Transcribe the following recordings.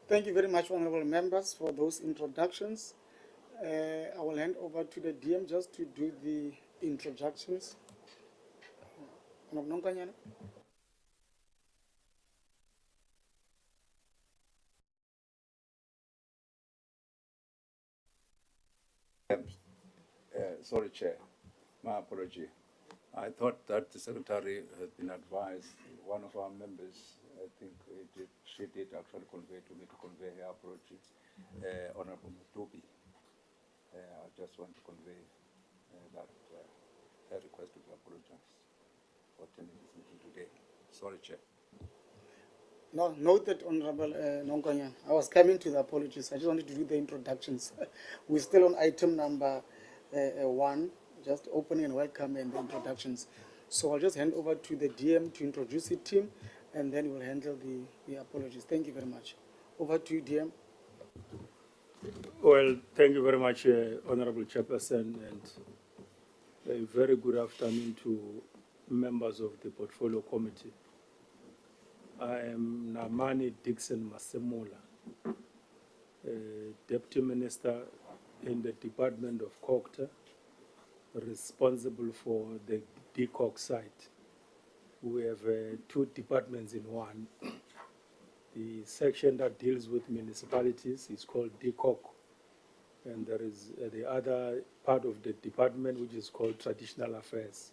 Thank you very much, honorable members, for those introductions. I will hand over to the DM just to do the introductions. Honorable Nonkanyana. Sorry, Chair. My apology. I thought that the Secretary had been advised, one of our members, I think she did actually convey to me to convey her apology, Honorable Mutubi. I just want to convey that her request to be apologized for attending this meeting today. Sorry, Chair. No, noted, Honorable Nonkanyana. I was coming to the apologies. I just wanted to do the introductions. We're still on item number 1, just opening and welcome and the introductions. So I'll just hand over to the DM to introduce the team, and then we'll handle the apologies. Thank you very much. Over to you, DM. Well, thank you very much, Honorable Chairperson, and a very good afternoon to members of the Portfolio Committee. I am Namani Dixon Masemola, Deputy Minister in the Department of Cooperative, responsible for the DCOC site. We have 2 departments in one. The section that deals with municipalities is called DCOC, and there is the other part of the department which is called Traditional Affairs.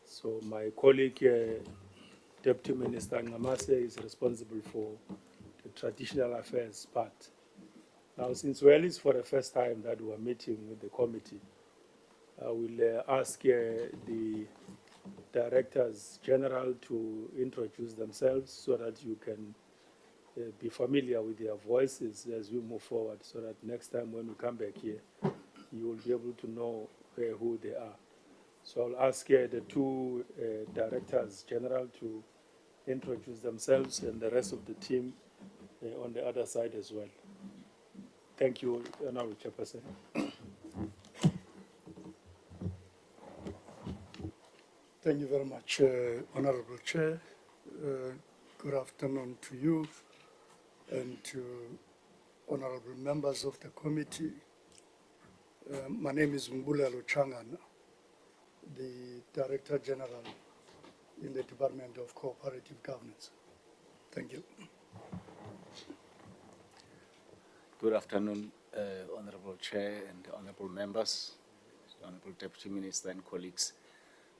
So my colleague, Deputy Minister Ngamase, is responsible for the Traditional Affairs part. Now, since it's for the first time that we are meeting with the committee, I will ask the Directors General to introduce themselves so that you can be familiar with their voices as we move forward, so that next time when we come back here, you will be able to know who they are. So I'll ask the 2 Directors General to introduce themselves and the rest of the team on the other side as well. Thank you, Honorable Chairperson. Thank you very much, Honorable Chair. Good afternoon to you and to honorable members of the committee. My name is Mbulelo Changana, the Director General in the Department of Cooperative Governance. Thank you. Good afternoon, Honorable Chair and honorable members, Honorable Deputy Minister and colleagues.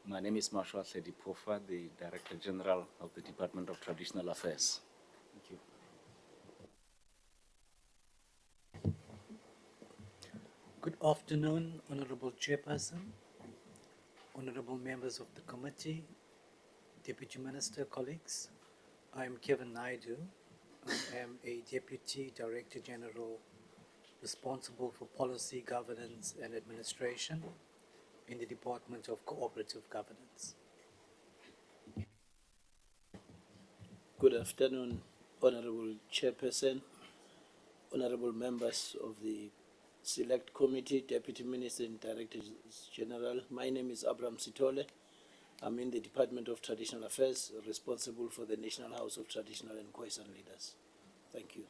My name is Marshal Sedipofa, the Director General of the Department of Traditional Affairs. Thank you. Good afternoon, Honorable Chairperson, honorable members of the committee, Deputy Minister, colleagues. I am Kevin Naidu. I am a Deputy Director General responsible for policy, governance and administration in the Department of Cooperative Governance. Good afternoon, Honorable Chairperson, honorable members of the Select Committee, Deputy Minister and Director General. My name is Abraham Sitole. I'm in the Department of Traditional Affairs, responsible for the National House of Traditional and Khoisan Leaders. Thank you.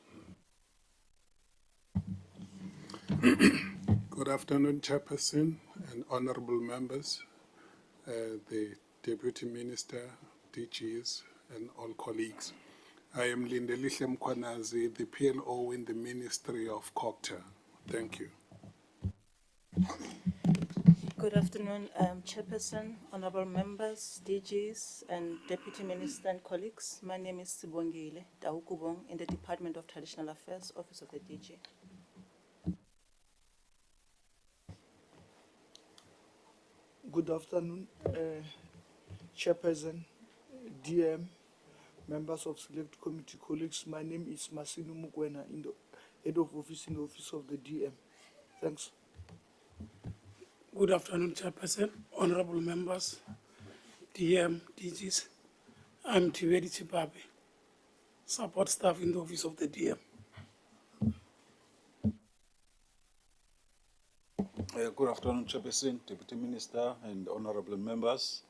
Good afternoon, Chairperson and honorable members, the Deputy Minister, DGs, and all colleagues. I am Lindelihle Mkwanazi, the PLO in the Ministry of Cooperative. Thank you. Good afternoon, Chairperson, honorable members, DGs, and Deputy Minister and colleagues. My name is Sibongile Daukubong in the Department of Traditional Affairs, Office of the DG. Good afternoon, Chairperson, DM, members of Select Committee, colleagues. My name is Masinu Mukwena, in the Head of Office in the Office of the DM. Thanks. Good afternoon, Chairperson, honorable members, DM, DGs. I'm Tiveri Chipabe, support staff in the Office of the DM. Good afternoon, Chairperson, Deputy Minister, and honorable members.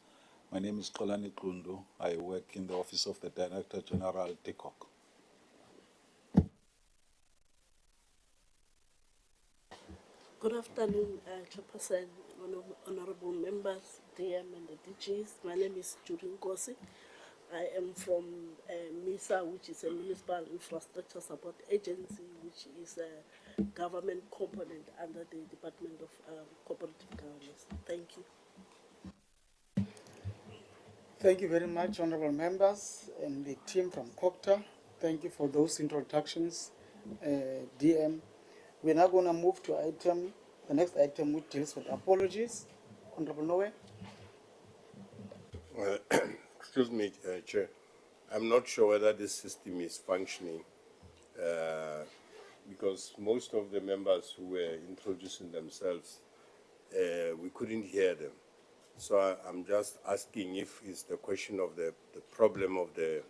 My name is Xolani Kundu. I work in the Office of the Director General, DCOC. Good afternoon, Chairperson, honorable members, DM and the DGs. My name is Judy Ngosi. I am from MISA, which is a Municipal Infrastructure Support Agency, which is a government component under the Department of Cooperative Governance. Thank you. Thank you very much, honorable members and the team from COCTA. Thank you for those introductions, DM. We're now going to move to the next item, which deals with apologies. Honorable Noe. Excuse me, Chair. I'm not sure whether this system is functioning because most of the members who were introducing themselves, we couldn't hear them. So I'm just asking if it's the question of the problem of the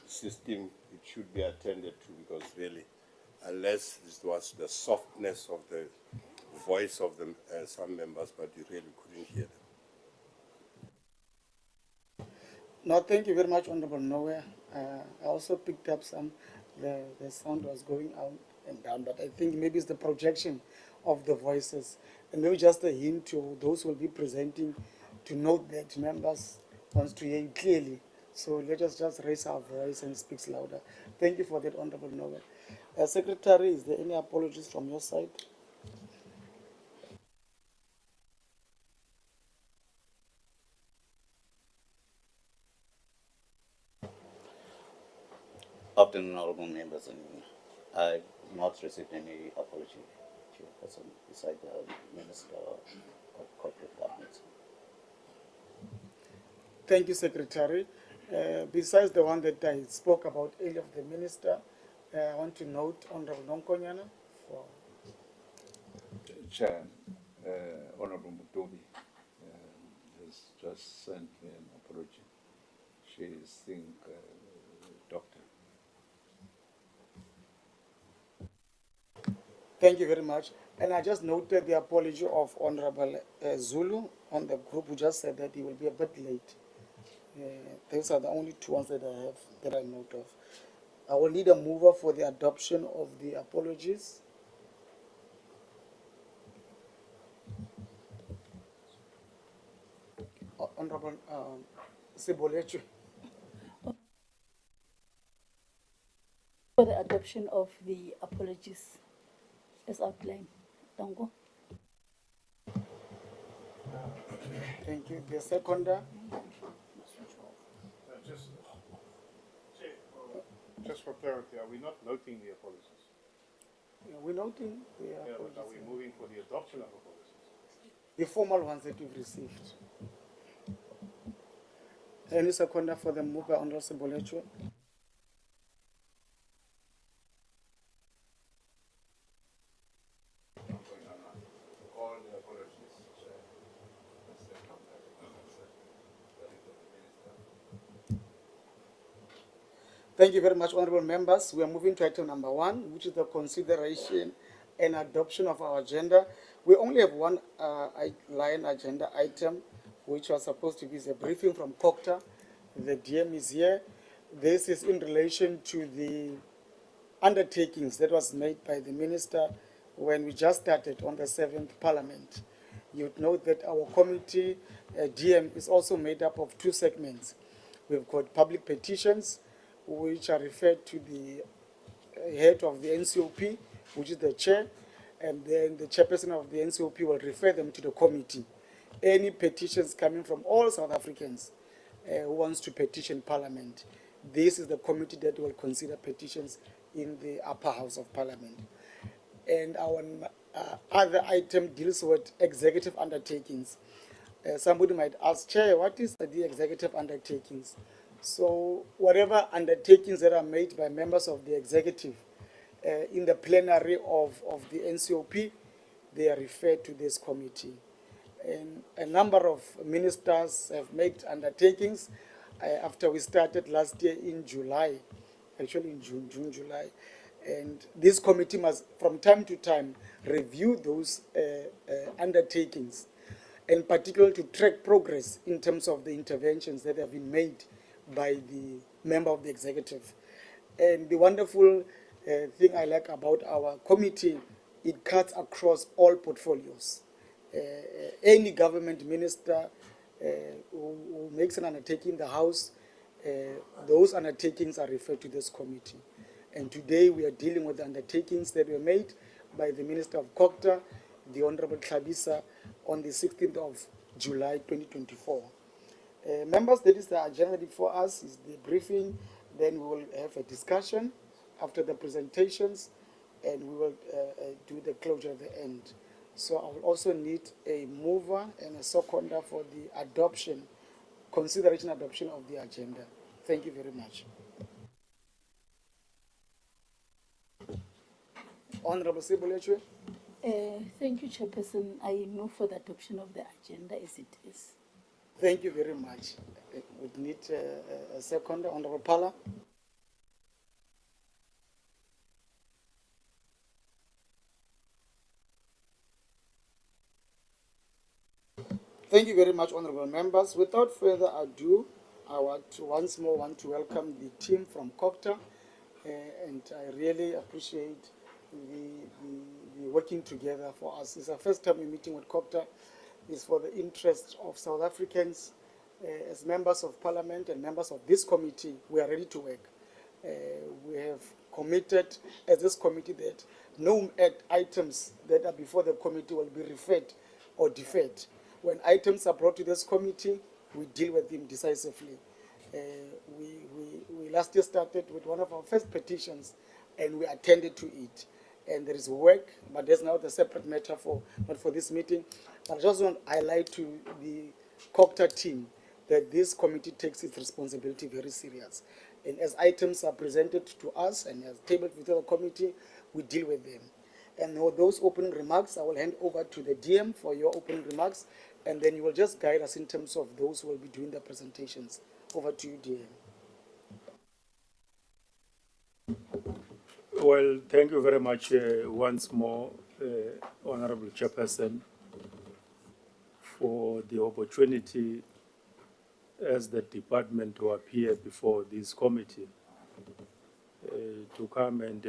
system, it should be attended to, because really, unless this was the softness of the voice of the, some members, but you really couldn't hear them. No, thank you very much, Honorable Noe. I also picked up the sound was going out and down, but I think maybe it's the projection of the voices. And maybe just a hint to those who will be presenting to note that members wants to hear you clearly. So let us just raise our voice and speak louder. Thank you for that, Honorable Noe. Secretary, is there any apologies from your side? Afternoon, honorable members, and I've not received any apology, Chairperson, beside the Minister of Corporate Governance. Thank you, Secretary. Besides the one that I spoke about earlier of the Minister, I want to note Honorable Nonkonyana for... Chair, Honorable Mutobi has just sent me an apology. She is seeing doctor. Thank you very much. And I just noted the apology of Honorable Zulu on the group who just said that he will be a bit late. Those are the only two ones that I have that I note of. I will need a mover for the adoption of the apologies. Honorable Sibolechu. For the adoption of the apologies as outlined. Dongo. Thank you. The seconder. Just for clarity, are we not noting the apologies? Yeah, we're noting the apologies. But are we moving for the adoption of apologies? The formal ones that we've received. Any seconder for the move by Honorable Sibolechu? Thank you very much, honorable members. We are moving to item number 1, which is the consideration and adoption of our agenda. We only have one line agenda item, which was supposed to be a briefing from COCTA. The DM is here. This is in relation to the undertakings that was made by the minister when we just started on the 7th Parliament. You'd note that our committee, DM, is also made up of 2 segments. We've got public petitions, which are referred to the head of the NCOP, which is the chair, and then the chairperson of the NCOP will refer them to the committee. Any petitions coming from all South Africans who wants to petition Parliament, this is the committee that will consider petitions in the upper house of Parliament. And our other item deals with executive undertakings. Somebody might ask, Chair, what is the executive undertakings? So whatever undertakings that are made by members of the executive in the plenary of the NCOP, they are referred to this committee. And a number of ministers have made undertakings after we started last year in July, actually in June, July. And this committee must, from time to time, review those undertakings, and particularly to track progress in terms of the interventions that have been made by the member of the executive. And the wonderful thing I like about our committee it cuts across all portfolios. Any government minister who makes an undertaking in the House, those undertakings are referred to this committee. And today we are dealing with the undertakings that were made by the Minister of Cooperative, the Honorable Tlhabisa, on the 16th of July 2024. Members, that is the agenda before us, is the briefing. Then we will have a discussion after the presentations, and we will do the closure at the end. So I will also need a mover and a seconder for the adoption, consideration adoption of the agenda. Thank you very much. Honorable Sibolechwe. Thank you, Chairperson. I move for the adoption of the agenda as it is. Thank you very much. We need a seconder, Honorable Pala. Thank you very much, honorable members. Without further ado, I once more want to welcome the team from Cooperative, and I really appreciate the working together for us. It's our first time we're meeting with Cooperative. It's for the interest of South Africans. As members of Parliament and members of this committee, we are ready to work. We have committed as this committee that no items that are before the committee will be referred or deferred. When items are brought to this committee, we deal with them decisively. We last year started with one of our first petitions, and we attended to it. And there is work, but there's now the separate matter not for this meeting. But I just want to highlight to the Cooperative team that this committee takes its responsibility very serious. And as items are presented to us and as tabled within the committee, we deal with them. And for those opening remarks, I will hand over to the DM for your opening remarks, and then you will just guide us in terms of those who will be doing the presentations. Over to you, DM. Well, thank you very much once more, Honorable Chairperson, for the opportunity as the department to appear before this committee to come and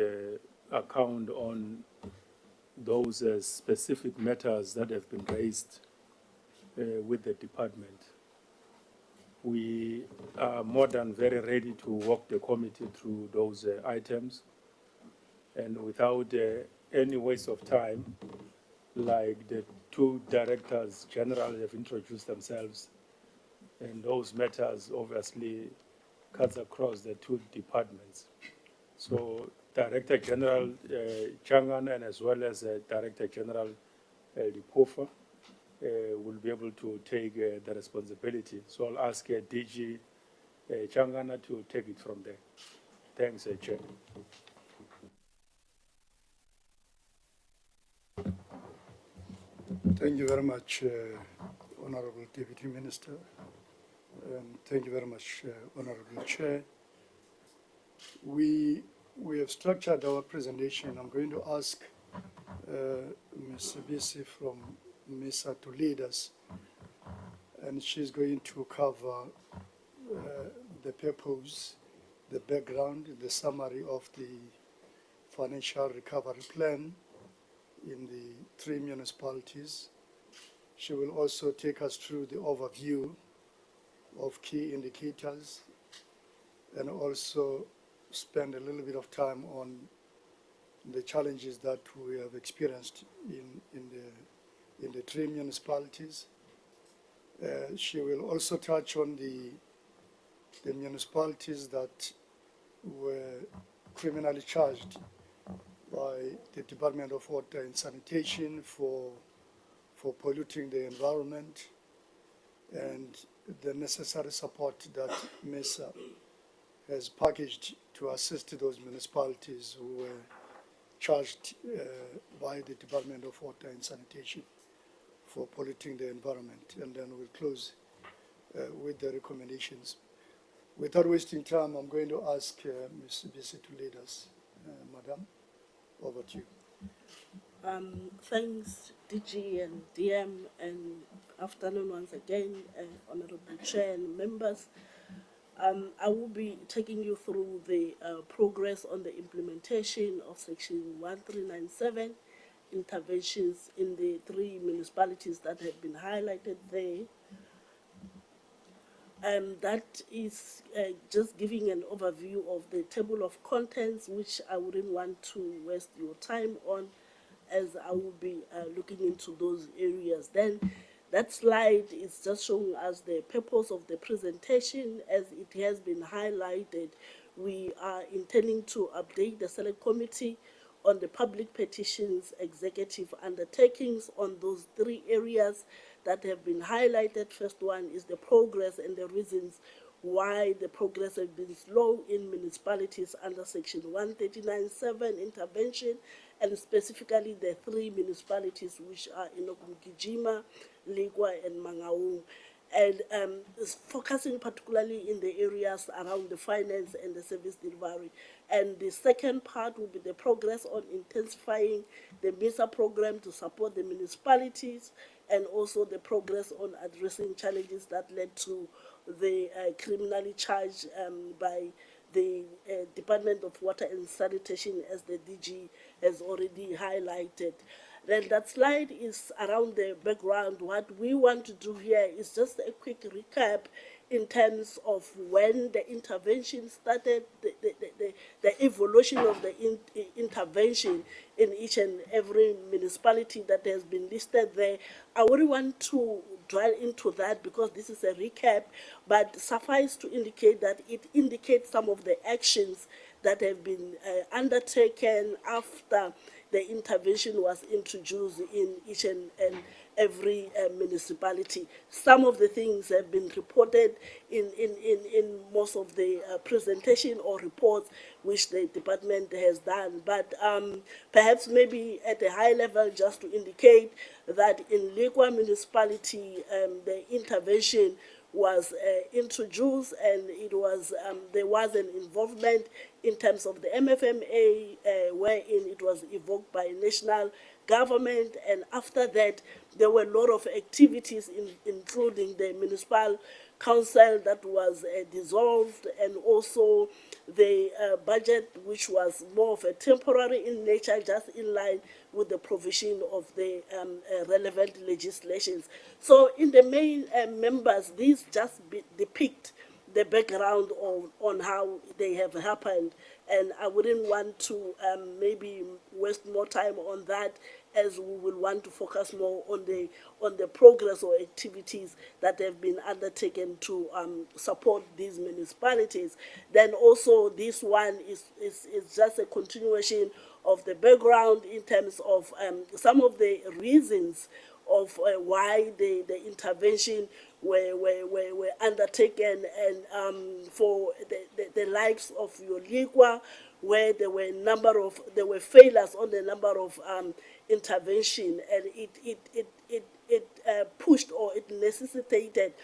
account on those specific matters that have been raised with the department. We are more than very ready to walk the committee through those items, and without any waste of time, like the two directors general have introduced themselves, and those matters obviously cuts across the two departments. So Director General Changan and as well as Director General Lipofa will be able to take the responsibility. So I'll ask DG Changana to take it from there. Thanks, Chair. Thank you very much, Honorable Deputy Minister. Thank you very much, Honorable Chair. We have structured our presentation. I'm going to ask Ms. Bisi from MISA to lead us, and she's going to cover the purpose, the background, the summary of the financial recovery plan in the 3 municipalities. She will also take us through the overview of key indicators and also spend a little bit of time on the challenges that we have experienced in the 3 municipalities. She will also touch on the municipalities that were criminally charged by the Department of Water and Sanitation for polluting the environment, and the necessary support that MESA has packaged to assist those municipalities who were charged by the Department of Water and Sanitation for polluting the environment. And then we'll close with the recommendations. Without wasting time, I'm going to ask Ms. Bisi to lead us. Madam, over to you. Thanks, DG and DM, and afternoon once again, Honorable Chair and members. I will be taking you through the progress on the implementation of Section 1397 interventions in the 3 municipalities that have been highlighted there. That is just giving an overview of the table of contents, which I wouldn't want to waste your time on, as I will be looking into those areas. Then that slide is just showing us the purpose of the presentation. As it has been highlighted, we are intending to update the select committee on the public petitions executive undertakings on those 3 areas that have been highlighted. First one is the progress and the reasons why the progress has been slow in municipalities under Section 139(7) intervention, and specifically the 3 municipalities which are Inokugijima, Ligwa, and Mangaung, and is focusing particularly in the areas around the finance and the service delivery. And the second part will be the progress on intensifying the MISA program to support the municipalities, and also the progress on addressing challenges that led to the criminally charged by the Department of Water and Sanitation, as the DG has already highlighted. Then that slide is around the background. What we want to do here is just a quick recap in terms of when the intervention started, the evolution of the intervention in each and every municipality that has been listed there. I wouldn't want to dwell into that because this is a recap, but suffice to indicate that it indicates some of the actions that have been undertaken after the intervention was introduced in each and every municipality. Some of the things have been reported in most of the presentation or reports which the department has done, but perhaps maybe at a high level, just to indicate that in Ligwa municipality, the intervention was introduced, and it was there was an involvement in terms of the MFMA, wherein it was evoked by national government, and after that there were a lot of activities, including the municipal council that was dissolved, and also the budget, which was more of a temporary in nature, just in line with the provision of the relevant legislations. So in the main members, these just depict the background on how they have happened, and I wouldn't want to maybe waste more time on that, as we will want to focus more on the progress or activities that have been undertaken to support these municipalities. Then also this one is just a continuation of the background in terms of some of the reasons of why the intervention were undertaken, and for the likes of your Ligwa, where there were failures on the number of intervention, and it pushed, or it necessitated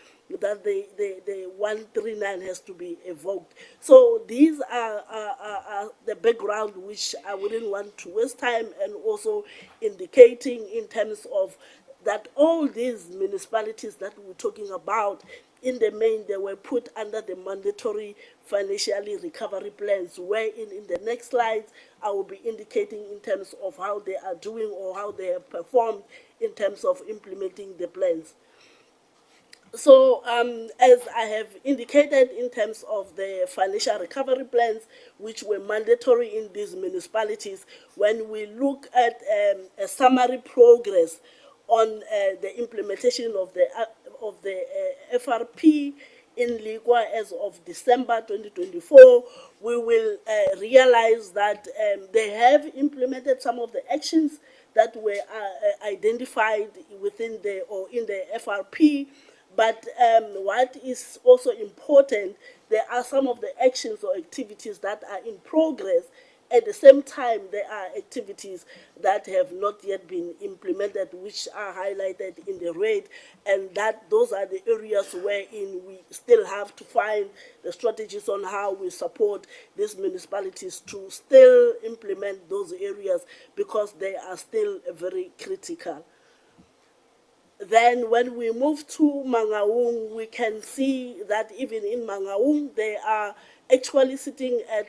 that the 139 has to be evoked. So these are the background which I wouldn't want to waste time, and also indicating in terms of that all these municipalities that we're talking about, in the main, they were put under the mandatory financially recovery plans, wherein in the next slides, I will be indicating in terms of how they are doing or how they have performed in terms of implementing the plans. So, as I have indicated in terms of the financial recovery plans, which were mandatory in these municipalities, when we look at a summary progress on the implementation of the FRP in Ligwa as of December 2024, we will realize that they have implemented some of the actions that were identified within in the FRP. But what is also important, there are some of the actions or activities that are in progress. At the same time, there are activities that have not yet been implemented, which are highlighted in the red, and those are the areas wherein we still have to find the strategies on how we support these municipalities to still implement those areas, because they are still very critical. Then when we move to Mangaung, we can see that even in Mangaung, they are actually sitting at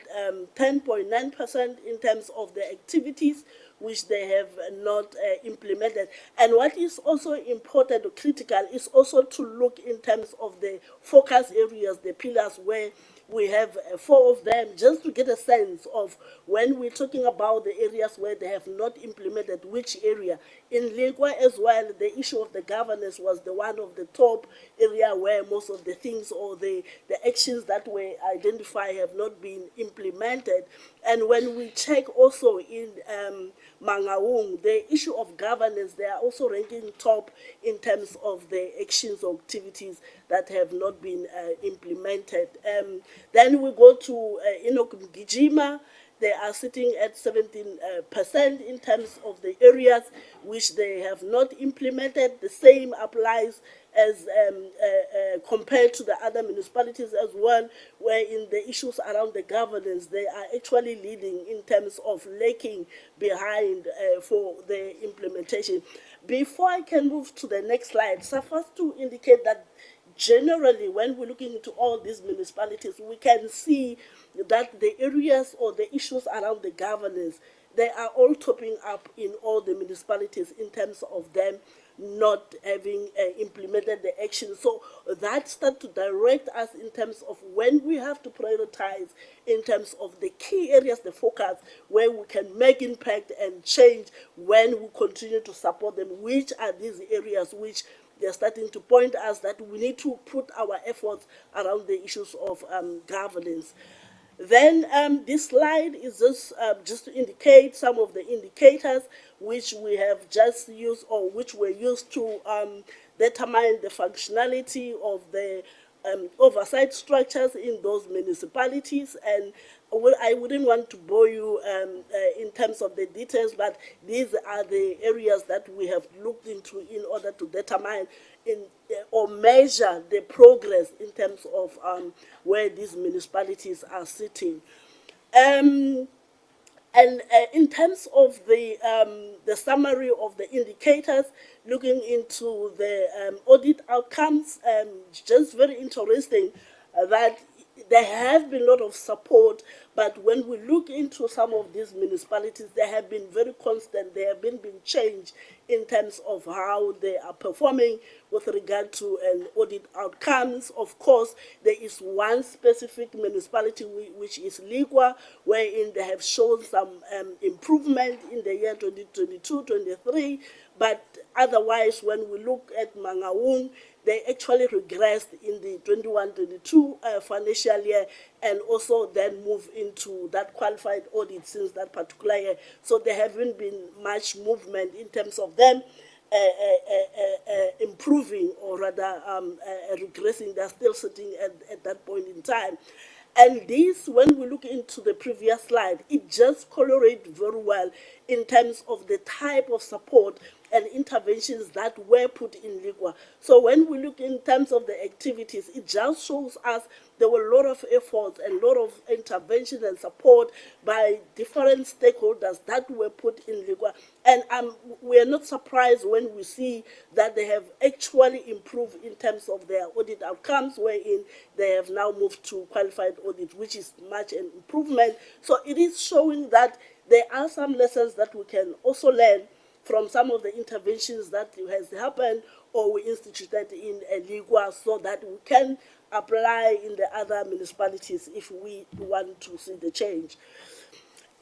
10.9% in terms of the activities which they have not implemented. And what is also important or critical is also to look in terms of the focus areas, the pillars, where we have 4 of them, just to get a sense of when we're talking about the areas where they have not implemented which area. In Lingua as well, the issue of the governance was the one of the top area where most of the things or the actions that were identified have not been implemented. And when we check also in Mangaung, the issue of governance, they are also ranking top in terms of the actions or activities that have not been implemented. Then we go to Gijima. They are sitting at 17% in terms of the areas which they have not implemented. The same applies as compared to the other municipalities as well, where in the issues around the governance, they are actually leading in terms of lagging behind for the implementation. Before I can move to the next slide, suffice to indicate that generally, when we're looking into all these municipalities, we can see that the areas or the issues around the governance, they are all topping up in all the municipalities in terms of them not having implemented the action. So that starts to direct us in terms of when we have to prioritize in terms of the key areas, the focus, where we can make impact and change when we continue to support them, which are these areas which they're starting to point us that we need to put our efforts around the issues of governance. Then this slide is just to indicate some of the indicators which we have just used or which were used to determine the functionality of the oversight structures in those municipalities. And I wouldn't want to bore you in terms of the details, but these are the areas that we have looked into in order to determine or measure the progress in terms of where these municipalities are sitting. And in terms of the summary of the indicators, looking into the audit outcomes, just very interesting that there have been a lot of support, but when we look into some of these municipalities, they have been very constant. There have been change in terms of how they are performing with regard to audit outcomes. Of course, there is one specific municipality which is Ligwa, wherein they have shown some improvement in the year 2022-23, but otherwise, when we look at Mangaung, they actually regressed in the 21-22 financial year, and also then moved into that qualified audit since that particular year. So there haven't been much movement in terms of them improving or rather regressing. They're still sitting at that point in time. And this, when we look into the previous slide, it just correlates very well in terms of the type of support and interventions that were put in Ligwa. So when we look in terms of the activities, it just shows us there were a lot of efforts and a lot of intervention and support by different stakeholders that were put in Ligwa. And we are not surprised when we see that they have actually improved in terms of their audit outcomes, wherein they have now moved to qualified audit, which is much an improvement. So it is showing that there are some lessons that we can also learn from some of the interventions that has happened or we instituted in Ligwa, so that we can apply in the other municipalities if we want to see the change.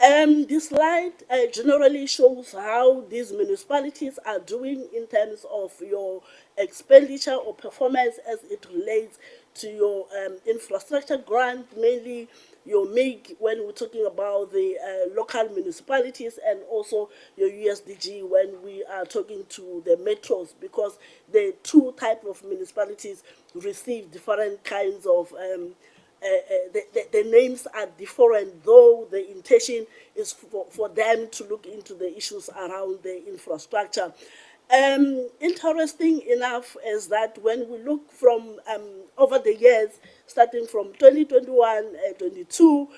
This slide generally shows how these municipalities are doing in terms of your expenditure or performance as it relates to your infrastructure grant, mainly your MIG when we're talking about the local municipalities, and also your USDG when we are talking to the metros, because the two types of municipalities receive different kinds of the names are different, though the intention is for them to look into the issues around the infrastructure. Interesting enough is that when we look from over the years, starting from 2021-22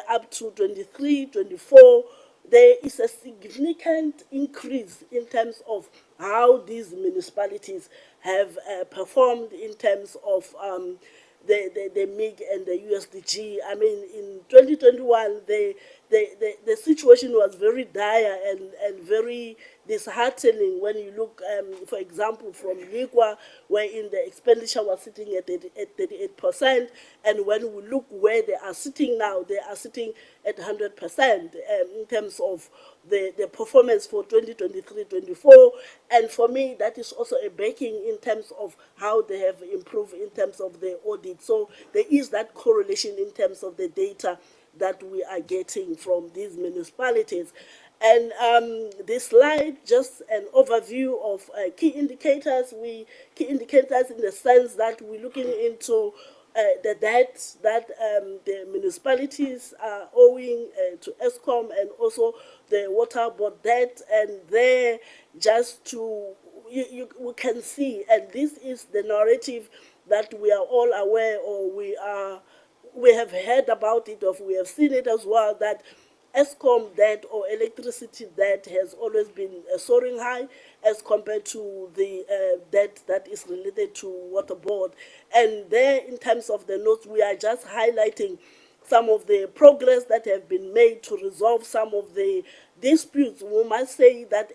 up to 23-24, there is a significant increase in terms of how these municipalities have performed in terms of the MIG and the USDG. I mean, in 2021, the the situation was very dire and very disheartening when you look, for example, from Ligwa, wherein the expenditure was sitting at 38%, and when we look where they are sitting now, they are sitting at 100% in terms of the performance for 2023-24. And for me, that is also a backing in terms of how they have improved in terms of the audit. So there is that correlation in terms of the data that we are getting from these municipalities. And this slide, just an overview of key indicators. Key indicators in the sense that we're looking into the debt that the municipalities are owing to ESCOM, and also the water board debt. And there, just to we can see, and this is the narrative that we are all aware, or we have heard about it, or we have seen it as well, that ESCOM debt or electricity debt has always been soaring high as compared to the debt that is related to water board. And there, in terms of the notes, we are just highlighting some of the progress that have been made to resolve some of the disputes. We must say that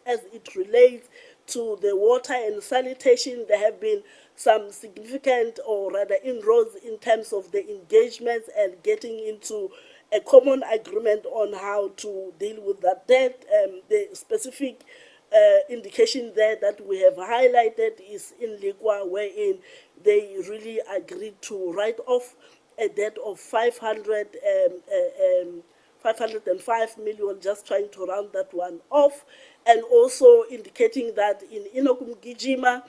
as it relates to the water and sanitation, there have been some significant, or rather inroads, in terms of the engagements and getting into a common agreement on how to deal with that debt. The specific indication there that we have highlighted is in Ligwa, wherein they really agreed to write off a debt of 505 million, just trying to round that one off, and also indicating that in Inokumgijima,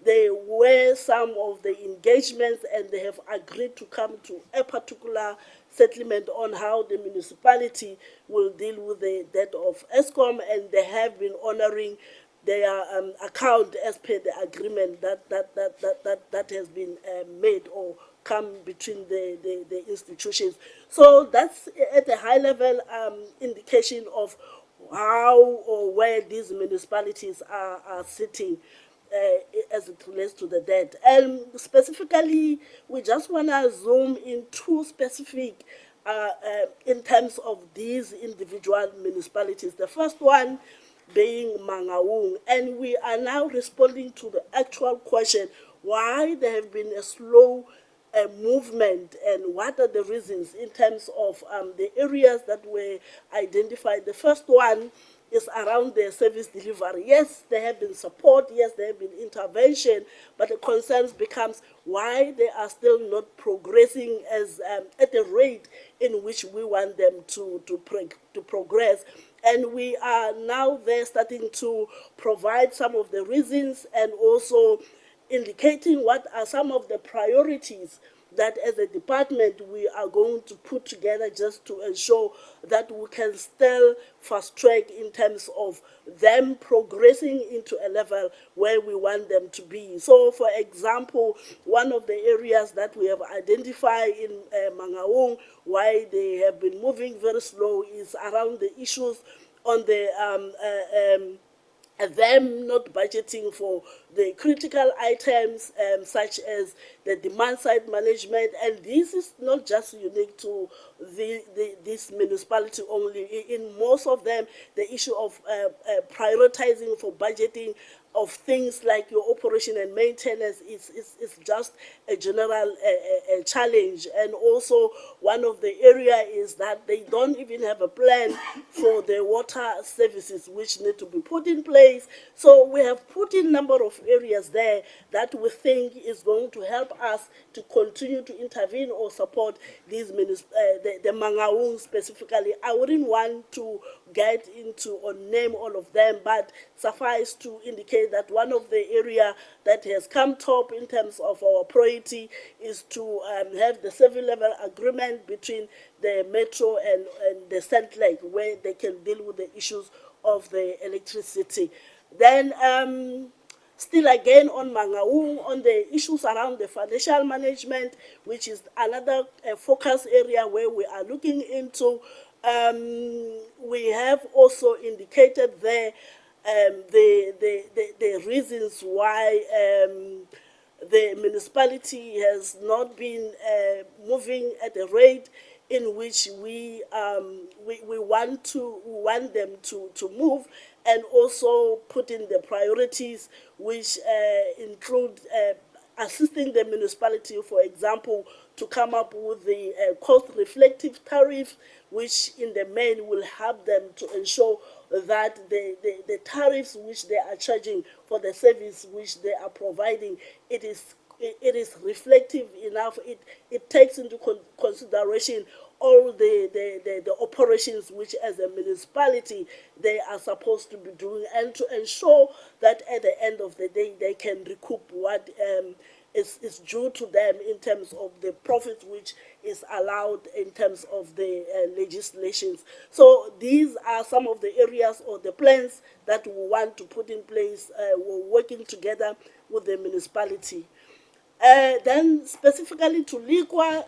there were some of the engagements, and they have agreed to come to a particular settlement on how the municipality will deal with the debt of ESCOM, and they have been honoring their account as per the agreement that has been made or come between the institutions. So that's at a high level indication of how or where these municipalities are sitting as it relates to the debt. And specifically, we just want to zoom in two specific in terms of these individual municipalities. The first one being Mangaung, and we are now responding to the actual question, why there have been a slow movement, and what are the reasons in terms of the areas that were identified. The first one is around the service delivery. Yes, there have been support, yes, there have been intervention, but the concerns becomes why they are still not progressing as at the rate in which we want them to progress. And we are now there starting to provide some of the reasons, and also indicating what are some of the priorities that as a department we are going to put together just to ensure that we can still fast track in terms of them progressing into a level where we want them to be. So, for example, one of the areas that we have identified in Mangaung, why they have been moving very slow, is around the issues on the them not budgeting for the critical items such as the demand side management. And this is not just unique to this municipality only. In most of them, the issue of prioritizing for budgeting of things like your operation and maintenance is just a general challenge. And also one of the area is that they don't even have a plan for the water services which need to be put in place. So we have put in a number of areas there that we think is going to help us to continue to intervene or support these the Mangaung specifically. I wouldn't want to get into or name all of them, but suffice to indicate that one of the area that has come top in terms of our priority is to have the civil level agreement between the metro and the St. Lake, where they can deal with the issues of the electricity. Then still again on Mangaung, on the issues around the financial management, which is another focus area where we are looking into. We have also indicated there the reasons why the municipality has not been moving at a rate in which we want them to move, and also put in the priorities which include assisting the municipality, for example, to come up with the cost-reflective tariff, which in the main will help them to ensure that the tariffs which they are charging for the service which they are providing, it is reflective enough. It takes into consideration all the operations which as a municipality they are supposed to be doing, and to ensure that at the end of the day they can recoup what is due to them in terms of the profit which is allowed in terms of the legislations. So these are some of the areas or the plans that we want to put in place. We're working together with the municipality. Then specifically to Liqua,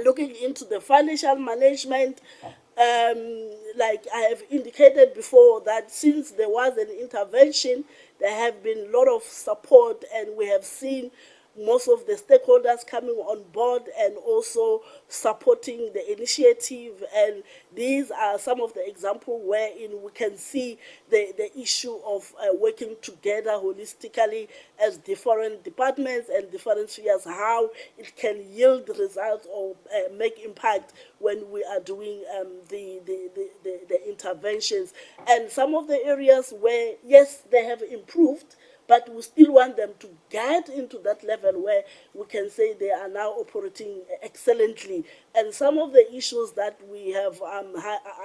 looking into the financial management, like I have indicated before, that since there was an intervention, there have been a lot of support, and we have seen most of the stakeholders coming on board and also supporting the initiative. And these are some of the examples wherein we can see the issue of working together holistically as different departments and different spheres, how it can yield results or make impact when we are doing the interventions. And some of the areas where, yes, they have improved, but we still want them to get into that level where we can say they are now operating excellently. And some of the issues that we have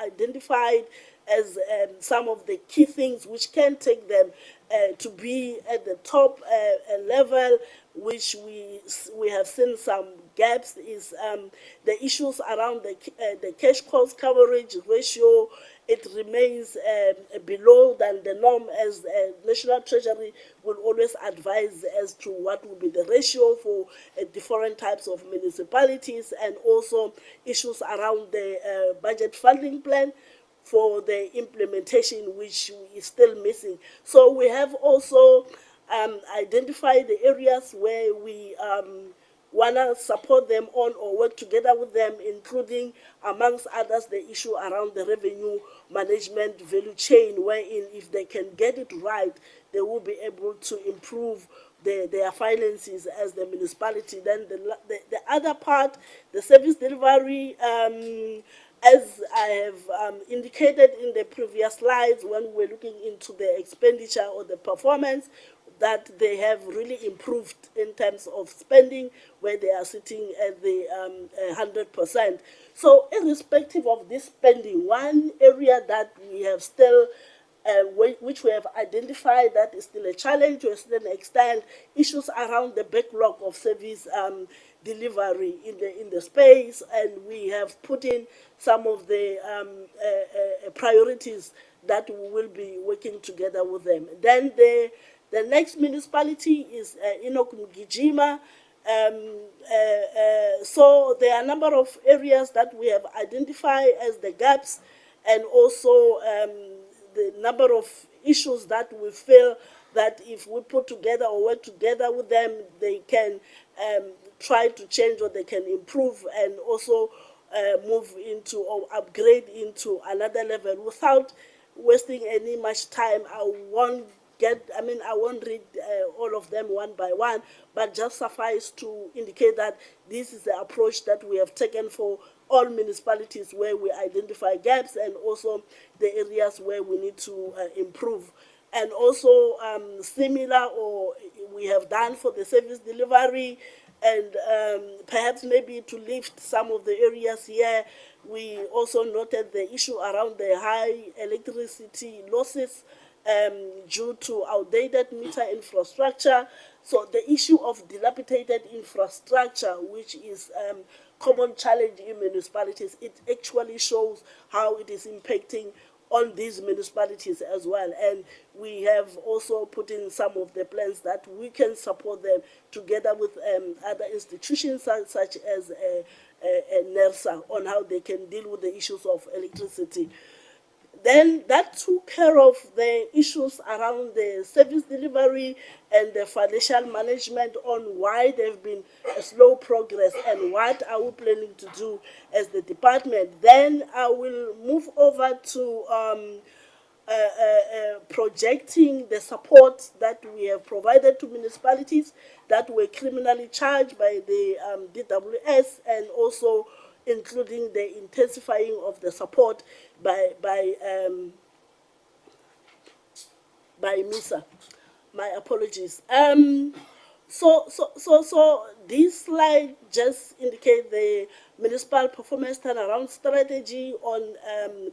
identified as some of the key things which can take them to be at the top level, which we have seen some gaps, is the issues around the cash cost coverage ratio. It remains below than the norm, as National Treasury will always advise as to what will be the ratio for different types of municipalities, and also issues around the budget funding plan for the implementation, which is still missing. So we have also identified the areas where we want to support them on or work together with them, including, amongst others, the issue around the revenue management value chain, wherein if they can get it right, they will be able to improve their finances as the municipality. Then the other part, the service delivery, as I have indicated in the previous slides, when we're looking into the expenditure or the performance, that they have really improved in terms of spending, where they are sitting at the 100%. So irrespective of this spending, one area that we have still which we have identified that is still a challenge to a certain extent, issues around the backlog of service delivery in the space, and we have put in some of the priorities that we will be working together with them. Then the next municipality is Inokmgijima. So there are a number of areas that we have identified as the gaps, and also the number of issues that we feel that if we put together or work together with them, they can try to change or they can improve, and also move into or upgrade into another level. Without wasting any much time, I won't read all of them one by one, but just suffice to indicate that this is the approach that we have taken for all municipalities where we identify gaps, and also the areas where we need to improve. And also similar, or we have done for the service delivery, and perhaps maybe to lift some of the areas here, we also noted the issue around the high electricity losses due to outdated meter infrastructure. So the issue of dilapidated infrastructure, which is common challenge in municipalities, it actually shows how it is impacting on these municipalities as well. And we have also put in some of the plans that we can support them together with other institutions such as NERSA, on how they can deal with the issues of electricity. Then that took care of the issues around the service delivery and the financial management on why there've been a slow progress and what are we planning to do as the department. Then I will move over to projecting the support that we have provided to municipalities that were criminally charged by the DWS, and also including the intensifying of the support by MISA. My apologies. So this slide just indicate the municipal performance turnaround strategy on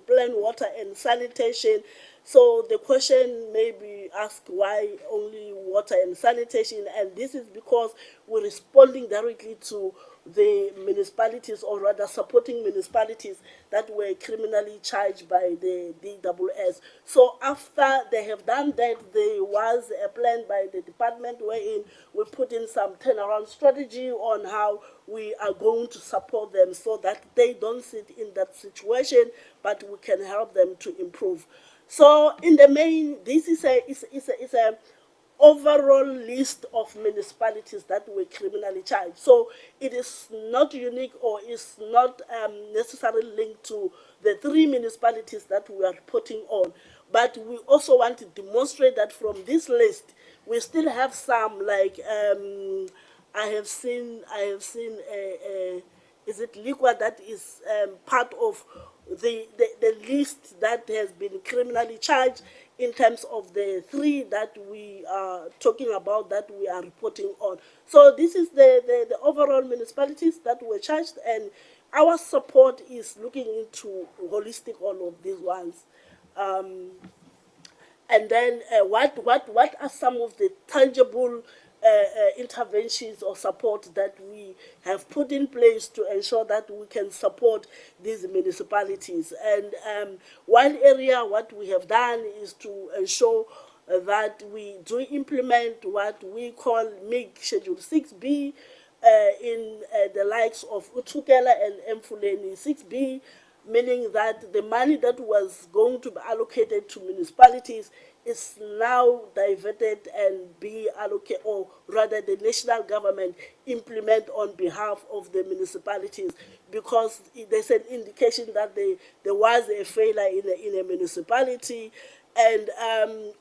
plain water and sanitation. So the question may be asked, why only water and sanitation? And this is because we're responding directly to the municipalities, or rather supporting municipalities that were criminally charged by the DWS. So after they have done that, there was a plan by the department wherein we put in some turnaround strategy on how we are going to support them so that they don't sit in that situation, but we can help them to improve. So in the main, this is a overall list of municipalities that were criminally charged. So it is not unique, or is not necessarily linked to the 3 municipalities that we are putting on. But we also want to demonstrate that from this list, we still have some, like I have seen is it liquor that is part of the list that has been criminally charged, in terms of the 3 that we are talking about, that we are reporting on. So this is the overall municipalities that were charged, and our support is looking into holistic all of these ones. And then what are some of the tangible interventions or support that we have put in place to ensure that we can support these municipalities? And one area what we have done is to ensure that we do implement what we call MIG Schedule 6B in the likes of Utukela and Mfuleni. 6B meaning that the money that was going to be allocated to municipalities is now diverted and be allocated, or rather the national government implement on behalf of the municipalities, because there's an indication that there was a failure in a municipality. And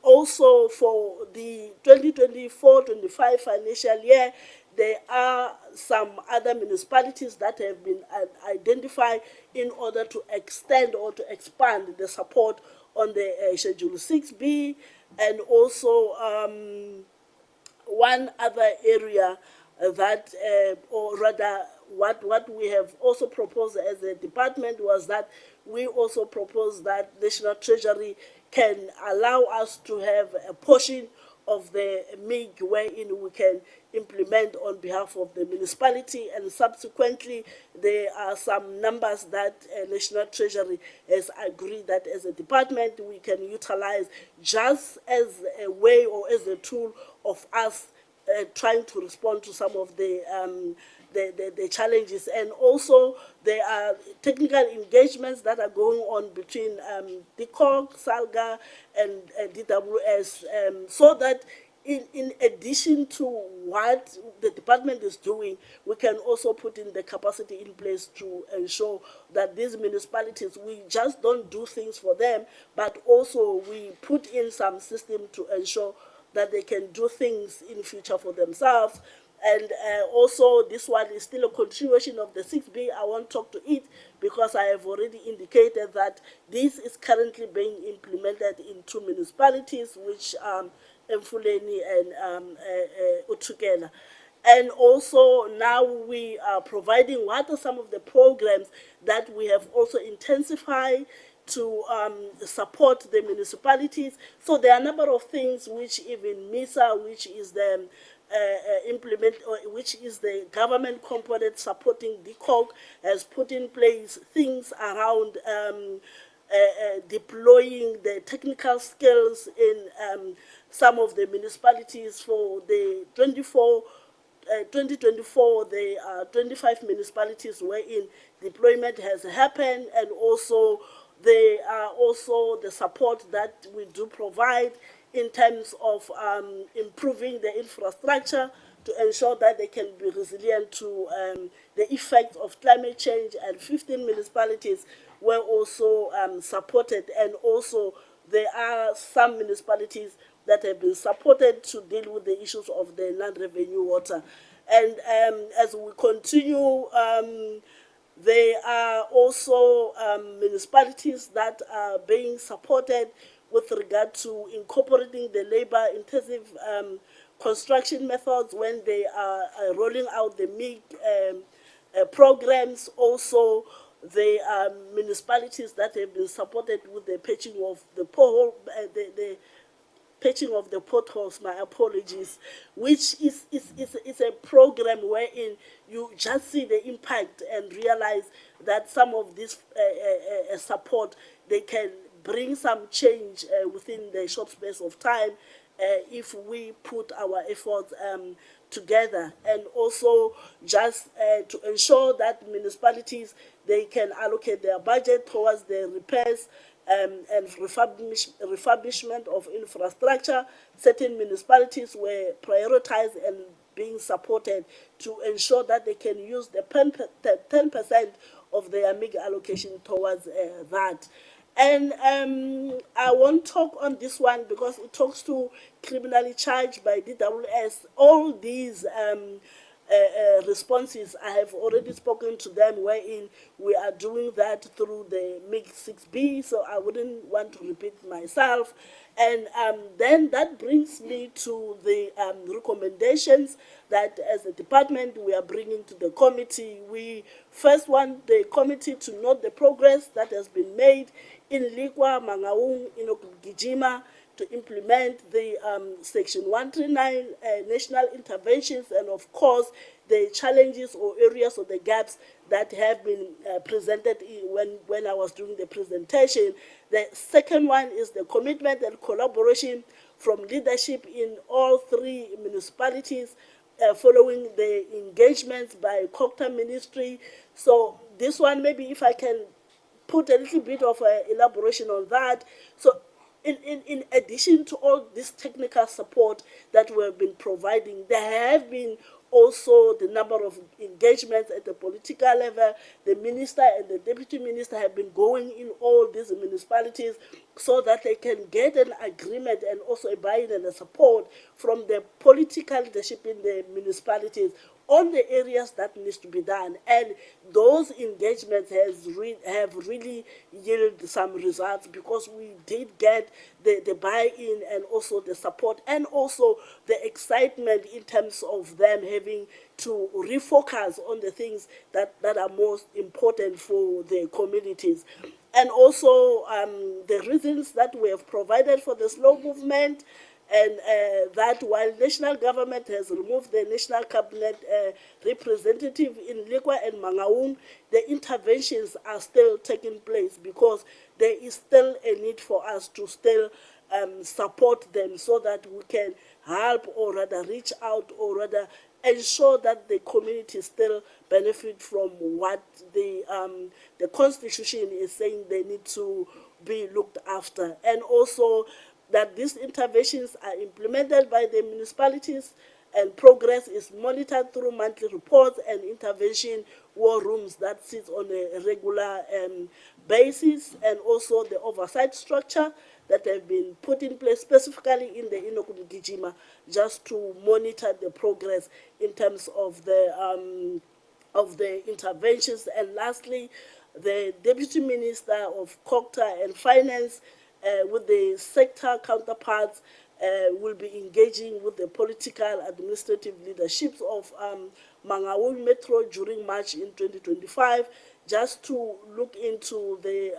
also for the 2024-25 financial year, there are some other municipalities that have been identified in order to extend or to expand the support on the Schedule 6B. And also one other area that, or rather what we have also proposed as a department, was that we also proposed that National Treasury can allow us to have a portion of the MIG wherein we can implement on behalf of the municipality, and subsequently there are some numbers that National Treasury has agreed that as a department we can utilize, just as a way or as a tool of us trying to respond to some of the challenges. And also there are technical engagements that are going on between DCOG, SALGA, and DWS, so that in addition to what the department is doing, we can also put in the capacity in place to ensure that these municipalities, we just don't do things for them, but also we put in some system to ensure that they can do things in future for themselves. And also this one is still a continuation of the 6B. I won't talk to it because I have already indicated that this is currently being implemented in 2 municipalities, which Mfuleni and Utukela. And also now we are providing what are some of the programs that we have also intensified to support the municipalities. So there are a number of things which even MISA, which is the which is the government component supporting DCOG, has put in place things around deploying the technical skills in some of the municipalities. For the 2024, there are 25 municipalities wherein deployment has happened, and also they are also the support that we do provide in terms of improving the infrastructure to ensure that they can be resilient to the effects of climate change, and 15 municipalities were also supported, and also there are some municipalities that have been supported to deal with the issues of the non-revenue water. And as we continue, there are also municipalities that are being supported with regard to incorporating the labor-intensive construction methods when they are rolling out the MIG programs. Also, there are municipalities that have been supported with the patching of the pothole, the patching of the potholes, my apologies, which is a program wherein you just see the impact and realize that some of this support, they can bring some change within the short space of time if we put our efforts together. And also just to ensure that municipalities, they can allocate their budget towards the repairs and refurbishment of infrastructure. Certain municipalities were prioritized and being supported to ensure that they can use the 10% of their MIG allocation towards that. And I won't talk on this one because it talks to criminally charged by DWS. All these responses, I have already spoken to them, wherein we are doing that through the MIG 6B, so I wouldn't want to repeat myself. And then that brings me to the recommendations that as a department we are bringing to the committee. We first want the committee to note the progress that has been made in Likwa, Mangaung, Inokugijima, to implement the Section 139 national interventions, and of course the challenges or areas or the gaps that have been presented when I was doing the presentation. The second one is the commitment and collaboration from leadership in all three municipalities following the engagements by COCTA Ministry. So this one, maybe if I can put a little bit of elaboration on that. So in addition to all this technical support that we have been providing, there have been also the number of engagements at the political level. The minister and the deputy minister have been going in all these municipalities so that they can get an agreement and also a buy-in and a support from the political leadership in the municipalities on the areas that needs to be done. And those engagements have really yielded some results, because we did get the buy-in and also the support and also the excitement in terms of them having to refocus on the things that are most important for the communities. And also the reasons that we have provided for the slow movement, and that while national government has removed the national cabinet representative in Likwa and Mangaung, the interventions are still taking place, because there is still a need for us to still support them so that we can help, or rather reach out, or rather ensure that the community still benefit from what the Constitution is saying they need to be looked after. And also that these interventions are implemented by the municipalities, and progress is monitored through monthly reports and intervention war rooms that sit on a regular basis, and also the oversight structure that have been put in place specifically in the Inokugijima, just to monitor the progress in terms of the interventions. And lastly, the Deputy Minister of COCTA and Finance with the sector counterparts will be engaging with the political administrative leaderships of Mangaung Metro during March in 2025, just to look into the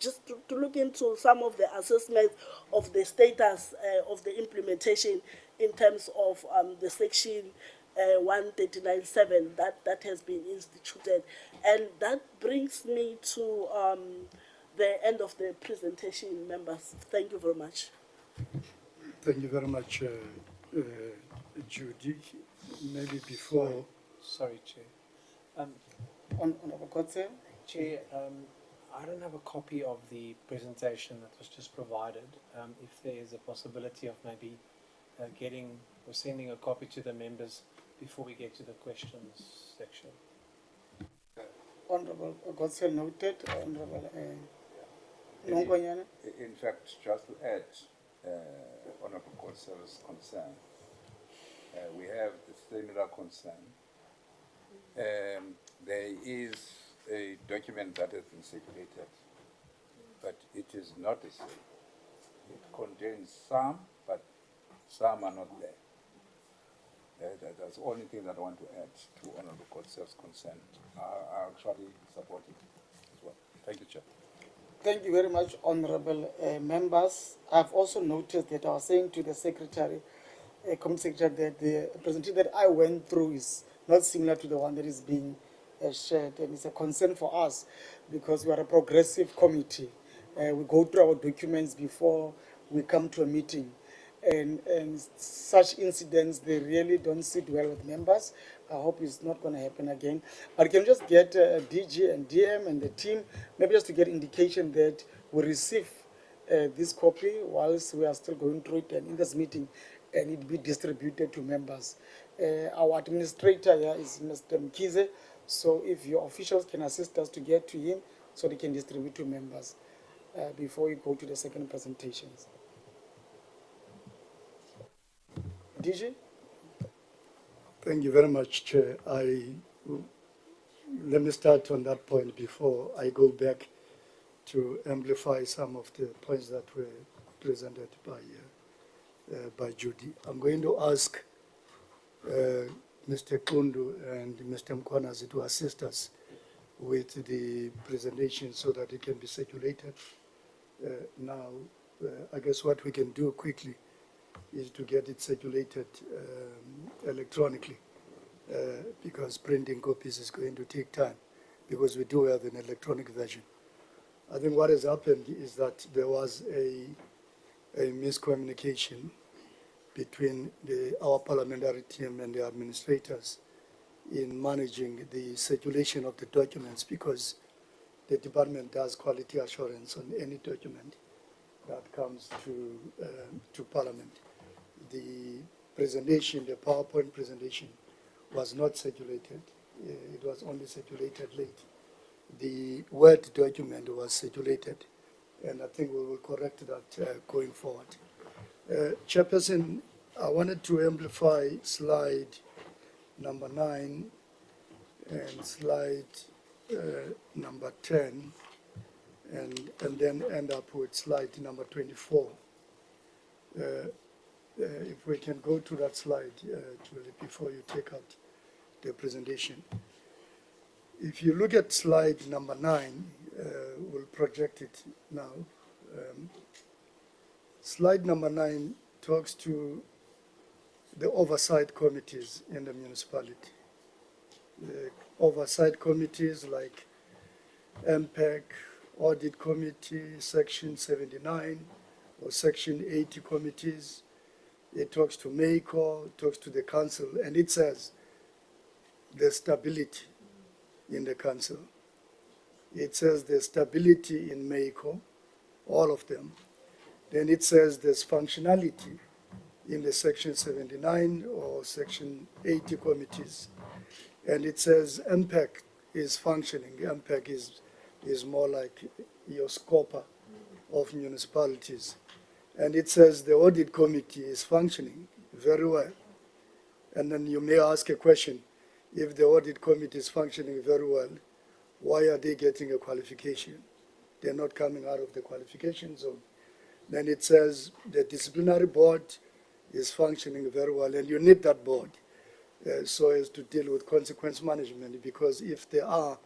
to look into some of the assessments of the status of the implementation in terms of the Section 139.7 that has been instituted. And that brings me to the end of the presentation, members. Thank you very much. Thank you very much, Judy. Maybe before... Sorry, Chair. Honorable Kotze? Chair, I don't have a copy of the presentation that was just provided. If there is a possibility of maybe getting or sending a copy to the members before we get to the questions section. Honorable Godsell noted, Honorable In fact, just to add, Honorable Councillor's concern, we have the similar concern. There is a document that has been circulated, but it is not the same. It contains some, but some are not there. That's the only thing that I want to add to Honorable Councillor's concern. I actually support it as well. Thank you, Chair. Thank you very much, honorable members. I've also noticed that I was saying to the secretary, committee secretary, that the presentation that I went through is not similar to the one that is being shared, and it's a concern for us because we are a progressive committee. We go through our documents before we come to a meeting, and such incidents, they really don't sit well with members. I hope it's not going to happen again. But can we just get DG and DM and the team, maybe just to get indication that we receive this copy whilst we are still going through it and in this meeting, and it be distributed to members. Our administrator here is Mr. Mkize, so if your officials can assist us to get to him so they can distribute to members before we go to the second presentations. DG? Thank you very much, Chair. Let me start on that point before I go back to amplify some of the points that were presented by Judy. I'm going to ask Mr. Kundu and Mr. Mkwanazi to assist us with the presentation so that it can be circulated. Now, I guess what we can do quickly is to get it circulated electronically because printing copies is going to take time because we do have an electronic version. I think what has happened is that there was a miscommunication between our parliamentary team and the administrators in managing the circulation of the documents because the department does quality assurance on any document that comes to Parliament. The presentation, the PowerPoint presentation, was not circulated. It was only circulated late. The Word document was circulated, and I think we will correct that going forward. Chairperson, I wanted to amplify slide number 9 and slide number 10, and then end up with slide number 24. If we can go to that slide, Julie, before you take out the presentation. If you look at slide number 9, we'll project it now. Slide number 9 talks to the oversight committees in the municipality. The oversight committees like MPEC, Audit Committee, Section 79 or Section 80 committees. It talks to MACO, it talks to the council, and it says there's stability in the council. It says there's stability in MACO, all of them. Then it says there's functionality in the Section 79 or Section 80 committees. And it says MPEC is functioning. MPEC is more like your scoper of municipalities. And it says the audit committee is functioning very well. And then you may ask a question, if the audit committee is functioning very well, why are they getting a qualification? They're not coming out of the qualification zone. Then it says the disciplinary board is functioning very well, and you need that board so as to deal with consequence management, because if there are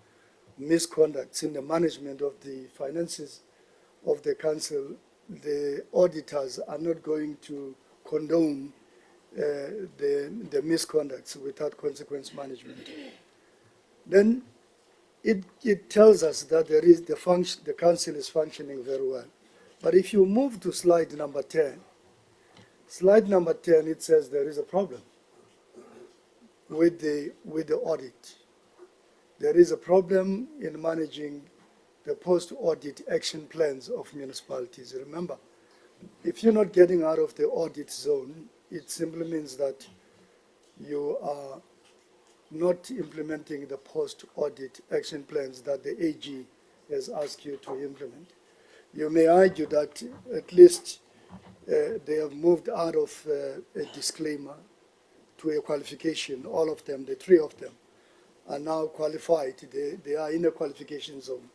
misconducts in the management of the finances of the council, the auditors are not going to condone the misconducts without consequence management. Then it tells us that there is the council is functioning very well. But if you move to slide number 10, it says there is a problem with the audit. There is a problem in managing the post-audit action plans of municipalities. Remember, if you're not getting out of the audit zone, it simply means that you are not implementing the post-audit action plans that the AG has asked you to implement. You may argue that at least they have moved out of a disclaimer to a qualification. All of them, the three of them, are now qualified. They are in a qualification zone.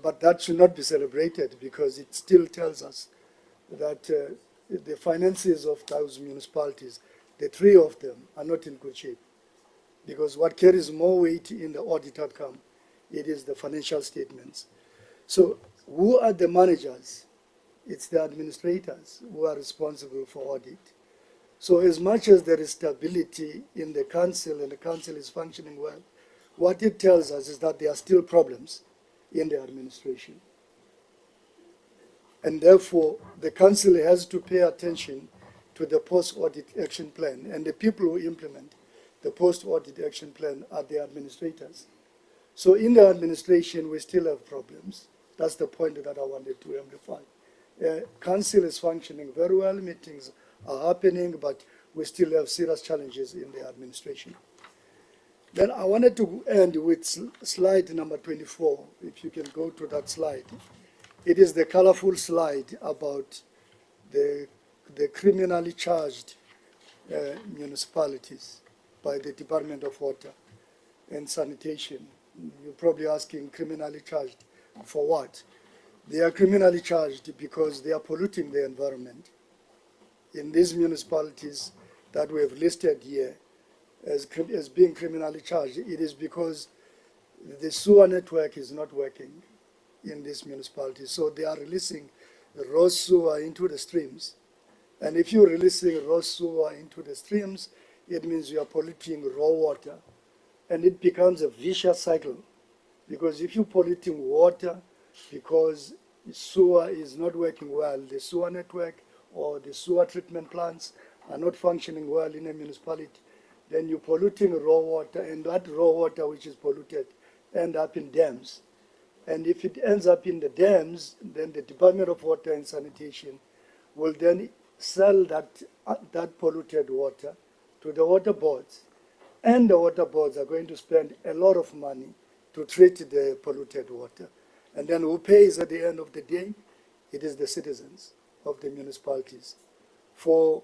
But that should not be celebrated because it still tells us that the finances of those municipalities, the three of them, are not in good shape. Because what carries more weight in the audit outcome, it is the financial statements. So who are the managers? It's the administrators who are responsible for audit. So as much as there is stability in the council and the council is functioning well, what it tells us is that there are still problems in the administration. And therefore, the council has to pay attention to the post-audit action plan, and the people who implement the post-audit action plan are the administrators. So in the administration, we still have problems. That's the point that I wanted to amplify. Council is functioning very well, meetings are happening, but we still have serious challenges in the administration. Then I wanted to end with slide number 24, if you can go to that slide. It is the colorful slide about the criminally charged municipalities by the Department of Water and Sanitation. You're probably asking, criminally charged for what? They are criminally charged because they are polluting the environment. In these municipalities that we have listed here as being criminally charged, it is because the sewer network is not working in these municipalities. So they are releasing raw sewer into the streams. And if you're releasing raw sewer into the streams, it means you are polluting raw water. And it becomes a vicious cycle. Because if you're polluting water because sewer is not working well, the sewer network or the sewer treatment plants are not functioning well in a municipality, then you're polluting raw water, and that raw water which is polluted ends up in dams. And if it ends up in the dams, then the Department of Water and Sanitation will then sell that polluted water to the water boards. And the water boards are going to spend a lot of money to treat the polluted water. And then who pays at the end of the day? It is the citizens of the municipalities for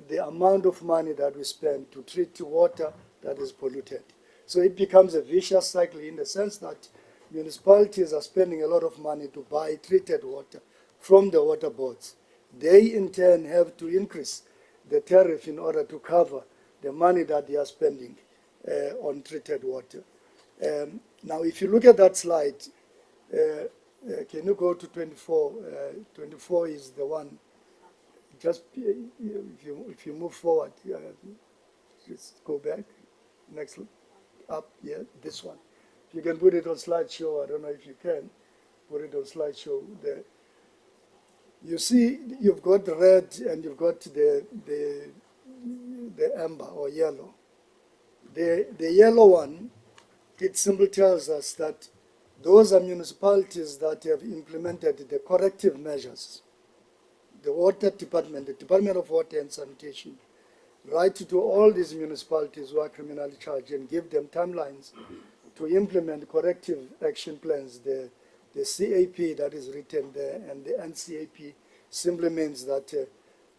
the amount of money that we spend to treat water that is polluted. So it becomes a vicious cycle in the sense that municipalities are spending a lot of money to buy treated water from the water boards. They in turn have to increase the tariff in order to cover the money that they are spending on treated water. Now, if you look at that slide, can you go to 24? 24 is the one. Just if you move forward, just go back. Next, up, yeah, this one. If you can put it on slideshow, I don't know if you can put it on slideshow there. You see, you've got the red and you've got the amber or yellow. The yellow one, it simply tells us that those are municipalities that have implemented the corrective measures. The Water Department, the Department of Water and Sanitation, write to all these municipalities who are criminally charged and give them timelines to implement corrective action plans. The CAP that is written there and the NCAP simply means that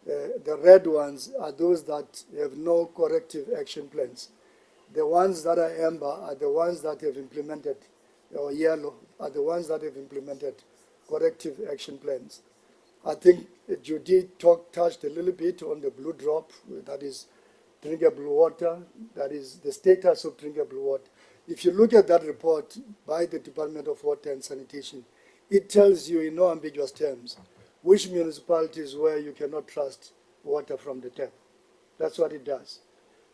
the red ones are those that have no corrective action plans. The ones that are amber are the ones that have implemented, or yellow are the ones that have implemented corrective action plans. I think Judy touched a little bit on the blue drop, that is drinkable water, that is the status of drinkable water. If you look at that report by the Department of Water and Sanitation, it tells you in no ambiguous terms which municipalities where you cannot trust water from the tap. That's what it does.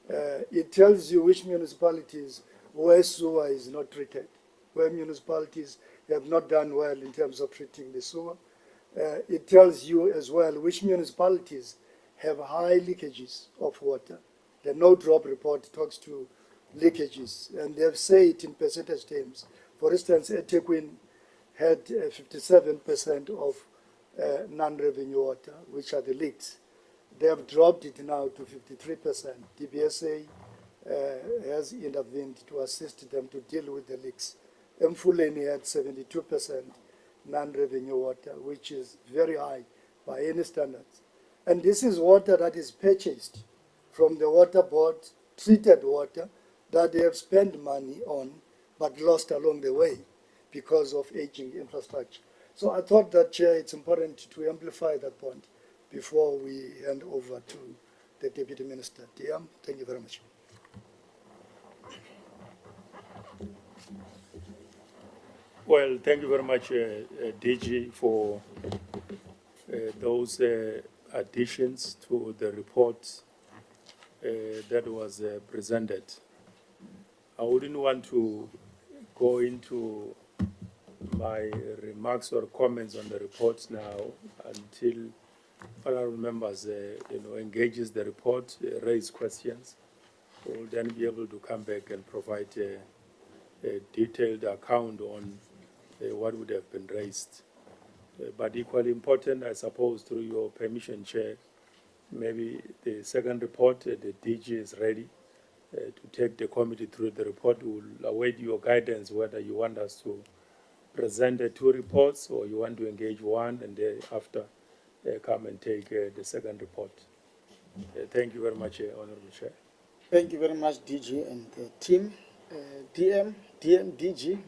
It tells you which municipalities where sewer is not treated, where municipalities have not done well in terms of treating the sewer. It tells you as well which municipalities have high leakages of water. The no-drop report talks to leakages, and they have said it in percentage terms. For instance, eThekwini had 57% of non-revenue water, which are the leaks. They have dropped it now to 53%. DBSA has intervened to assist them to deal with the leaks. Mfuleni had 72% non-revenue water, which is very high by any standards. And this is water that is purchased from the water board, treated water that they have spent money on but lost along the way because of aging infrastructure. So I thought that, Chair, it's important to amplify that point before we hand over to the Deputy Minister. DM, thank you very much. Well, thank you very much, DG, for those additions to the report that was presented. I wouldn't want to go into my remarks or comments on the reports now until honorable members engages the report, raise questions. We'll then be able to come back and provide a detailed account on what would have been raised. But equally important, I suppose, through your permission, Chair, maybe the second report, the DG is ready to take the committee through the report. We'll await your guidance whether you want us to present the two reports or you want to engage one and thereafter come and take the second report. Thank you very much, Honorable Chair. Thank you very much, DG and the team. DM, DG,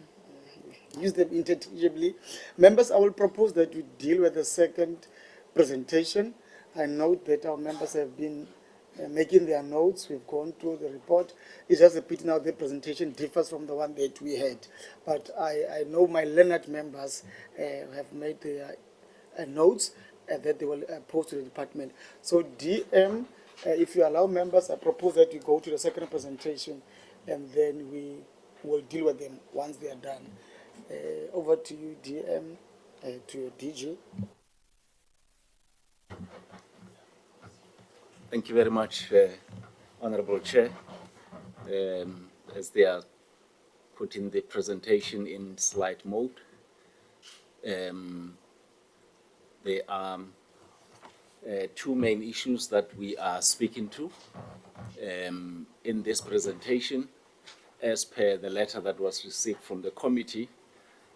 use them interchangeably. Members, I will propose that we deal with the second presentation. I note that our members have been making their notes. We've gone through the report. It's just a pity now the presentation differs from the one that we had. But I know my learned members have made their notes that they will post to the department. So DM, if you allow members, I propose that we go to the second presentation and then we will deal with them once they are done. Over to you, DM, to your DG. Thank you very much, Honorable Chair. As they are putting the presentation in slide mode, there are two main issues that we are speaking to in this presentation, as per the letter that was received from the committee,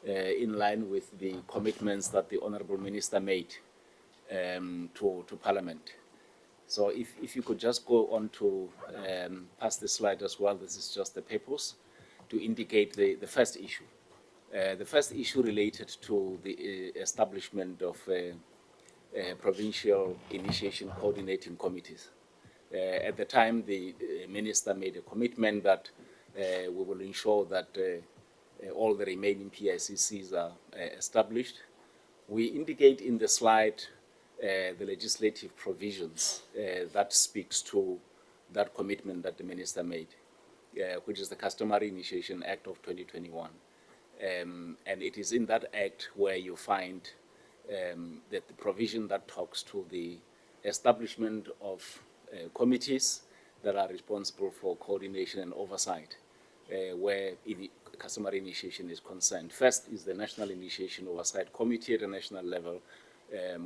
in line with the commitments that the Honorable Minister made to Parliament. So if you could just go on to pass the slide as well, this is just the purpose to indicate the first issue. The first issue related to the establishment of provincial initiation coordinating committees. At the time, the Minister made a commitment that we will ensure that all the remaining PICCs are established. We indicate in the slide the legislative provisions that speaks to that commitment that the Minister made, which is the Customary Initiation Act of 2021. And it is in that act where you find that the provision that talks to the establishment of committees that are responsible for coordination and oversight, where customary initiation is concerned. First is the National Initiation Oversight Committee at a national level,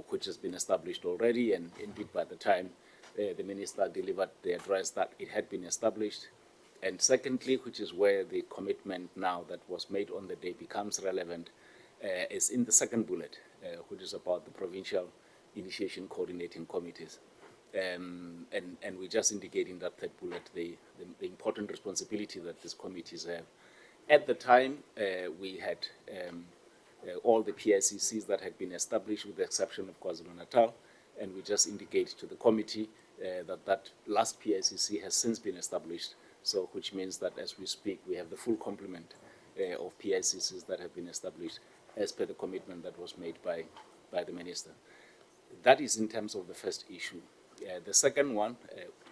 which has been established already, and indeed by the time the Minister delivered the address that it had been established. And secondly, which is where the commitment now that was made on the day becomes relevant, is in the second bullet, which is about the provincial initiation coordinating committees. And we just indicate in that third bullet the important responsibility that these committees have. At the time, we had all the PICCs that had been established with the exception of KwaZulu-Natal, and we just indicate to the committee that last PICC has since been established, so which means that as we speak, we have the full complement of PICCs that have been established as per the commitment that was made by the Minister. That is in terms of the first issue. The second one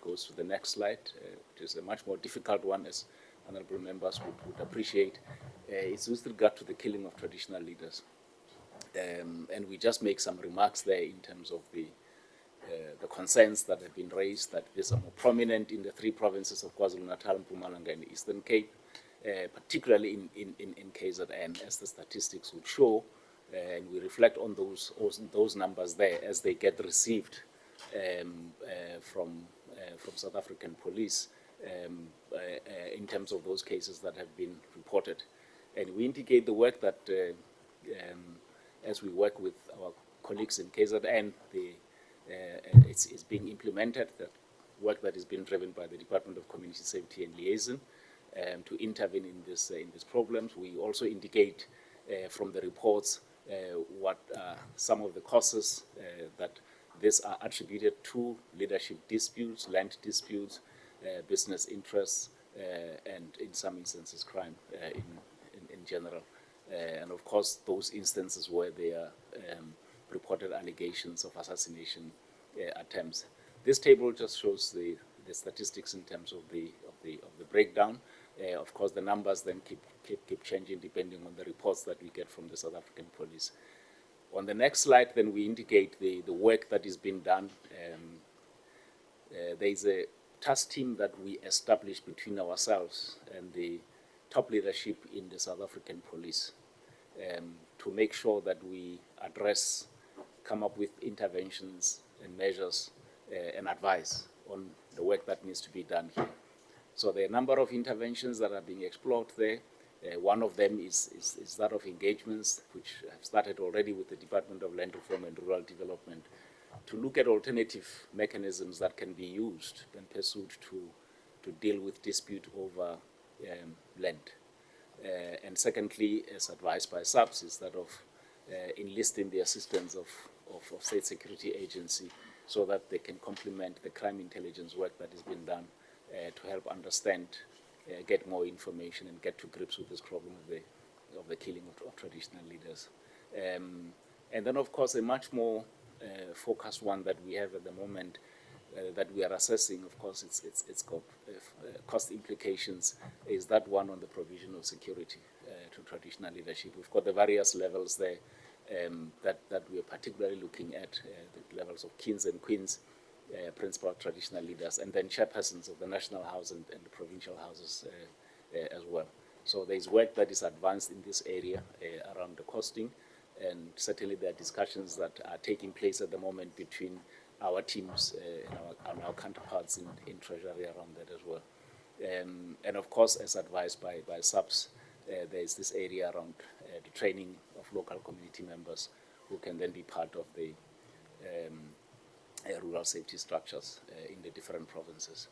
goes to the next slide, which is a much more difficult one, as honorable members would appreciate. It's with regard to the killing of traditional leaders. And we just make some remarks there in terms of the concerns that have been raised, that these are more prominent in the three provinces of KwaZulu-Natal, Mpumalanga, and the Eastern Cape, particularly in KZN, as the statistics would show, and we reflect on those numbers there as they get received from South African police in terms of those cases that have been reported. And we indicate the work that, as we work with our colleagues in KZN, it's being implemented, that work that is being driven by the Department of Community Safety and Liaison to intervene in these problems. We also indicate from the reports what some of the causes that these are attributed to: leadership disputes, land disputes, business interests, and in some instances crime in general. And of course, those instances where there are reported allegations of assassination attempts. This table just shows the statistics in terms of the breakdown. Of course, the numbers then keep changing depending on the reports that we get from the South African police. On the next slide, then we indicate the work that is being done. There is a task team that we established between ourselves and the top leadership in the South African police to make sure that we address, come up with interventions and measures and advice on the work that needs to be done here. So there are a number of interventions that are being explored there. One of them is that of engagements, which have started already with the Department of Land Reform and Rural Development, to look at alternative mechanisms that can be used and pursued to deal with dispute over land. And secondly, as advised by SAPS, is that of enlisting the assistance of State Security Agency so that they can complement the crime intelligence work that has been done to help understand, get more information and get to grips with this problem of the killing of traditional leaders. And then, of course, a much more focused one that we have at the moment that we are assessing, of course, it's got cost implications, is that one on the provision of security to traditional leadership. We've got the various levels there that we are particularly looking at, the levels of kings and queens, principal traditional leaders, and then chairpersons of the National House and the provincial houses as well. So there's work that is advanced in this area around the costing, and certainly there are discussions that are taking place at the moment between our teams and our counterparts in Treasury around that as well. And of course, as advised by SAPS, there is this area around the training of local community members who can then be part of the rural safety structures in the different provinces.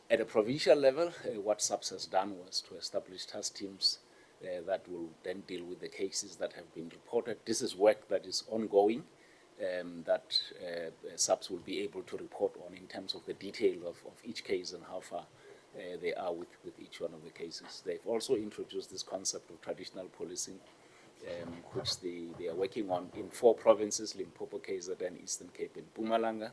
At a provincial level, what SAPS has done was to establish task teams that will then deal with the cases that have been reported. This is work that is ongoing, that SAPS will be able to report on in terms of the detail of each case and how far they are with each one of the cases. They've also introduced this concept of traditional policing, which they are working on in 4 provinces: Limpopo, KZN, Eastern Cape, and Mpumalanga.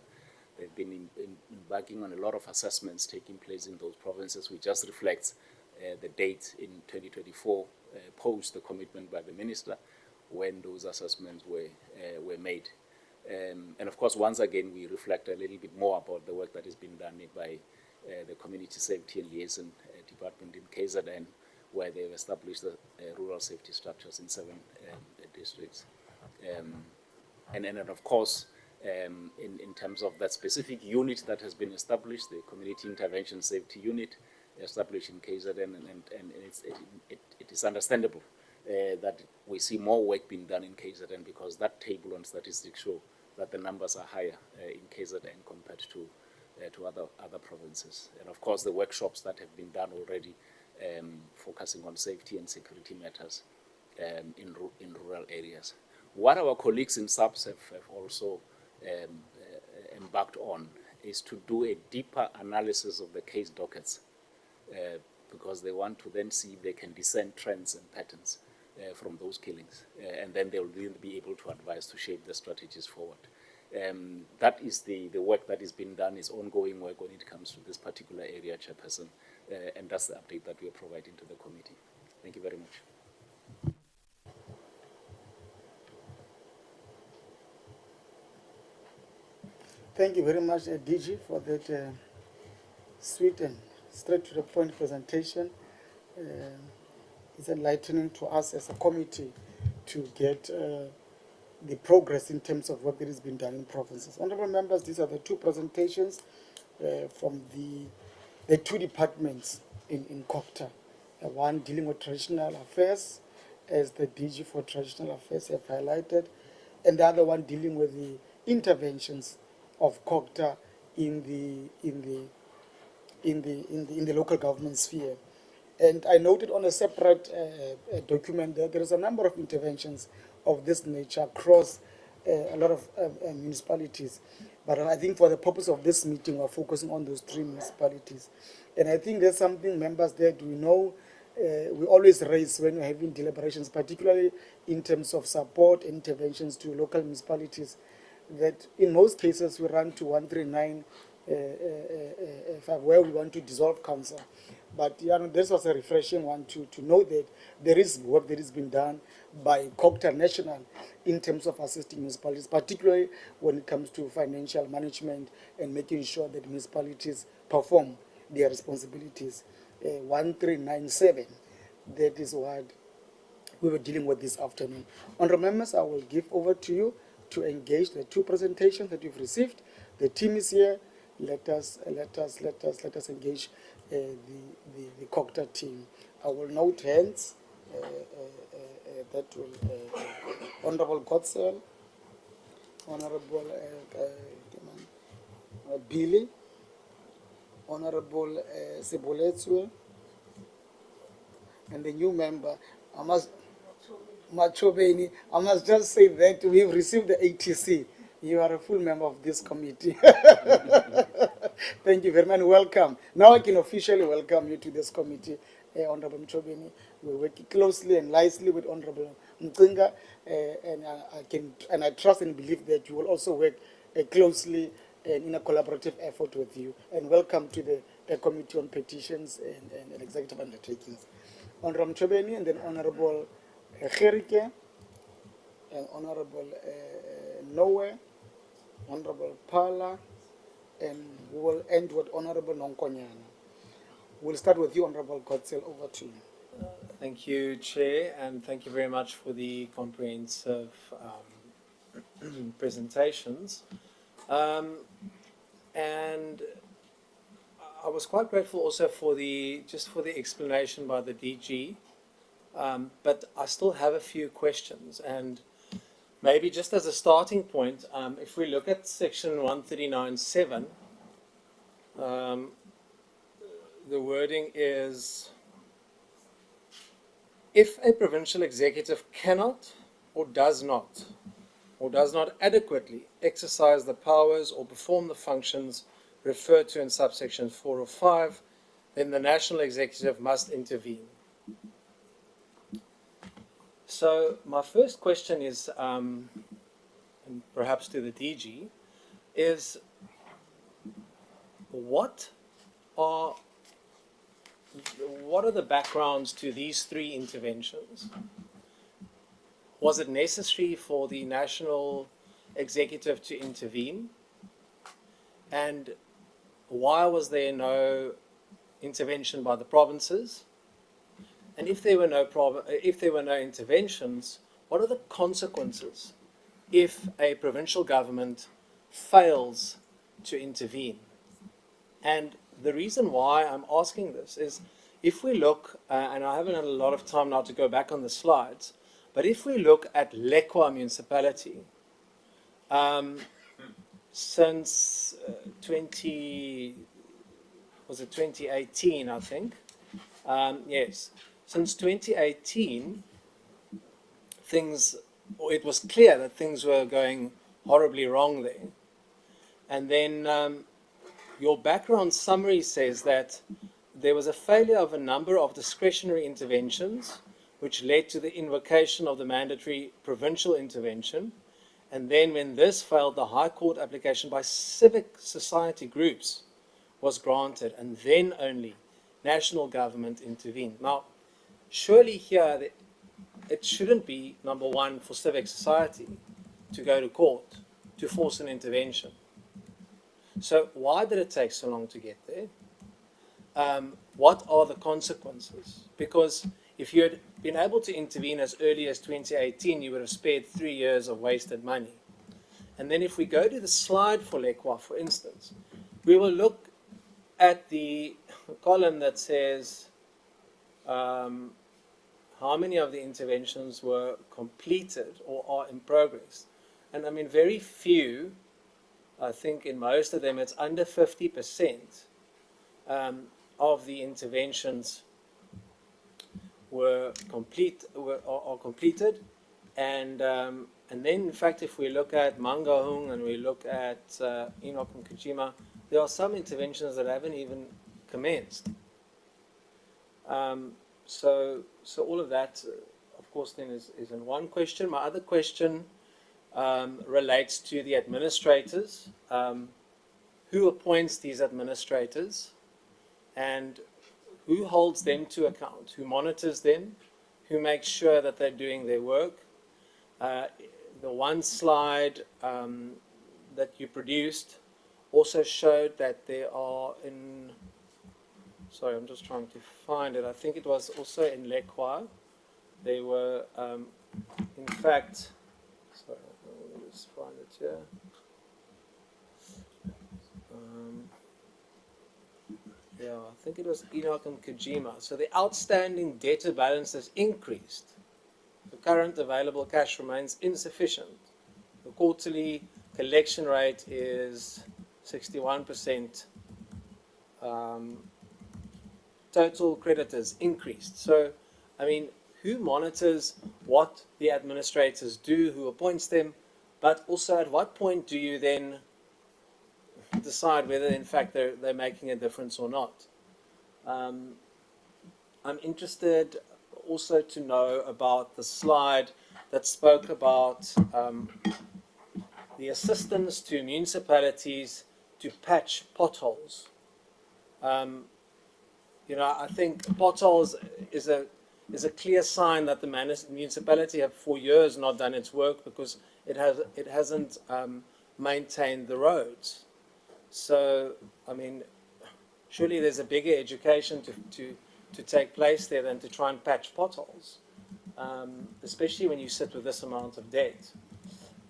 They've been embarking on a lot of assessments taking place in those provinces, which just reflects the date in 2024, post the commitment by the minister, when those assessments were made. And of course, once again, we reflect a little bit more about the work that has been done by the Community Safety and Liaison Department in KZN, where they've established the rural safety structures in 7 districts. And then, of course, in terms of that specific unit that has been established, the Community Intervention Safety Unit, established in KZN, and it is understandable that we see more work being done in KZN, because that table on statistics show that the numbers are higher in KZN compared to other provinces. And of course, the workshops that have been done already, focusing on safety and security matters in rural areas. What our colleagues in SAPS have also embarked on is to do a deeper analysis of the case dockets, because they want to then see if they can discern trends and patterns from those killings, and then they will be able to advise to shape the strategies forward. That is the work that is being done, is ongoing work when it comes to this particular area, Chairperson, and that's the update that we are providing to the committee. Thank you very much. Thank you very much, DG, for that sweet and straight to the point presentation. it's enlightening to us as a committee to get the progress in terms of work that has been done in provinces. Honourable members, these are the two presentations from the two departments in COCTA. One dealing with traditional affairs, as the DG for traditional affairs have highlighted, and the other one dealing with the interventions of COCTA in the local government sphere. And I noted on a separate document that there is a number of interventions of this nature across a lot of municipalities. But I think for the purpose of this meeting, we're focusing on those three municipalities. And I think there's something members that we know we always raise when we're having deliberations, particularly in terms of support and interventions to local municipalities, that in most cases we run to 139 where we want to dissolve council. But this was a refreshing one to know that there is work that has been done by COCTA National in terms of assisting municipalities, particularly when it comes to financial management and making sure that municipalities perform their responsibilities. 1397, that is what we were dealing with this afternoon. Honourable members, I will give over to you to engage the two presentations that you've received. The team is here. Let us engage the COCTA team. I will note hands that will Honourable Godsell, Honourable Billy, Honourable Siboletswe, and the new member, Machobeni. I must just say that we've received the ATC. You are a full member of this committee. Thank you very much. Welcome. Now I can officially welcome you to this committee, Honourable Mchobeni. We work closely and nicely with Honourable Mcinga, and I trust and believe that you will also work closely and in a collaborative effort with you. And welcome to the Committee on Petitions and Executive Undertakings. Honourable Mchobeni, and then Honourable Gerike, and Honourable Noe, Honourable Pala, and we will end with Honourable Nonkonyana. We'll start with you, Honourable Godsell. Over to you. Thank you, Chair, and thank you very much for the comprehensive presentations. And I was quite grateful also for the explanation by the DG, but I still have a few questions. And maybe just as a starting point, if we look at section 139.7, the wording is, if a provincial executive cannot or does not adequately exercise the powers or perform the functions referred to in subsection 4 or 5, then the national executive must intervene. So my first question is, and perhaps to the DG, is what are the backgrounds to these three interventions? Was it necessary for the national executive to intervene? And why was there no intervention by the provinces? And if there were no interventions, what are the consequences if a provincial government fails to intervene? And the reason why I'm asking this is, if we look, and I haven't had a lot of time now to go back on the slides, but if we look at Lekwa municipality, since 2018, I think, yes, since 2018, it was clear that things were going horribly wrong there. And then your background summary says that there was a failure of a number of discretionary interventions, which led to the invocation of the mandatory provincial intervention. And then when this failed, the High Court application by civic society groups was granted, and then only national government intervened. Now, surely here it shouldn't be, number one, for civic society to go to court to force an intervention. So why did it take so long to get there? what are the consequences? Because if you had been able to intervene as early as 2018, you would have spared 3 years of wasted money. And then if we go to the slide for Lekwa, for instance, we will look at the column that says how many of the interventions were completed or are in progress. And I mean, very few, I think in most of them, it's under 50% of the interventions are completed. And then, in fact, if we look at Mangahung and we look at Enoch and Kojima, there are some interventions that haven't even commenced. So all of that, of course, then is in one question. My other question relates to the administrators. Who appoints these administrators? And who holds them to account? Who monitors them? Who makes sure that they're doing their work? The one slide that you produced also showed that there are in... Sorry, I'm just trying to find it. I think it was also in Lekwa. They were, in fact... Sorry, let me just find it here. Yeah, I think it was Enoch and Kojima. So the outstanding debtor balance has increased. The current available cash remains insufficient. The quarterly collection rate is 61%. Total creditors increased. So, I mean, who monitors what the administrators do, who appoints them, but also at what point do you then decide whether in fact they're making a difference or not? I'm interested also to know about the slide that spoke about the assistance to municipalities to patch potholes. I think potholes is a clear sign that the municipality have for years not done its work because it hasn't maintained the roads. So, I mean, surely there's a bigger education to take place there than to try and patch potholes, especially when you sit with this amount of debt.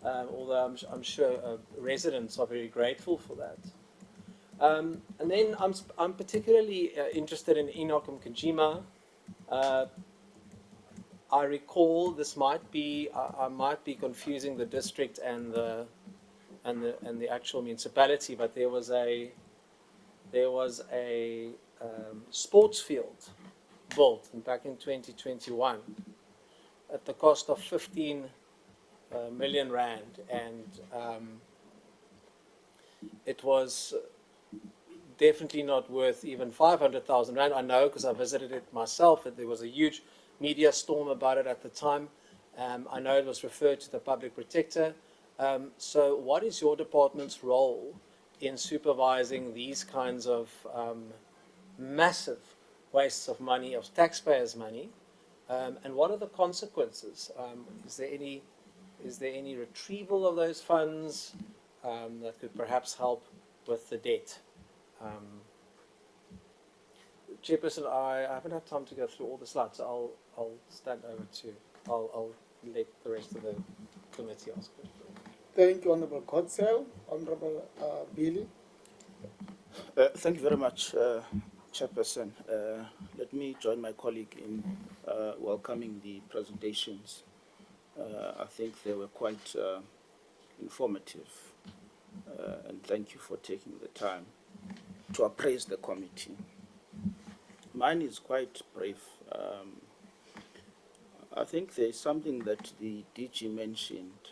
Although I'm sure residents are very grateful for that. And then I'm particularly interested in Enoch and Kojima. I recall this might be I might be confusing the district and the actual municipality, but there was a sports field built back in 2021 at the cost of 15 million rand, and it was definitely not worth even 500,000 rand. I know because I visited it myself, that there was a huge media storm about it at the time. I know it was referred to the public protector. So what is your department's role in supervising these kinds of massive wastes of money, of taxpayers' money? And what are the consequences? Is there any retrieval of those funds that could perhaps help with the debt? Chairperson, I haven't had time to go through all the slides, so I'll stand over to, I'll let the rest of the committee ask questions. Thank you, Honourable Kotsel. Honourable Billy. Thank you very much, Chairperson. Let me join my colleague in welcoming the presentations. I think they were quite informative, and thank you for taking the time to appraise the committee. Mine is quite brief. I think there is something that the DG mentioned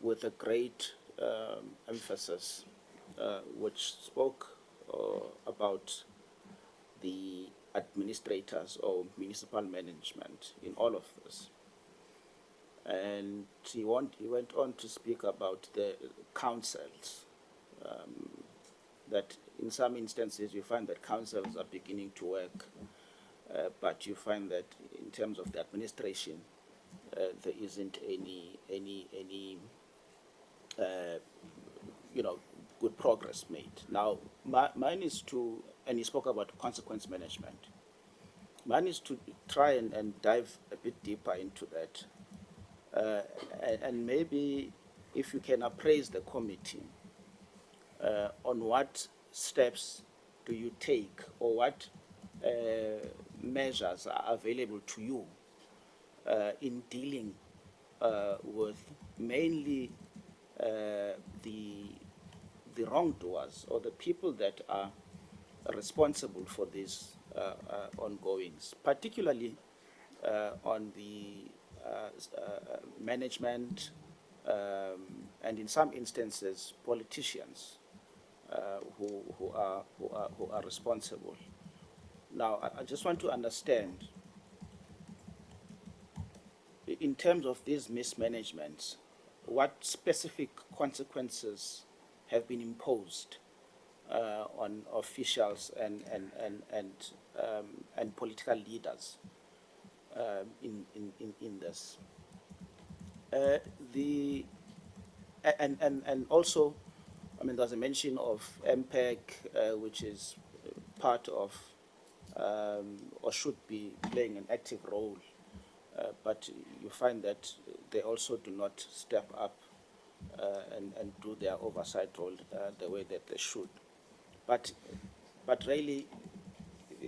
with a great emphasis, which spoke about the administrators or municipal management in all of this. And he went on to speak about the councils, that in some instances you find that councils are beginning to work, but you find that in terms of the administration, there isn't any good progress made. Now, mine is to, and you spoke about consequence management. Mine is to try and dive a bit deeper into that. And maybe if you can appraise the committee on what steps do you take or what measures are available to you in dealing with mainly the wrongdoers or the people that are responsible for these ongoings, particularly on the management and in some instances politicians who are responsible. Now, I just want to understand, in terms of these mismanagements, what specific consequences have been imposed on officials and political leaders in this. And also, I mean, there's a mention of MPEG, which is part of or should be playing an active role, but you find that they also do not step up and do their oversight role the way that they should. But really,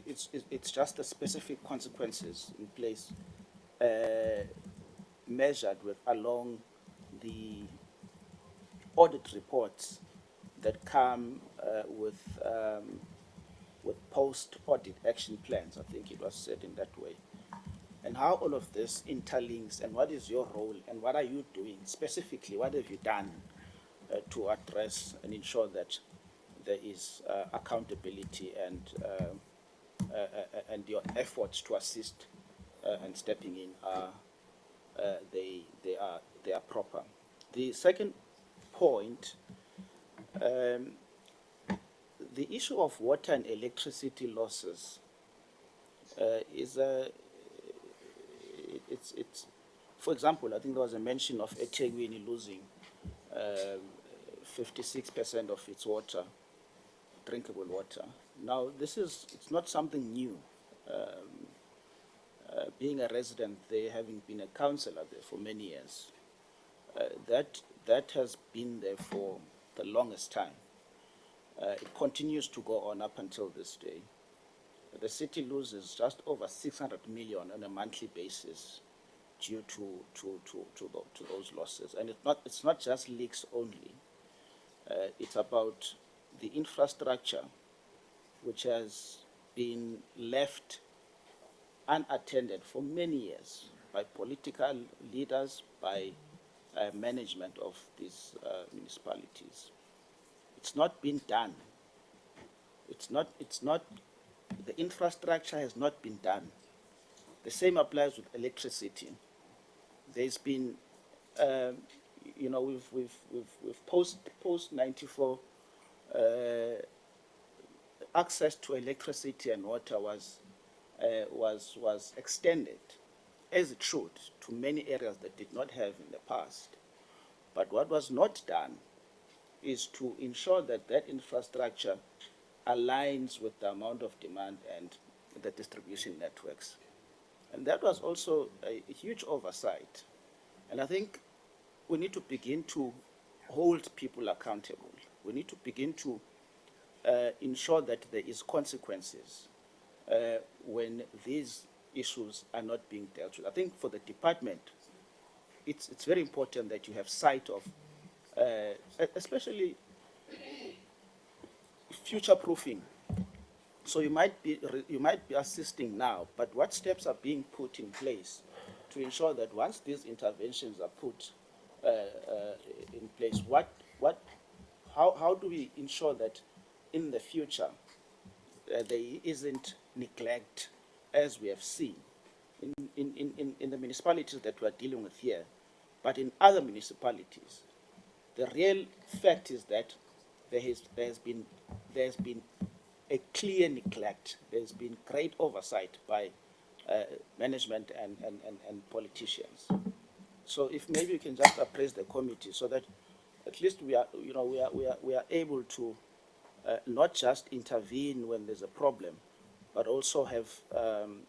it's just the specific consequences in place measured with along the audit reports that come with post-audit action plans. I think it was said in that way. And how all of this interlinks, and what is your role, and what are you doing specifically? What have you done to address and ensure that there is accountability and your efforts to assist and stepping in they are proper. The second point, the issue of water and electricity losses is it's for example, I think there was a mention of eThekwini losing 56% of its water, drinkable water. Now, it's not something new. Being a resident there, having been a councillor there for many years, that has been there for the longest time. It continues to go on up until this day. The city loses just over 600 million on a monthly basis due to those losses. And it's not just leaks only. It's about the infrastructure which has been left unattended for many years by political leaders, by management of these municipalities. It's not been done. The infrastructure has not been done. The same applies with electricity. There's been, we've post 94, access to electricity and water was extended, as it should, to many areas that did not have in the past. But what was not done is to ensure that that infrastructure aligns with the amount of demand and the distribution networks. And that was also a huge oversight. And I think we need to begin to hold people accountable. We need to begin to ensure that there is consequences when these issues are not being dealt with. I think for the department, it's very important that you have sight of, especially future-proofing. So you might be assisting now, but what steps are being put in place to ensure that once these interventions are put in place, how do we ensure that in the future there isn't neglect, as we have seen in the municipalities that we are dealing with here, but in other municipalities? The real fact is that there's been a clear neglect. There's been great oversight by management and politicians. So if maybe you can just appraise the committee so that at least we are, we are able to not just intervene when there's a problem, but also have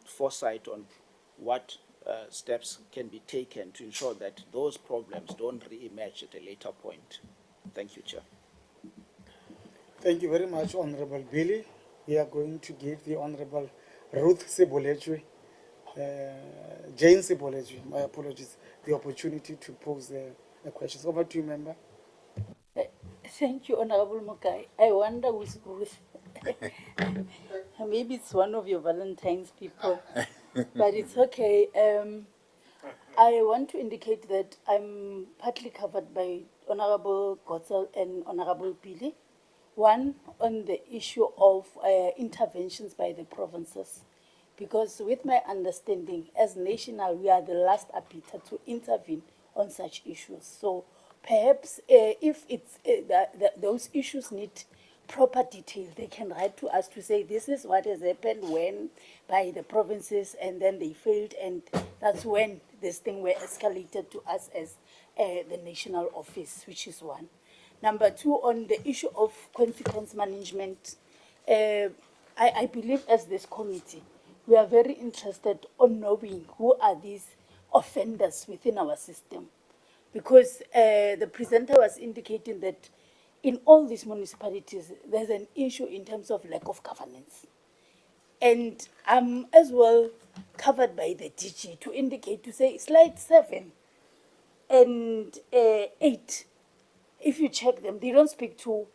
foresight on what steps can be taken to ensure that those problems don't re-emerge at a later point. Thank you, Chair. Thank you very much, Honorable Billy. We are going to give the Honorable Ruth Sibolechwe, Jane Sibolechwe, my apologies, the opportunity to pose the questions. Over to you, member. Thank you, Honorable Mokai. I wonder who's Ruth. Maybe it's one of your Valentine's people, but it's okay. I want to indicate that I'm partly covered by Honorable Gotzel and Honorable Billy. One, on the issue of interventions by the provinces. Because with my understanding, as national, we are the last arbiter to intervene on such issues. So perhaps if it's those issues need proper detail, they can write to us to say this is what has happened when by the provinces, and then they failed, and that's when this thing were escalated to us as the national office, which is one. Number two, on the issue of consequence management, I believe as this committee, we are very interested on knowing who are these offenders within our system. Because the presenter was indicating that in all these municipalities, there's an issue in terms of lack of governance. And I'm as well covered by the DG to indicate, to say slide 7 and 8, if you check them, they don't speak to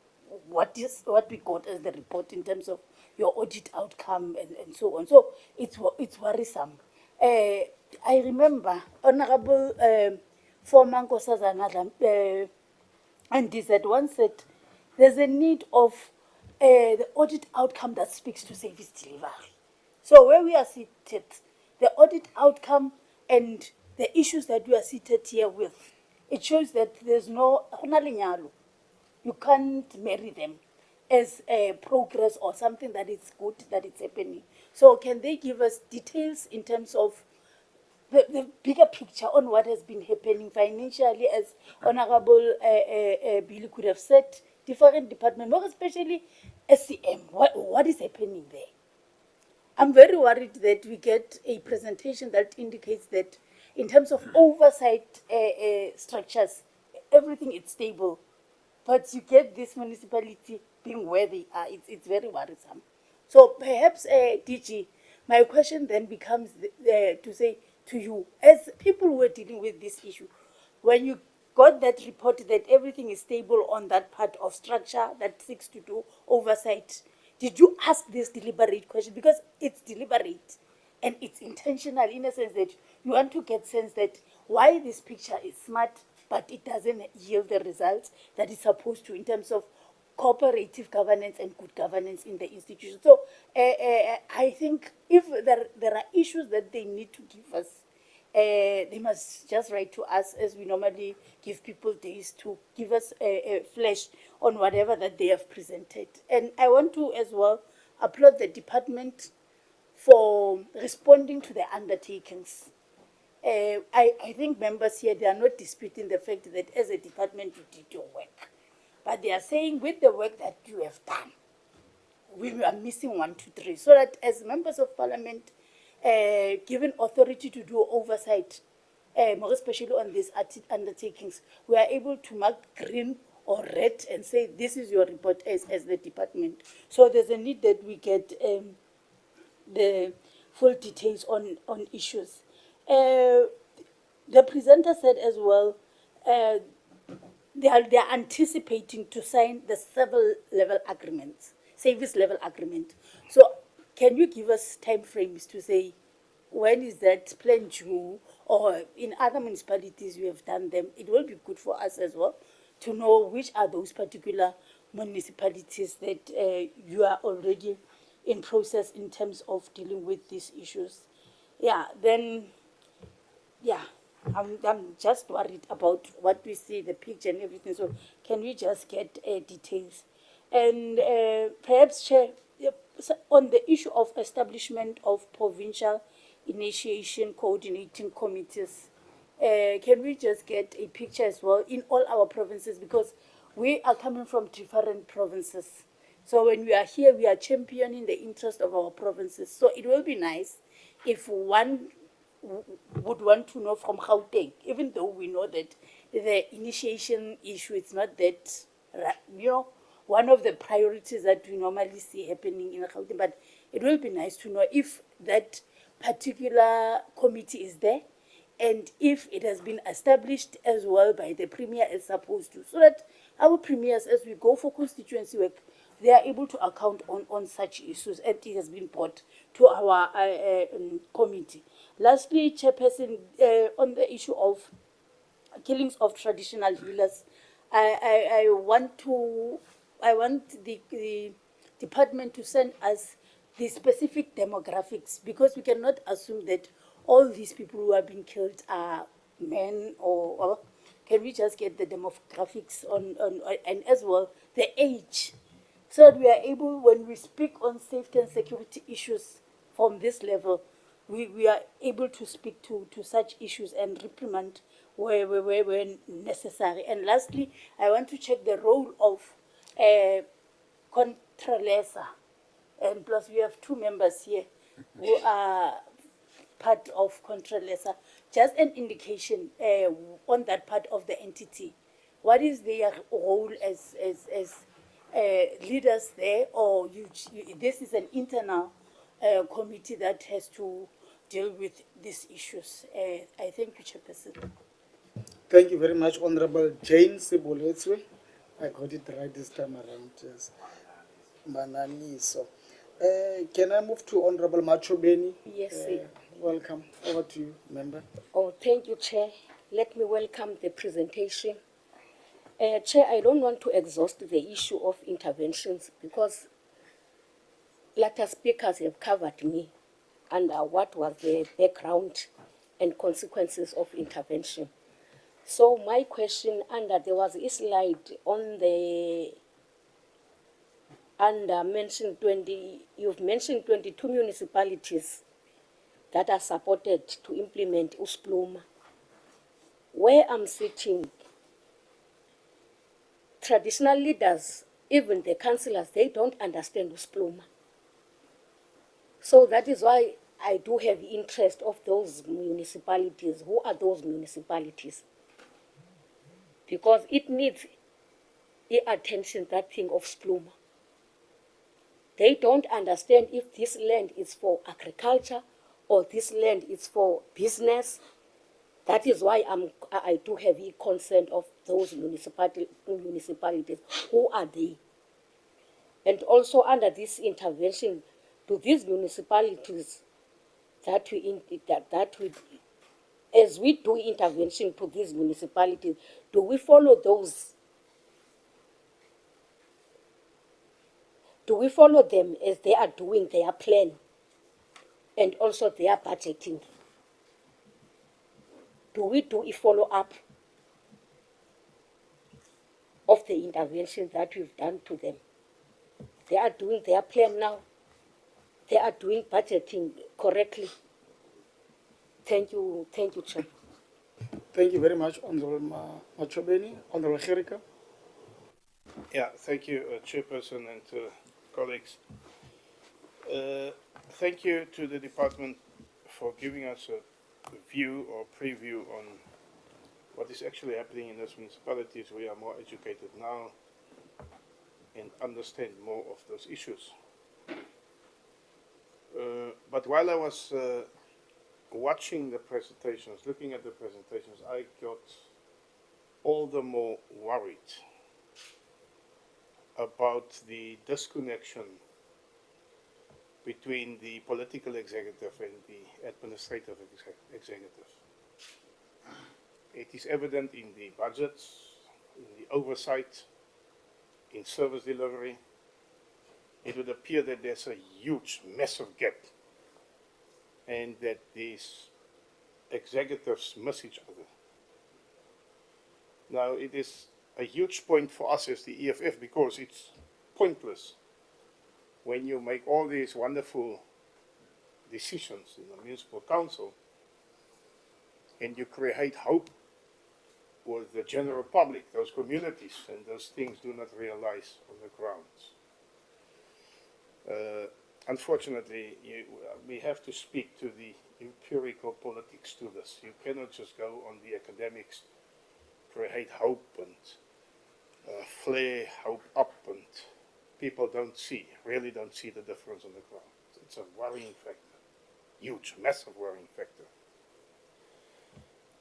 what we got as the report in terms of your audit outcome and so on. So it's worrisome. I remember Honorable former Nkosazana and this had once said there's a need of the audit outcome that speaks to service delivery. So where we are seated, the audit outcome and the issues that we are seated here with, it shows that there's no, you can't marry them as a progress or something that is good, that is happening. So can they give us details in terms of the bigger picture on what has been happening financially, as Honorable Billy could have said, different departments, more especially SCM, what is happening there? I'm very worried that we get a presentation that indicates that in terms of oversight structures, everything is stable. But you get this municipality being where they are, it's very worrisome. So perhaps, DG, my question then becomes to say to you, as people who are dealing with this issue, when you got that report that everything is stable on that part of structure that seeks to do oversight, did you ask this deliberate question? Because it's deliberate and it's intentional in a sense that you want to get sense that why this picture is smart, but it doesn't yield the results that it's supposed to in terms of cooperative governance and good governance in the institution. So I think if there are issues that they need to give us, they must just write to us, as we normally give people days to give us a flash on whatever that they have presented. And I want to as well applaud the department for responding to the undertakings. I think members here, they are not disputing the fact that as a department you did your work. But they are saying with the work that you have done, we are missing 1, 2, 3. So that as members of parliament, given authority to do oversight, more especially on these undertakings, we are able to mark green or red and say this is your report as the department. So there's a need that we get the full details on issues. The presenter said as well, they are anticipating to sign the service level agreement. So can you give us time frames to say when is that plan due, or in other municipalities you have done them? It will be good for us as well to know which are those particular municipalities that you are already in process in terms of dealing with these issues. Yeah, then, yeah. I'm just worried about what we see, the picture and everything. So can we just get details? And perhaps, Chair, on the issue of establishment of provincial initiation coordinating committees, can we just get a picture as well in all our provinces, because we are coming from different provinces. So when we are here, we are championing the interest of our provinces. So it will be nice if one would want to know from Gauteng, even though we know that the initiation issue is not that, one of the priorities that we normally see happening in Gauteng, but it will be nice to know if that particular committee is there and if it has been established as well by the premier as supposed to, so that our premiers, as we go for constituency work, they are able to account on such issues, and it has been brought to our committee. Lastly, Chairperson, on the issue of killings of traditional healers, I want the department to send us the specific demographics, because we cannot assume that all these people who are being killed are men, or can we just get the demographics on and as well the age, so that we are able, when we speak on safety and security issues from this level, we are able to speak to such issues and reprimand where necessary. And lastly, I want to check the role of Contralesa, and plus we have two members here who are part of Contralesa. Just an indication on that part of the entity. What is their role as leaders there, or this is an internal committee that has to deal with these issues? I thank you, Chairperson. Thank you very much, Honorable Jane Siboletswe. I got it right this time around, yes. Mananiso. Can I move to Honorable Machobeni? Yes, sir. Welcome. Over to you, member. Oh, thank you, Chair. Let me welcome the presentation. Chair, I don't want to exhaust the issue of interventions, because latter speakers have covered me under what was the background and consequences of intervention. So my question, there was a slide on the, mentioned 20, you've mentioned 22 municipalities that are supported to implement USPLUMA. Where I'm sitting, traditional leaders, even the councillors, they don't understand USPLUMA. So that is why I do have interest of those municipalities. Who are those municipalities? Because it needs attention, that thing of SPLUMA. They don't understand if this land is for agriculture or this land is for business. That is why I do have a concern of those municipalities. Who are they? And also under this intervention, to these municipalities that we as we do intervention to these municipalities, do we follow those? Do we follow them as they are doing their plan and also their budgeting? Do we do a follow-up of the intervention that we've done to them? They are doing their plan now. They are doing budgeting correctly. Thank you, Chair. Thank you very much, Honorable Machobeni. Honorable Gerika. Yeah, thank you, Chairperson and colleagues. Thank you to the department for giving us a view or preview on what is actually happening in those municipalities. We are more educated now and understand more of those issues. But while I was watching the presentations, looking at the presentations, I got all the more worried about the disconnection between the political executive and the administrative executive. It is evident in the budgets, in the oversight, in service delivery. It would appear that there's a huge, massive gap, and that these executives miss each other. Now, it is a huge point for us as the EFF, because it's pointless when you make all these wonderful decisions in the municipal council and you create hope with the general public, those communities, and those things do not realize on the ground. Unfortunately, we have to speak to the empirical politics to this. You cannot just go on the academics, create hope and flare hope up, and people really don't see the difference on the ground. It's a worrying factor, huge, massive worrying factor.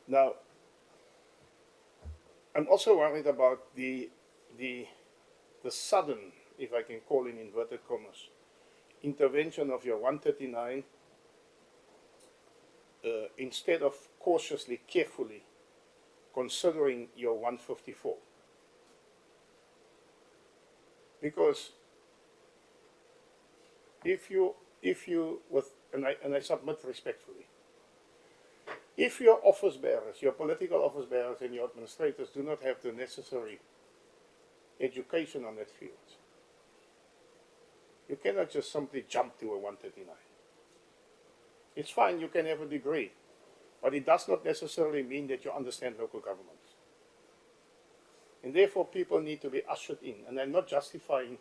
Now, I'm also worried about the sudden, if I can call in inverted commas, intervention of your 139 instead of cautiously, carefully considering your 154. Because if you and I submit respectfully, if your office bearers, your political office bearers and your administrators do not have the necessary education on that field, you cannot just simply jump to a 139. It's fine, you can have a degree, but it does not necessarily mean that you understand local government. And therefore people need to be ushered in. And I'm not justifying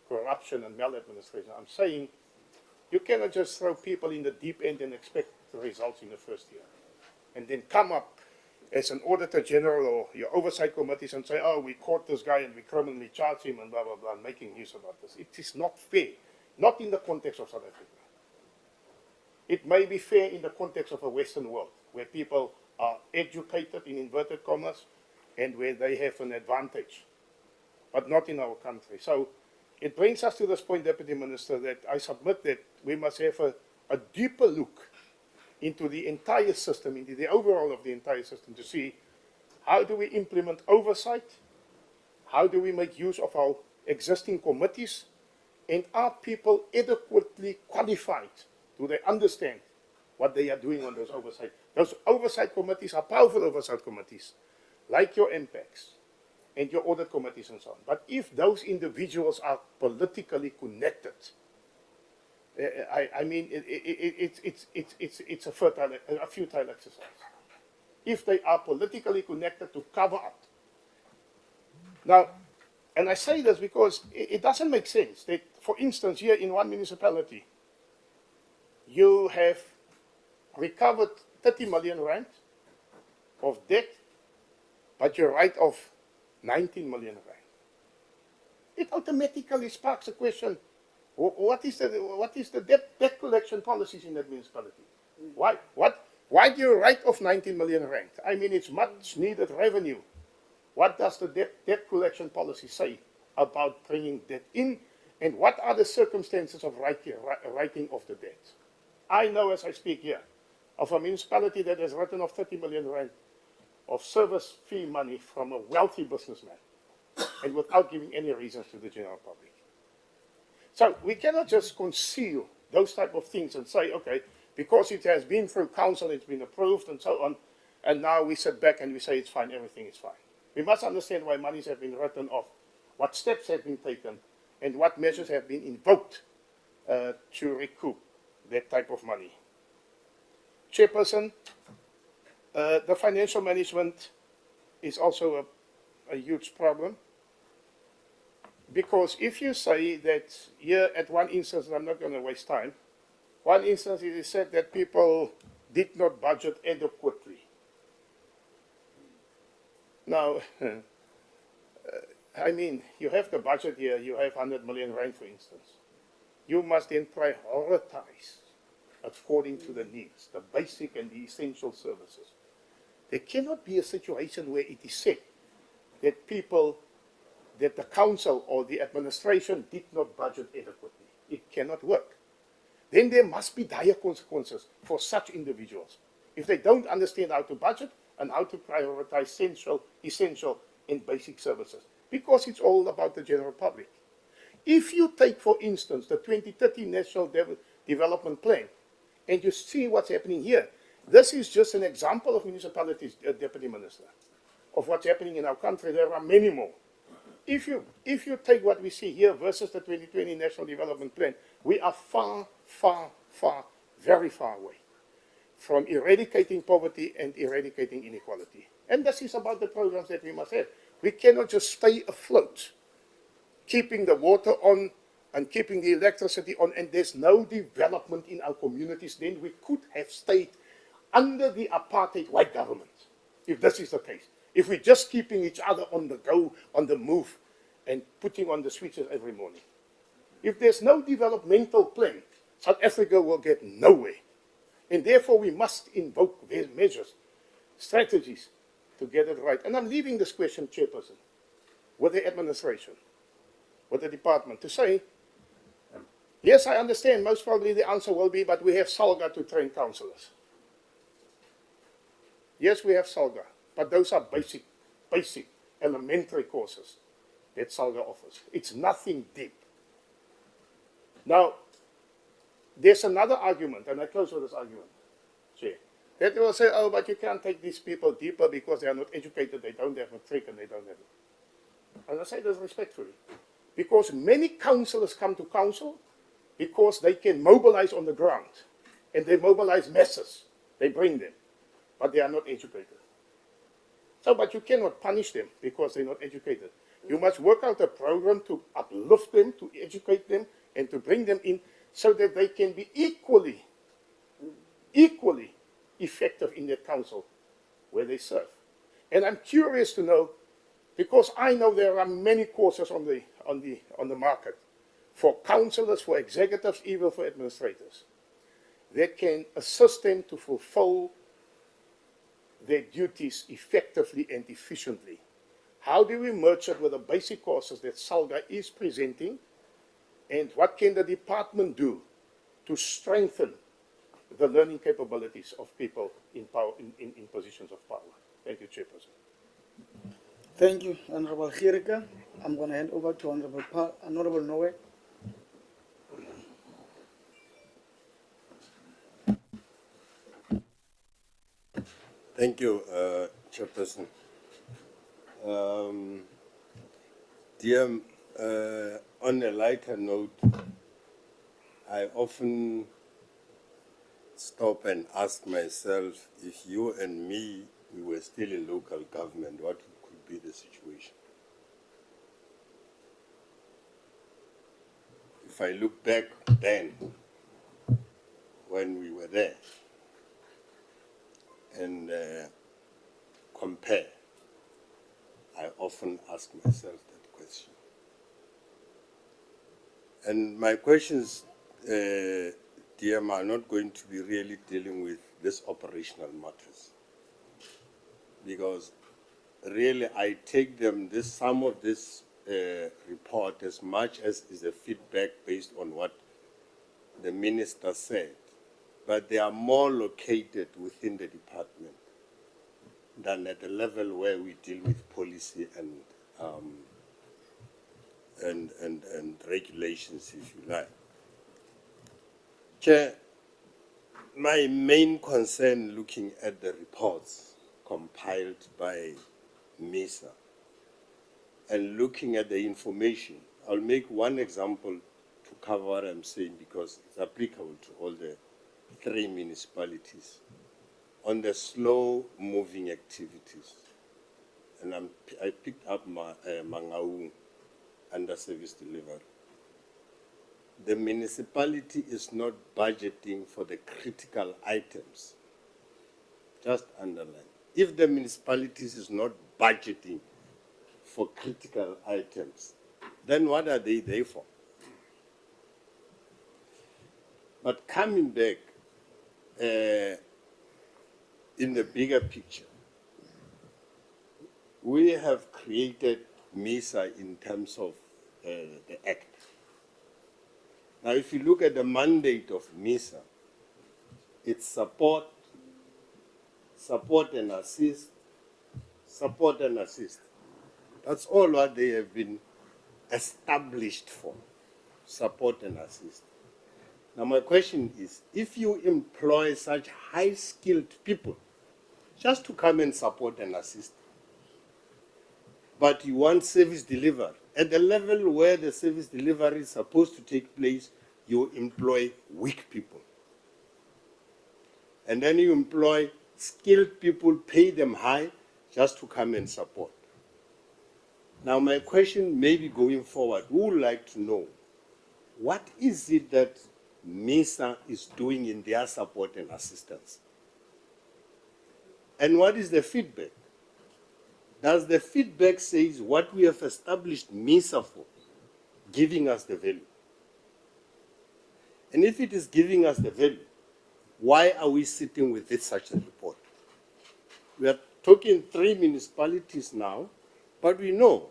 corruption and maladministration. I'm saying you cannot just throw people in the deep end and expect the results in the first year. And then come up as an auditor general or your oversight committees and say, oh, we caught this guy and we criminally charged him and blah, blah, blah, and making news about this. It is not fair. Not in the context of South Africa. It may be fair in the context of a Western world where people are educated, in inverted commas, and where they have an advantage, but not in our country. So it brings us to this point, Deputy Minister, that I submit that we must have a deeper look into the entire system, into the overall of the entire system, to see how do we implement oversight, how do we make use of our existing committees, and are people adequately qualified? Do they understand what they are doing on those oversight? Those oversight committees are powerful oversight committees, like your MPACs and your audit committees and so on. But if those individuals are politically connected, I mean, it's a futile exercise. If they are politically connected to cover up. Now, and I say this because it doesn't make sense that, for instance, here in one municipality, you have recovered 30 million rand of debt, but you write off 19 million rand. It automatically sparks a question: what is the debt collection policies in that municipality? Why do you write off 19 million rand? I mean, it's much needed revenue. What does the debt collection policy say about bringing debt in, and what are the circumstances of writing off the debt? I know, as I speak here, of a municipality that has written off 30 million rand of service fee money from a wealthy businessman, and without giving any reasons to the general public. So we cannot just conceal those type of things and say, okay, because it has been through council, it's been approved and so on, and now we sit back and we say it's fine, everything is fine. We must understand why monies have been written off, what steps have been taken, and what measures have been invoked to recoup that type of money. Chairperson, the financial management is also a huge problem, because if you say that here at one instance, and I'm not going to waste time, one instance it is said that people did not budget adequately. Now, I mean, you have the budget here, you have 100 million rand, for instance. You must then prioritize according to the needs, the basic and the essential services. There cannot be a situation where it is said that that the council or the administration did not budget adequately. It cannot work. Then there must be dire consequences for such individuals if they don't understand how to budget and how to prioritize essential and basic services, because it's all about the general public. If you take, for instance, the 2030 National Development Plan, and you see what's happening here, this is just an example of municipalities, Deputy Minister, of what's happening in our country. There are many more. If you take what we see here versus the 2020 National Development Plan, we are far, far, far, very far away. from eradicating poverty and eradicating inequality. And this is about the programs that we must have. We cannot just stay afloat, keeping the water on and keeping the electricity on, and there's no development in our communities. Then we could have stayed under the apartheid white government, if this is the case. If we're just keeping each other on the go, on the move, and putting on the switches every morning. If there's no developmental plan, South Africa will get nowhere. And therefore we must invoke measures, strategies to get it right. And I'm leaving this question, Chairperson, with the administration, with the department, to say, yes, I understand, most probably the answer will be, but we have SALGA to train councillors. Yes, we have SALGA, but those are basic, elementary courses that SALGA offers. It's nothing deep. Now, there's another argument, and I close with this argument, Chair, that they will say, oh, but you can't take these people deeper because they are not educated, they don't have a trick, and they don't have it. And I say this respectfully, because many councillors come to council because they can mobilize on the ground, and they mobilize masses, they bring them, but they are not educated. So, but you cannot punish them because they're not educated. You must work out a program to uplift them, to educate them, and to bring them in so that they can be equally effective in their council where they serve. And I'm curious to know, because I know there are many courses on the market for councillors, for executives, even for administrators, that can assist them to fulfill their duties effectively and efficiently. How do we merge it with the basic courses that SALGA is presenting, and what can the department do to strengthen the learning capabilities of people in positions of power? Thank you, Chairperson. Thank you, Honorable Girika. I'm going to hand over to Honorable Noe. Thank you, Chairperson. Dear, on a lighter note, I often stop and ask myself, if you and me, we were still in local government, what could be the situation? If I look back then, when we were there, and compare, I often ask myself that question. And my questions, DM, are not going to be really dealing with this operational matters, because really I take them, some of this report as much as is a feedback based on what the minister said, but they are more located within the department than at the level where we deal with policy and regulations, if you like. Chair, my main concern looking at the reports compiled by MISA and looking at the information, I'll make one example to cover what I'm saying because it's applicable to all the 3 municipalities on the slow-moving activities. And I picked up Mangaung under service delivery. The municipality is not budgeting for the critical items. Just underline. If the municipality is not budgeting for critical items, then what are they there for? But coming back, in the bigger picture, we have created MISA in terms of the Act. Now, if you look at the mandate of MISA, it's support and assist, support and assist. That's all what they have been established for, support and assist. Now my question is, if you employ such high-skilled people just to come and support and assist, but you want service delivery, at the level where the service delivery is supposed to take place, you employ weak people. And then you employ skilled people, pay them high just to come and support. Now, my question maybe going forward, who would like to know what is it that MISA is doing in their support and assistance? And what is the feedback? Does the feedback say what we have established MISA for, giving us the value? And if it is giving us the value, why are we sitting with such a report? We are talking 3 municipalities now, but we know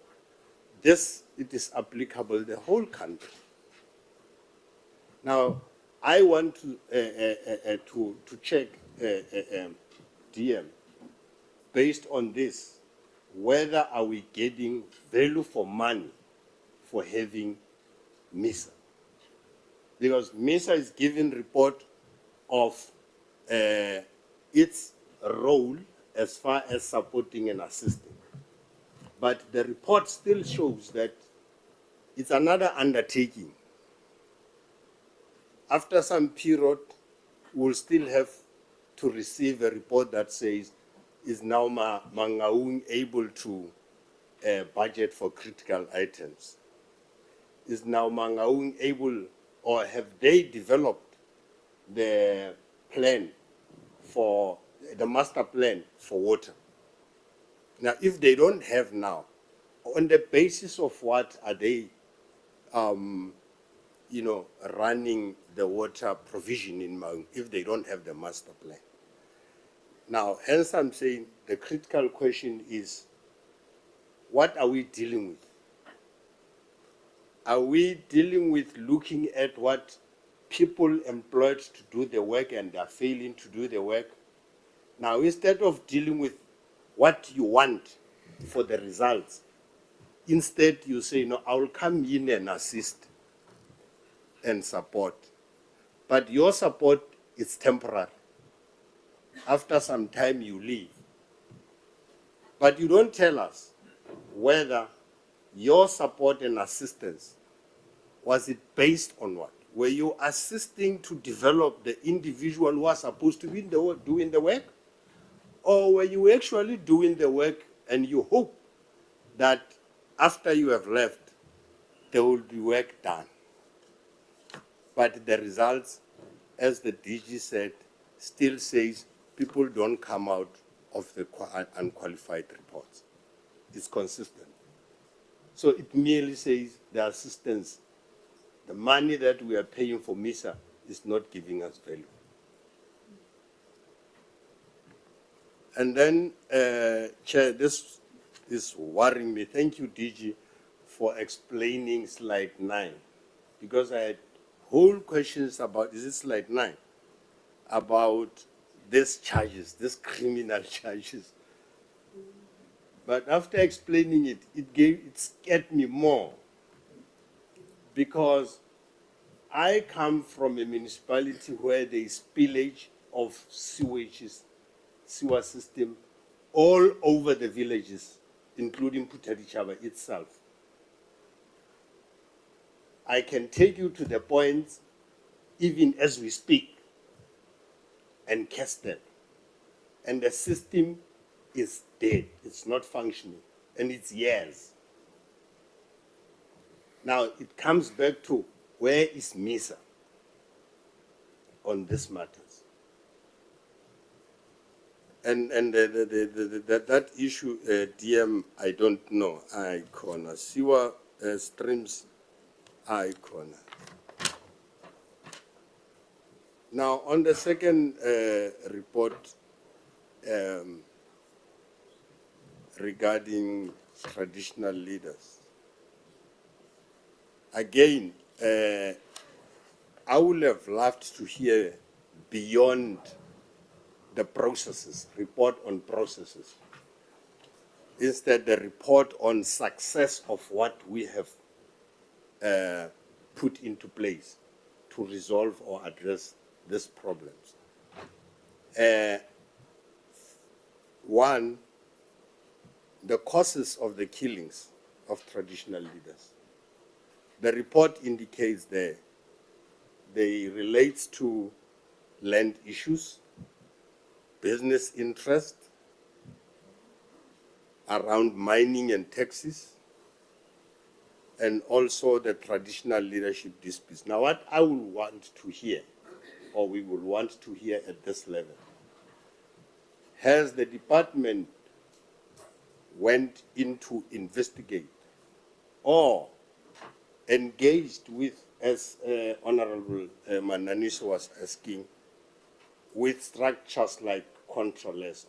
it is applicable to the whole country. Now, I want to check DM based on this, whether are we getting value for money for having MISA? Because MISA is giving report of its role as far as supporting and assisting. But the report still shows that it's another undertaking. After some period, we'll still have to receive a report that says, is now Mangaung able to budget for critical items? Is now Mangaung able, or have they developed the plan for, the master plan for water? Now, if they don't have now, on the basis of what are they, running the water provision in Mangaung if they don't have the master plan? Now, hence I'm saying the critical question is, what are we dealing with? Are we dealing with looking at what people employed to do the work and they're failing to do the work? Now, instead of dealing with what you want for the results, instead you say, no, I'll come in and assist and support. But your support is temporary. After some time you leave. But you don't tell us whether your support and assistance, was it based on what? Were you assisting to develop the individual who are supposed to be doing the work? Or were you actually doing the work and you hope that after you have left, there will be work done? But the results, as the DG said, still says people don't come out of the unqualified reports. It's consistent. So it merely says the assistance, the money that we are paying for MISA is not giving us value. And then, Chair, this is worrying me. Thank you, DG, for explaining slide 9, because I had whole questions about, is it slide 9, about these charges, these criminal charges. But after explaining it, it scared me more, because I come from a municipality where there is spillage of sewages, sewer system all over the villages, including Putarichaba itself. I can take you to the point, even as we speak, and Kestel, and the system is dead, it's not functioning, and it's years. Now it comes back to, where is MISA on these matters? And that issue, DM, I don't know, Icona, sewer streams, Icona. Now, on the second report regarding traditional leaders, again, I would have loved to hear beyond the processes, report on processes. Instead, the report on success of what we have put into place to resolve or address these problems. One, the causes of the killings of traditional leaders. The report indicates there, they relate to land issues, business interest around mining and taxes, and also the traditional leadership disputes. Now, what I will want to hear, or we will want to hear at this level, has the department went into investigate or engaged with, as Honorable Mananiso was asking, with structures like controllers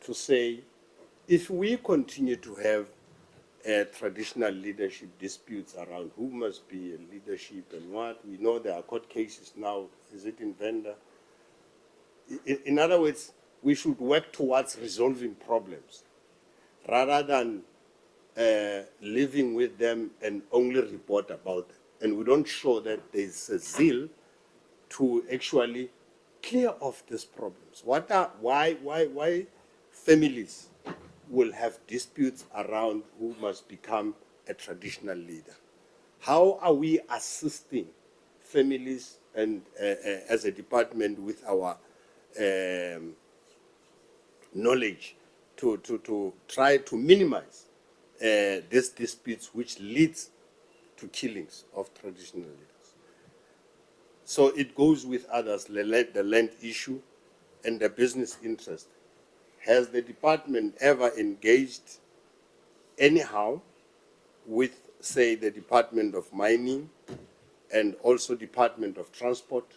to say, if we continue to have traditional leadership disputes around who must be in leadership and what, we know there are court cases now, is it in vendor? In other words, we should work towards resolving problems rather than living with them and only report about them. And we don't show that there's a zeal to actually clear off these problems. Why families will have disputes around who must become a traditional leader? How are we assisting families and as a department with our knowledge to try to minimize these disputes which leads to killings of traditional leaders? So it goes with others, the land issue and the business interest. Has the department ever engaged anyhow with, say, the Department of Mining and also Department of Transport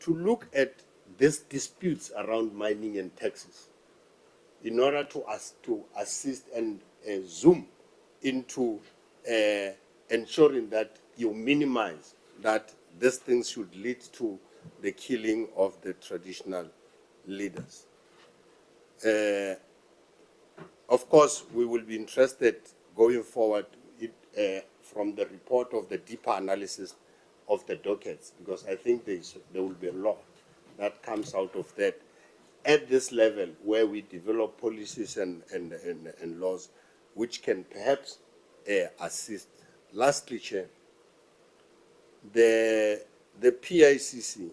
to look at these disputes around mining and taxes in order to assist and zoom into ensuring that you minimize that these things should lead to the killing of the traditional leaders? Of course, we will be interested going forward from the report of the deeper analysis of the dockets, because I think there will be a lot that comes out of that at this level where we develop policies and laws which can perhaps assist. Lastly, Chair, the PICC,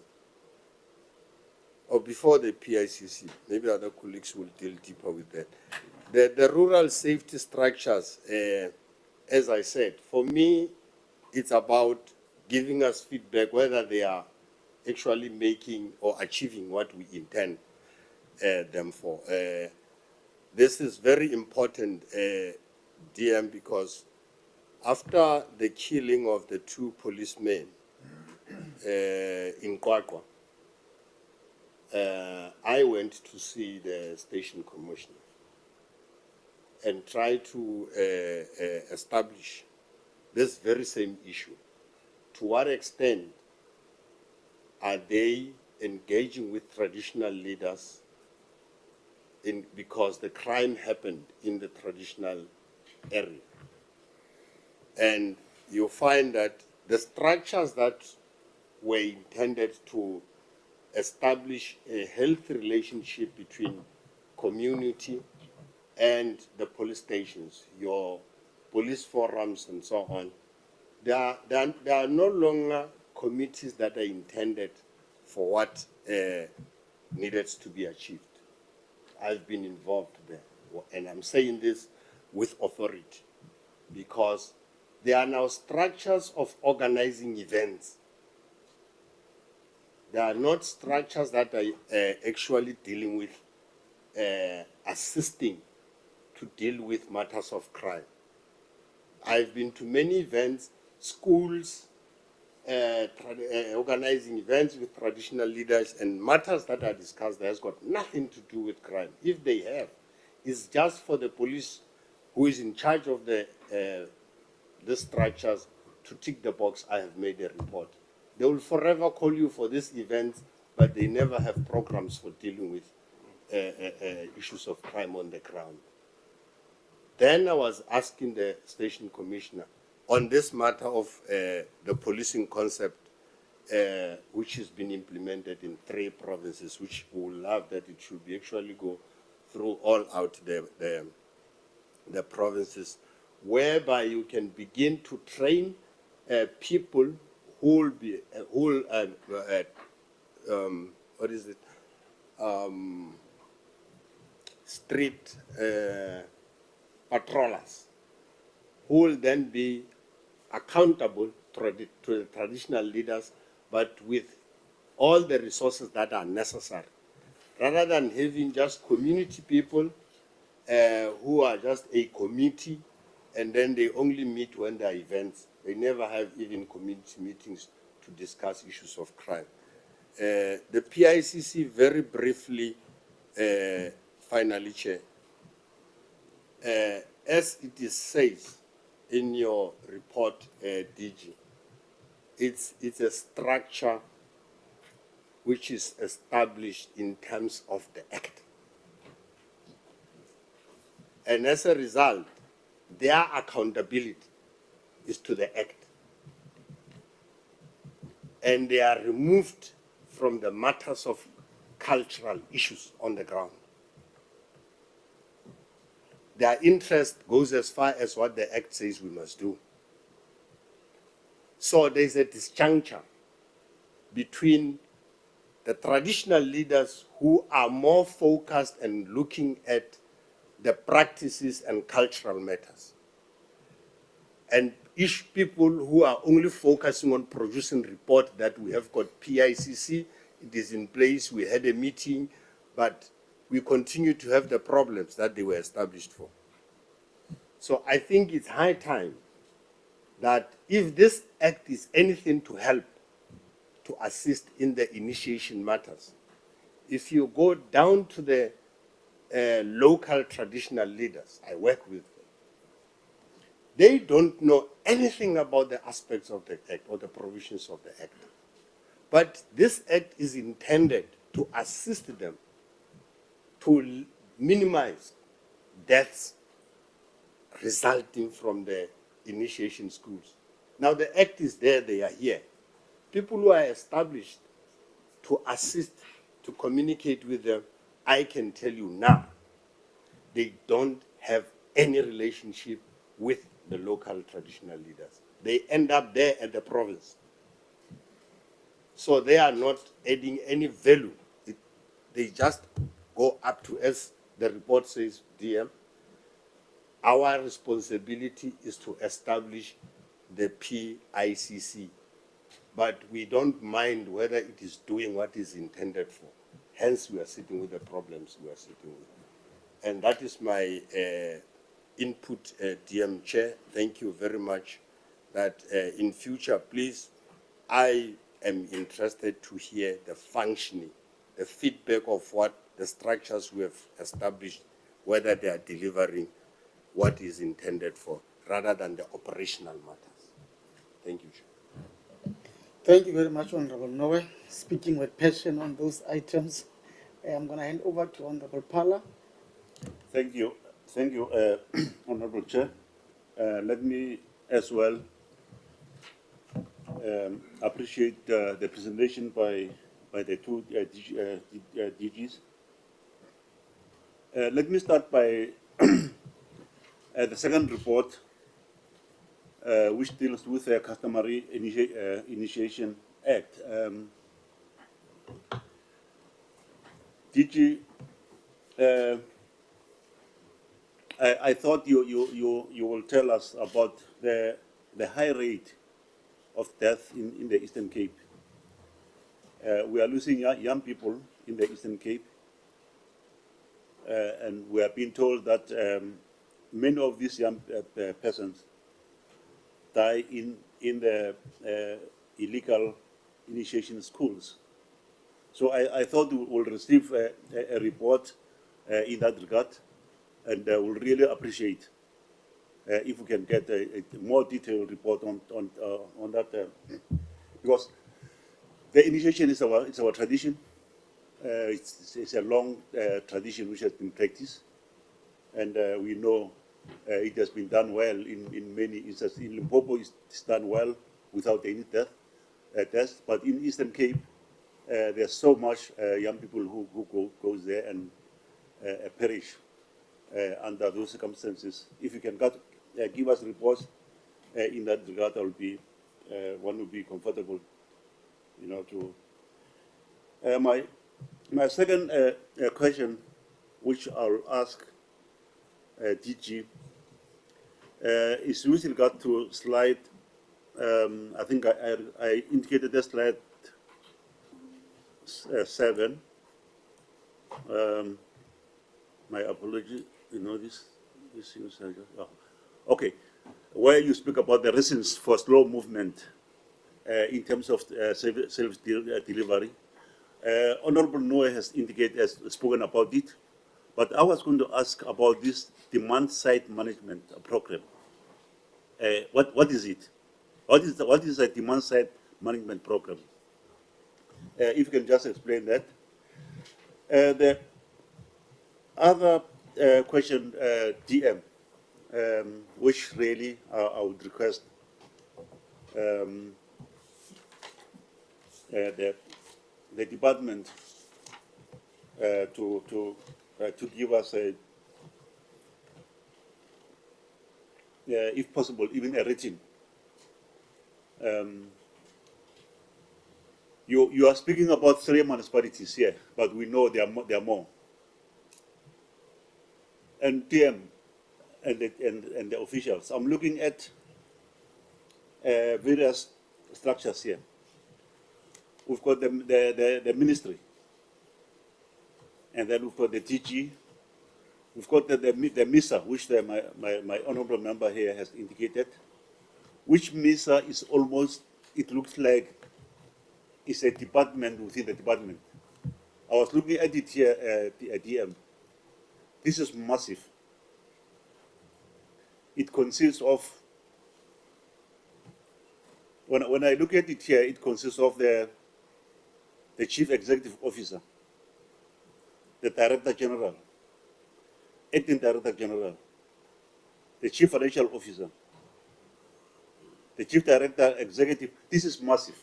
or before the PICC, maybe other colleagues will deal deeper with that. The rural safety structures, as I said, for me, it's about giving us feedback whether they are actually making or achieving what we intend them for. This is very important, DM, because after the killing of the 2 policemen in Kwakwa, I went to see the station commissioner and try to establish this very same issue. To what extent are they engaging with traditional leaders because the crime happened in the traditional area? And you find that the structures that were intended to establish a healthy relationship between community and the police stations, your police forums and so on, there are no longer committees that are intended for what needed to be achieved. I've been involved there, and I'm saying this with authority, because there are now structures of organizing events. There are not structures that are actually dealing with assisting to deal with matters of crime. I've been to many events, schools, organizing events with traditional leaders, and matters that are discussed there has got nothing to do with crime. If they have, it's just for the police who is in charge of the structures to tick the box, I have made a report. They will forever call you for these events, but they never have programs for dealing with issues of crime on the ground. Then I was asking the station commissioner on this matter of the policing concept, which has been implemented in 3 provinces, which we would love that it should be actually go through all out the provinces, whereby you can begin to train people who will be, what is it? street patrollers who will then be accountable to the traditional leaders, but with all the resources that are necessary, rather than having just community people who are just a committee and then they only meet when there are events. They never have even community meetings to discuss issues of crime. The PICC, very briefly, finally, Chair, as it is says in your report, DG, it's a structure which is established in terms of the Act. And as a result, their accountability is to the Act. And they are removed from the matters of cultural issues on the ground. Their interest goes as far as what the Act says we must do. So there's a disjuncture between the traditional leaders who are more focused and looking at the practices and cultural matters, and people who are only focusing on producing report that we have got PICC, it is in place, we had a meeting, but we continue to have the problems that they were established for. So I think it's high time that if this act is anything to help, to assist in the initiation matters, if you go down to the local traditional leaders, I work with them, they don't know anything about the aspects of the act or the provisions of the act. But this act is intended to assist them to minimize deaths resulting from the initiation schools. Now the act is there, they are here. People who are established to assist, to communicate with them, I can tell you now, they don't have any relationship with the local traditional leaders. They end up there at the province. So they are not adding any value. They just go up to, as the report says, DM, our responsibility is to establish the PICC, but we don't mind whether it is doing what is intended for. Hence, we are sitting with the problems we are sitting with. And that is my input, DM Chair. Thank you very much. That in future, please, I am interested to hear the functioning, the feedback of what the structures we have established, whether they are delivering what is intended for, rather than the operational matters. Thank you, Chair. Thank you very much, Honorable Noe. Speaking with passion on those items. I'm going to hand over to Honorable Pala. Thank you. Thank you, Honorable Chair. Let me as well appreciate the presentation by the two DGs. Let me start by the second report, which deals with the Customary Initiation Act. DG, I thought you will tell us about the high rate of death in the Eastern Cape. We are losing young people in the Eastern Cape, and we are being told that many of these young persons die in the illegal initiation schools. So I thought we will receive a report in that regard, and we'll really appreciate if we can get a more detailed report on that, because the initiation is our tradition. It's a long tradition which has been practiced, and we know it has been done well in many instances. In Limpopo, it's done well without any deaths, but in Eastern Cape, there's so much young people who goes there and perish under those circumstances. If you can give us reports in that regard, one will be comfortable, to. My second question, which I'll ask DG, is with regard to slide, I think I indicated the slide 7. My apology, you know this is, okay, where you speak about the reasons for slow movement in terms of service delivery. Honorable Noe has spoken about it, but I was going to ask about this demand side management program. What is it? What is a demand side management program? If you can just explain that. The other question, DM, which really I would request the department to give us a, if possible, even a rating. You are speaking about 3 municipalities here, but we know there are more. And DM and the officials. I'm looking at various structures here. We've got the ministry, and then we've got the DG. We've got the MISA, which my honorable member here has indicated, which MISA is almost, it looks like it's a department within the department. I was looking at it here at DM. This is massive. It consists of, when I look at it here, it consists of the Chief Executive Officer, the Director General, Acting Director General, the Chief Financial Officer, the Chief Director Executive. This is massive.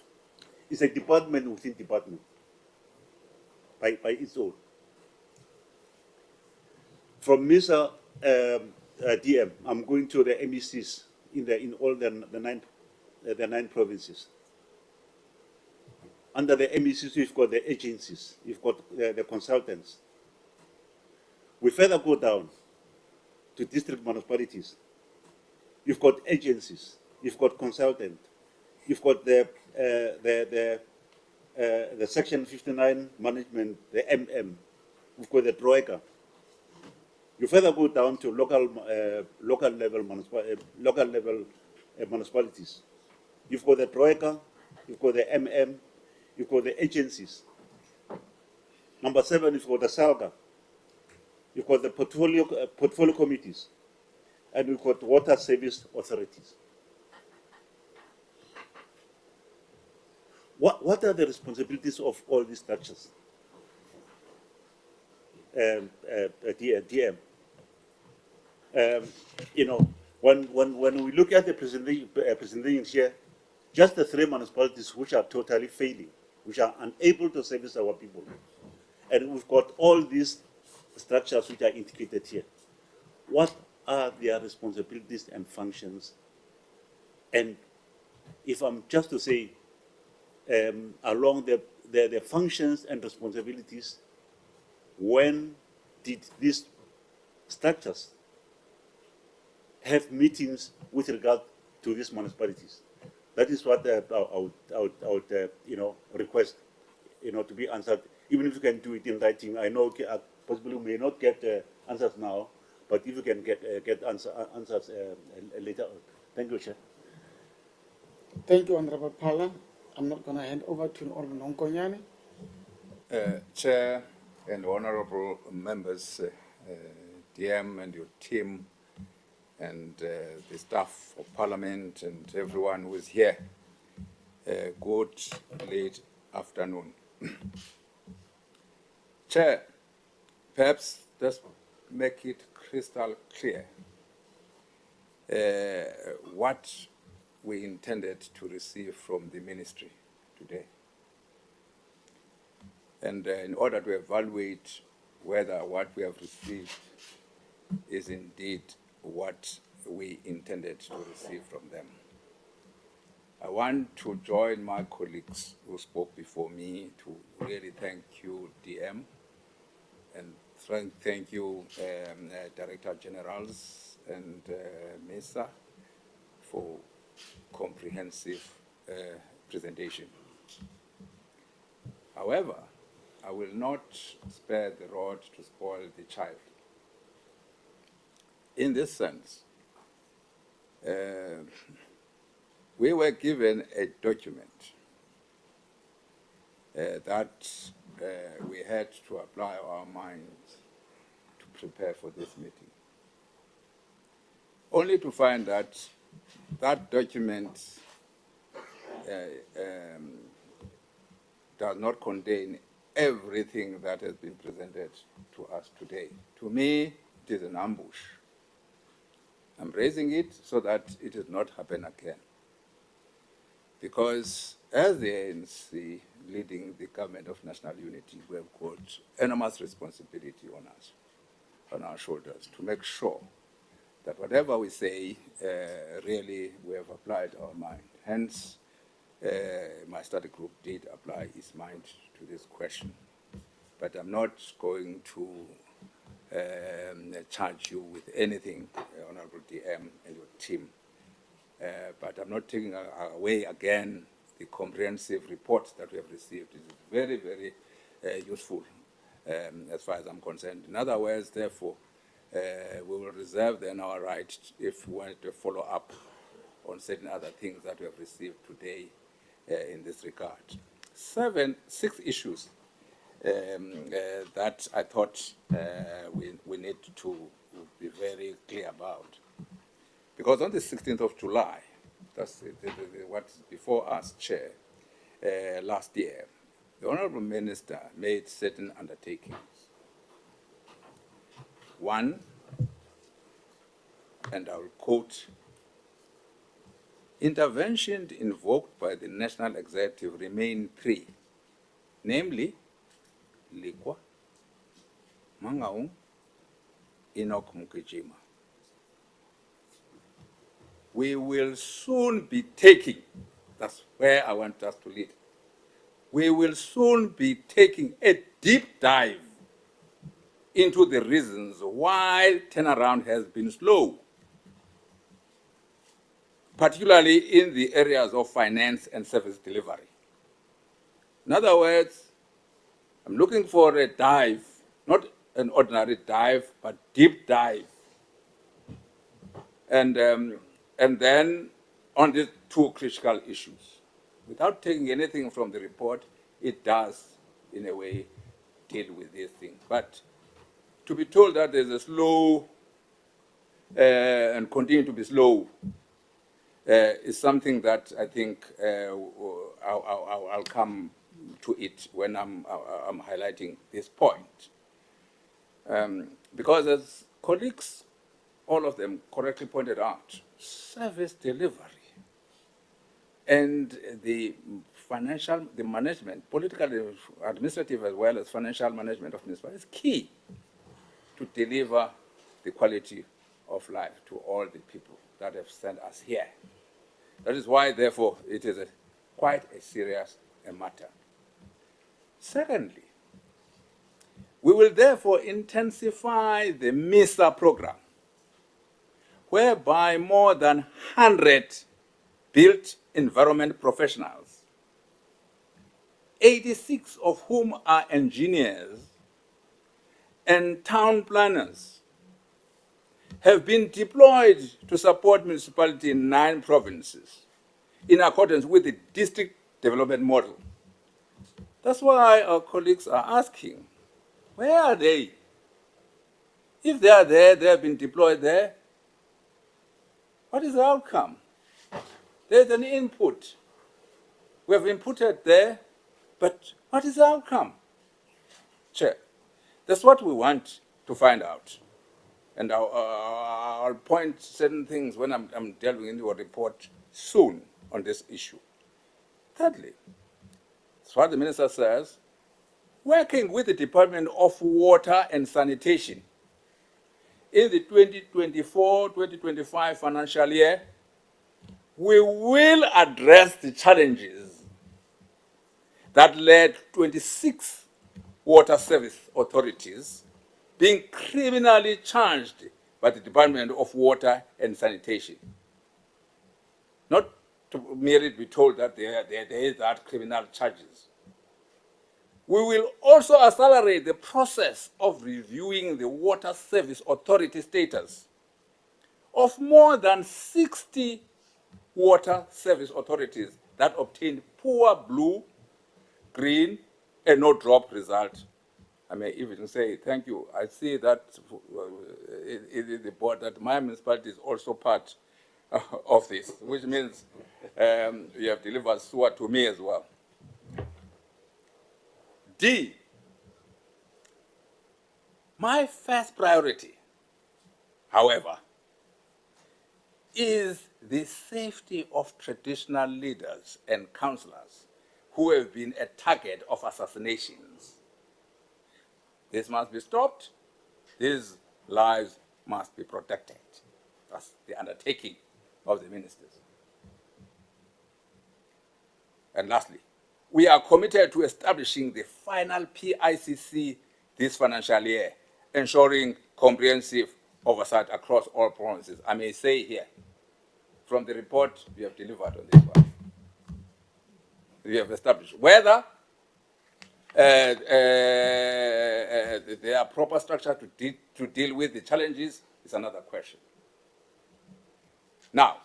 It's a department within department by its own. From MISA DM, I'm going to the MECs in all the nine provinces. Under the MECs, we've got the agencies, we've got the consultants. We further go down to district municipalities. You've got agencies, you've got consultant, you've got the Section 59 management, the MM, we've got the Troika. You further go down to local level municipalities. You've got the Troika, you've got the MM, you've got the agencies. Number 7, you've got the SALGA. You've got the portfolio committees, and we've got water service authorities. What are the responsibilities of all these structures? DM. You know, when we look at the presentation here, just the 3 municipalities which are totally failing, which are unable to service our people, and we've got all these structures which are indicated here. What are their responsibilities and functions? And if I'm just to say, along the functions and responsibilities, when did these structures have meetings with regard to these municipalities? That is what I would request, to be answered. Even if you can do it in writing, I know possibly we may not get answers now, but if you can get answers later on. Thank you, Chair. Thank you, Honorable Pala. I'm not going to hand over to Honorable Nonkonyane. Chair and honorable members, DM and your team, and the staff of Parliament and everyone who is here, good late afternoon. Chair, perhaps just make it crystal clear what we intended to receive from the ministry today. And in order to evaluate whether what we have received is indeed what we intended to receive from them. I want to join my colleagues who spoke before me to really thank you, DM, and thank you, Director Generals and MESA for comprehensive presentation. However, I will not spare the rod to spoil the child. In this sense, we were given a document that we had to apply our minds to prepare for this meeting, only to find that that document does not contain everything that has been presented to us today. To me, it is an ambush. I'm raising it so that it does not happen again. Because as the ANC leading the government of national unity, we have got enormous responsibility on us, on our shoulders, to make sure that whatever we say, really we have applied our mind. Hence, my study group did apply its mind to this question. But I'm not going to charge you with anything, Honorable DM and your team. But I'm not taking away again the comprehensive report that we have received. It is very, very useful as far as I'm concerned. In other words, therefore, we will reserve then our right if we want to follow up on certain other things that we have received today in this regard. 6 issues that I thought we need to be very clear about. Because on the 16th of July, that's what's before us, Chair, last year, the Honourable Minister made certain undertakings. One, and I will quote, interventions invoked by the National Executive remain 3, namely, Likwa, Mangaung, Enoch Mukijima. We will soon be taking, that's where I want us to lead, we will soon be taking a deep dive into the reasons why turnaround has been slow, particularly in the areas of finance and service delivery. In other words, I'm looking for a dive, not an ordinary dive, but deep dive. And then on these 2 critical issues. Without taking anything from the report, it does, in a way, deal with these things. But to be told that there's a slow and continue to be slow is something that I think I'll come to it when I'm highlighting this point. Because as colleagues, all of them correctly pointed out, service delivery and the financial, the management, political, administrative, as well as financial management of municipalities is key to deliver the quality of life to all the people that have sent us here. That is why, therefore, it is quite a serious matter. Secondly, we will therefore intensify the MISA program, whereby more than 100 built environment professionals, 86 of whom are engineers and town planners, have been deployed to support municipality in 9 provinces in accordance with the district development model. That's why our colleagues are asking, where are they? If they are there, they have been deployed there, what is the outcome? There's an input. We have inputted there, but what is the outcome? Chair, that's what we want to find out. And I'll point certain things when I'm delving into a report soon on this issue. Thirdly, that's what the minister says, working with the Department of Water and Sanitation in the 2024-2025 financial year, we will address the challenges that led 26 water service authorities being criminally charged by the Department of Water and Sanitation. Not to merely be told that there is that criminal charges. We will also accelerate the process of reviewing the water service authority status of more than 60 water service authorities that obtained poor blue, green, and no drop result. I may even say thank you. I see that in the board that my municipality is also part of this, which means you have delivered sewer to me as well. D, my first priority, however, is the safety of traditional leaders and councillors who have been a target of assassinations. This must be stopped. These lives must be protected. That's the undertaking of the ministers. And lastly, we are committed to establishing the final PICC this financial year, ensuring comprehensive oversight across all provinces. I may say here, from the report we have delivered on this one, we have established whether there are proper structure to deal with the challenges is another question. Now,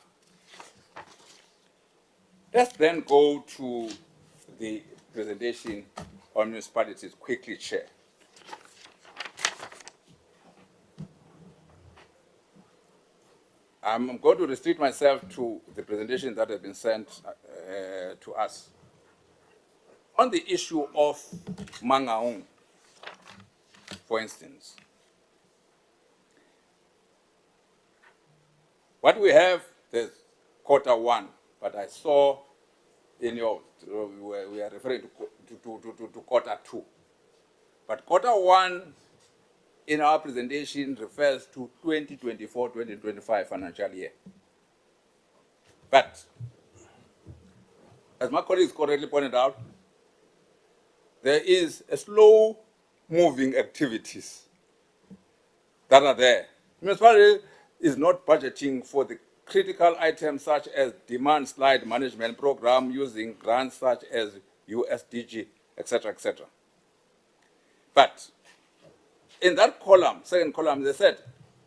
let's then go to the presentation on municipalities quickly, Chair. I'm going to restrict myself to the presentation that has been sent to us. On the issue of Mangaung, for instance, what we have is Q1, but I saw in your, we are referring to Q2. But Q1 in our presentation refers to 2024-2025 financial year. But, as my colleagues correctly pointed out, there is a slow-moving activities that are there. The municipality is not budgeting for the critical items such as demand slide management program using grants such as USDG, etc., etc. But in that column, second column, they said,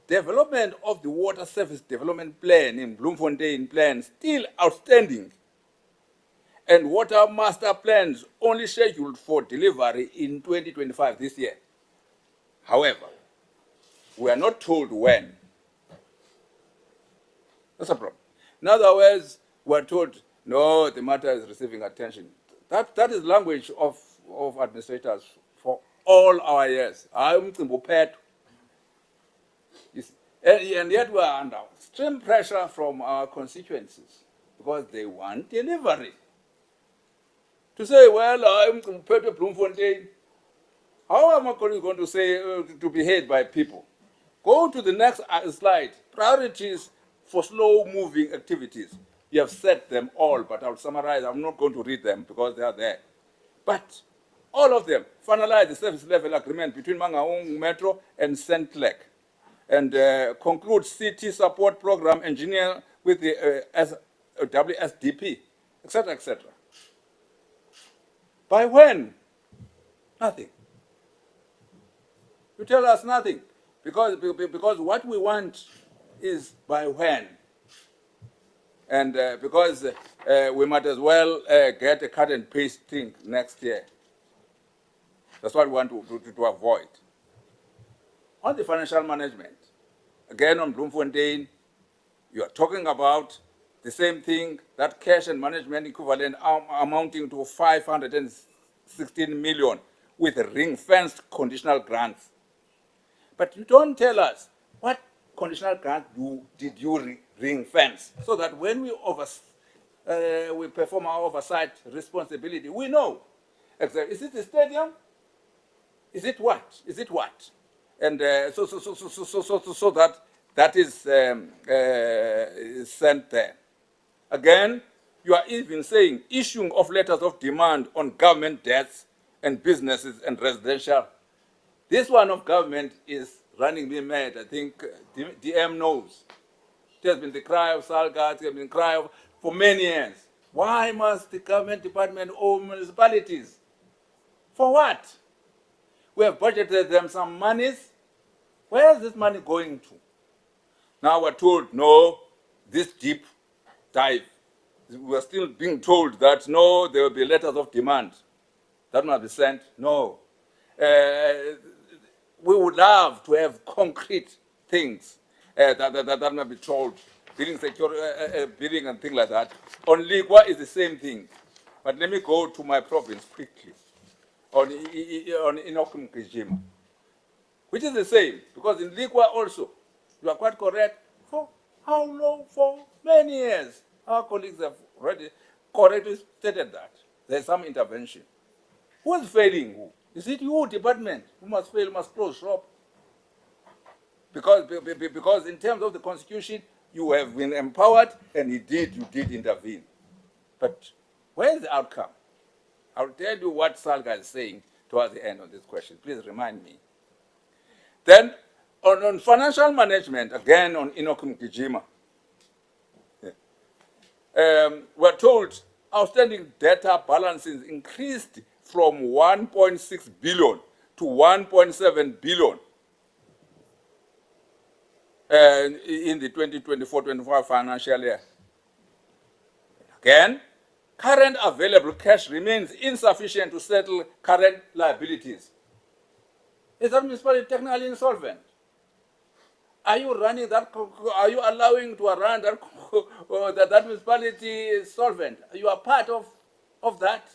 development of the water service development plan in Bloemfontein plan still outstanding, and water master plans only scheduled for delivery in 2025 this year. However, we are not told when. That's a problem. In other words, we are told, no, the matter is receiving attention. That is language of administrators for all our years. I'm prepared. And yet we are under extreme pressure from our constituencies because they want delivery. To say, well, I'm compared to Bloemfontein, how am I going to say to be heard by people? Go to the next slide. Priorities for slow-moving activities. You have set them all, but I'll summarize. I'm not going to read them because they are there. But all of them finalize the service level agreement between Mangaung Metro and Centlec, and conclude city support program engineer with the WSDP, etc., etc. By when? Nothing. You tell us nothing, because what we want is by when. And because we might as well get a cut and paste thing next year. That's what we want to avoid. On the financial management, again on Bloemfontein, you are talking about the same thing, that cash and management equivalent amounting to 516 million with ring-fenced conditional grants. But you don't tell us what conditional grant did you ring-fence, so that when we perform our oversight responsibility, we know. Is it the stadium? Is it what? Is it what? And so that is sent there. Again, you are even saying issuing of letters of demand on government debts and businesses and residential. This one of government is running me mad. I think DM knows. It has been the cry of Salga, it has been the cry of, for many years. Why must the government department own municipalities? For what? We have budgeted them some monies. Where is this money going to? Now we're told, no, this deep dive. We're still being told that, no, there will be letters of demand. That must be sent. No. We would love to have concrete things that must be told. Building security, building and things like that. On Ligwa is the same thing. But let me go to my province quickly. On Inokum Kijima, which is the same, because in Ligwa also, you are quite correct, for how long? For many years. Our colleagues have already correctly stated that. There's some intervention. Who is failing who? Is it you, department, who must fail, must close shop? Because in terms of the Constitution, you have been empowered, and you did intervene. But where is the outcome? I'll tell you what Salga is saying towards the end of this question. Please remind me. Then, on financial management, again on Inokum Kijima, we're told outstanding debtor balances increased from 1.6 billion to 1.7 billion in the 2024-25 financial year. Again, current available cash remains insufficient to settle current liabilities. Is that municipality technically insolvent? Are you running that? Are you allowing to run that? That municipality is solvent. You are part of that.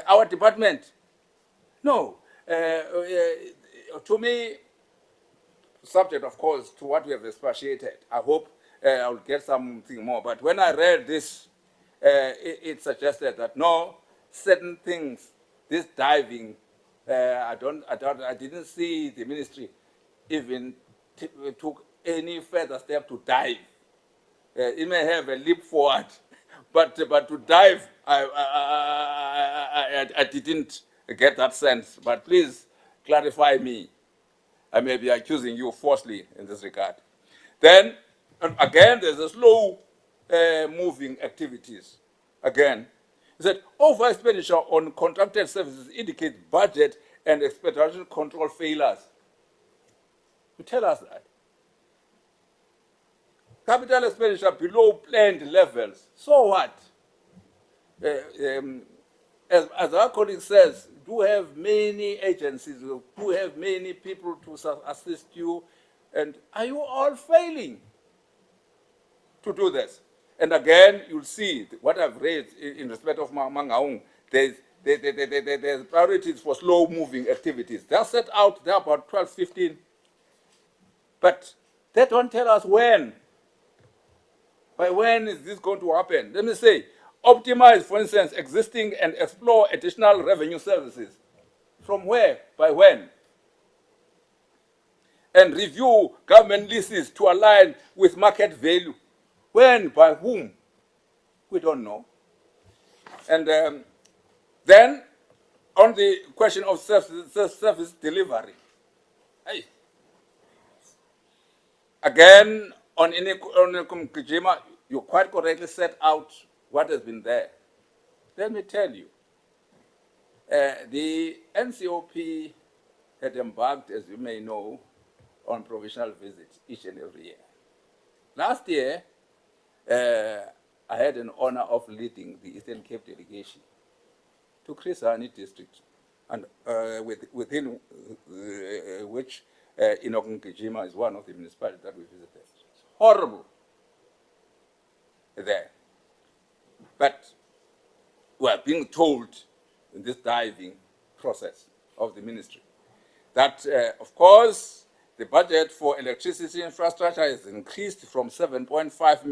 Our department. No. To me, subject, of course, to what we have expatiated. I hope I'll get something more. But when I read this, it suggested that no, certain things, this diving, I didn't see the ministry even took any further step to dive. It may have a leap forward, but to dive, I didn't get that sense. But please clarify me. I may be accusing you falsely in this regard. Then, again, there's a slow moving activities. Again, he said, over expenditure on contracted services indicates budget and expectation control failures. You tell us that. Capital expenditure below planned levels. So what? As our colleague says, do have many agencies, do have many people to assist you, and are you all failing to do this? And again, you'll see what I've read in respect of Mangaung. There's priorities for slow-moving activities. They're set out, they're about 12, 15. But they don't tell us when. By when is this going to happen? Let me say, optimize, for instance, existing and explore additional revenue services. From where? By when? And review government leases to align with market value. When? By whom? We don't know. And then, on the question of service delivery. Hey. Again, on Kijima, you quite correctly set out what has been there. Let me tell you, the NCOP had embarked, as you may know, on provincial visits each and every year. Last year, I had an honor of leading the Eastern Cape delegation to Chris Hani district, and within which Inokum Kijima is one of the municipalities that we visited. It's horrible there. But we are being told in this diving process of the ministry that, of course, the budget for electricity infrastructure is increased from 7.5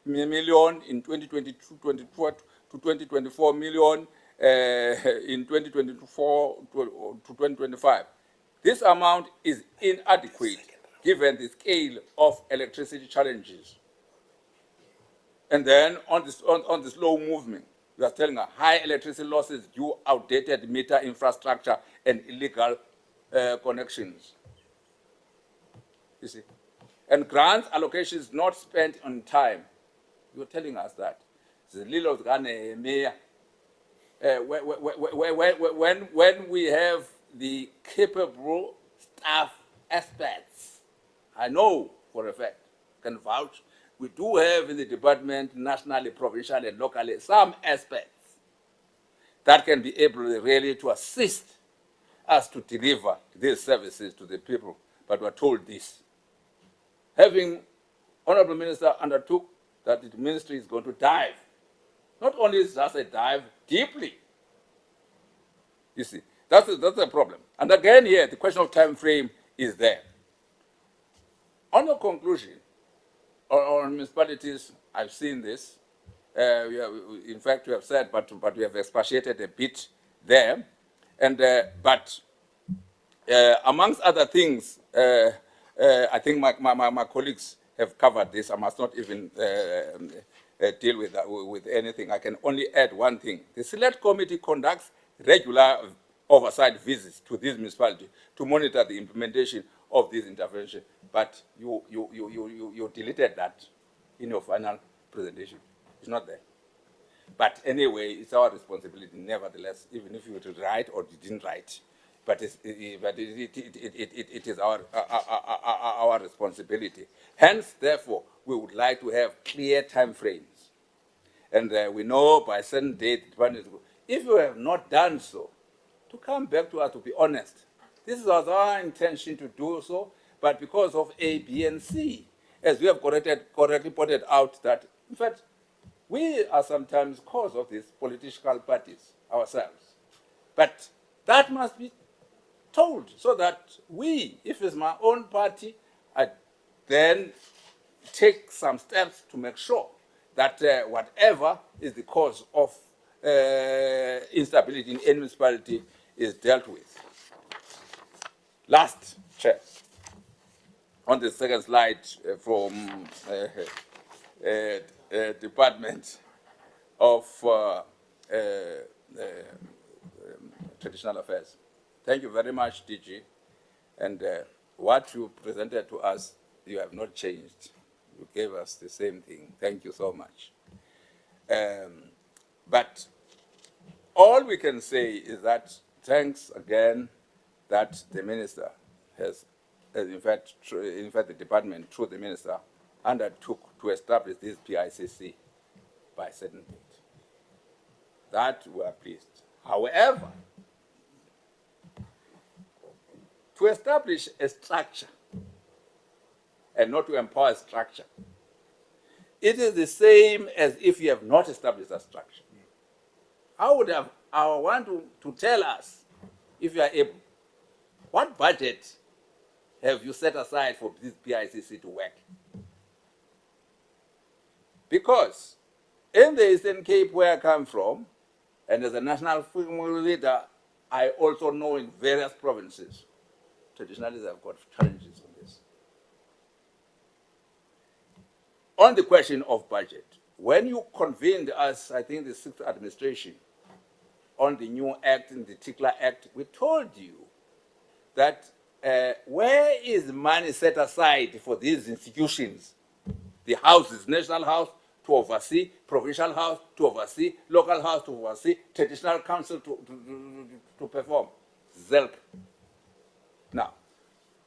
million in 2022-24 to 2024 million in 2024 to 2025. This amount is inadequate given the scale of electricity challenges. And then on the slow movement, we are telling us high electricity losses due outdated meter infrastructure and illegal connections. You see? And grants allocations not spent on time. You're telling us that. When we have the capable staff aspects, I know for a fact, can vouch, we do have in the department, nationally, provincially, and locally, some aspects that can be able really to assist us to deliver these services to the people. But we're told this. Having Honorable Minister undertook that the ministry is going to dive. Not only is just a dive, deeply. You see, that's a problem. And again here, the question of time frame is there. On the conclusion, on municipalities, I've seen this. In fact, we have said, but we have expatiated a bit there. And but amongst other things, I think my colleagues have covered this. I must not even deal with anything. I can only add one thing. The Select Committee conducts regular oversight visits to these municipalities to monitor the implementation of this intervention. But you deleted that in your final presentation. It's not there. But anyway, it's our responsibility, nevertheless, even if you were to write or you didn't write. But it is our responsibility. Hence, therefore, we would like to have clear time frames. And we know by certain date, if you have not done so, to come back to us, to be honest. This was our intention to do so, but because of A, B, and C, as we have correctly pointed out that, in fact, we are sometimes cause of these political parties ourselves. But that must be told so that we, if it's my own party, I then take some steps to make sure that whatever is the cause of instability in any municipality is dealt with. Last, Chair, on the second slide from Department of Traditional Affairs. Thank you very much, DG. And what you presented to us, you have not changed. You gave us the same thing. Thank you so much. But all we can say is that thanks again that the minister has in fact, the department, through the minister, undertook to establish this PICC by a certain date. That we are pleased. However, to establish a structure and not to empower a structure, it is the same as if you have not established a structure. I want to tell us, if you are able, what budget have you set aside for this PICC to work? Because in the Eastern Cape, where I come from, and as a national female leader, I also know in various provinces, traditionally they've got challenges on this. On the question of budget, when you convened us, I think the 6th administration, on the new act, in the Tickler Act, we told you that where is money set aside for these institutions? The houses, national house to oversee, provincial house to oversee, local house to oversee, traditional council to perform. ZELP. Now,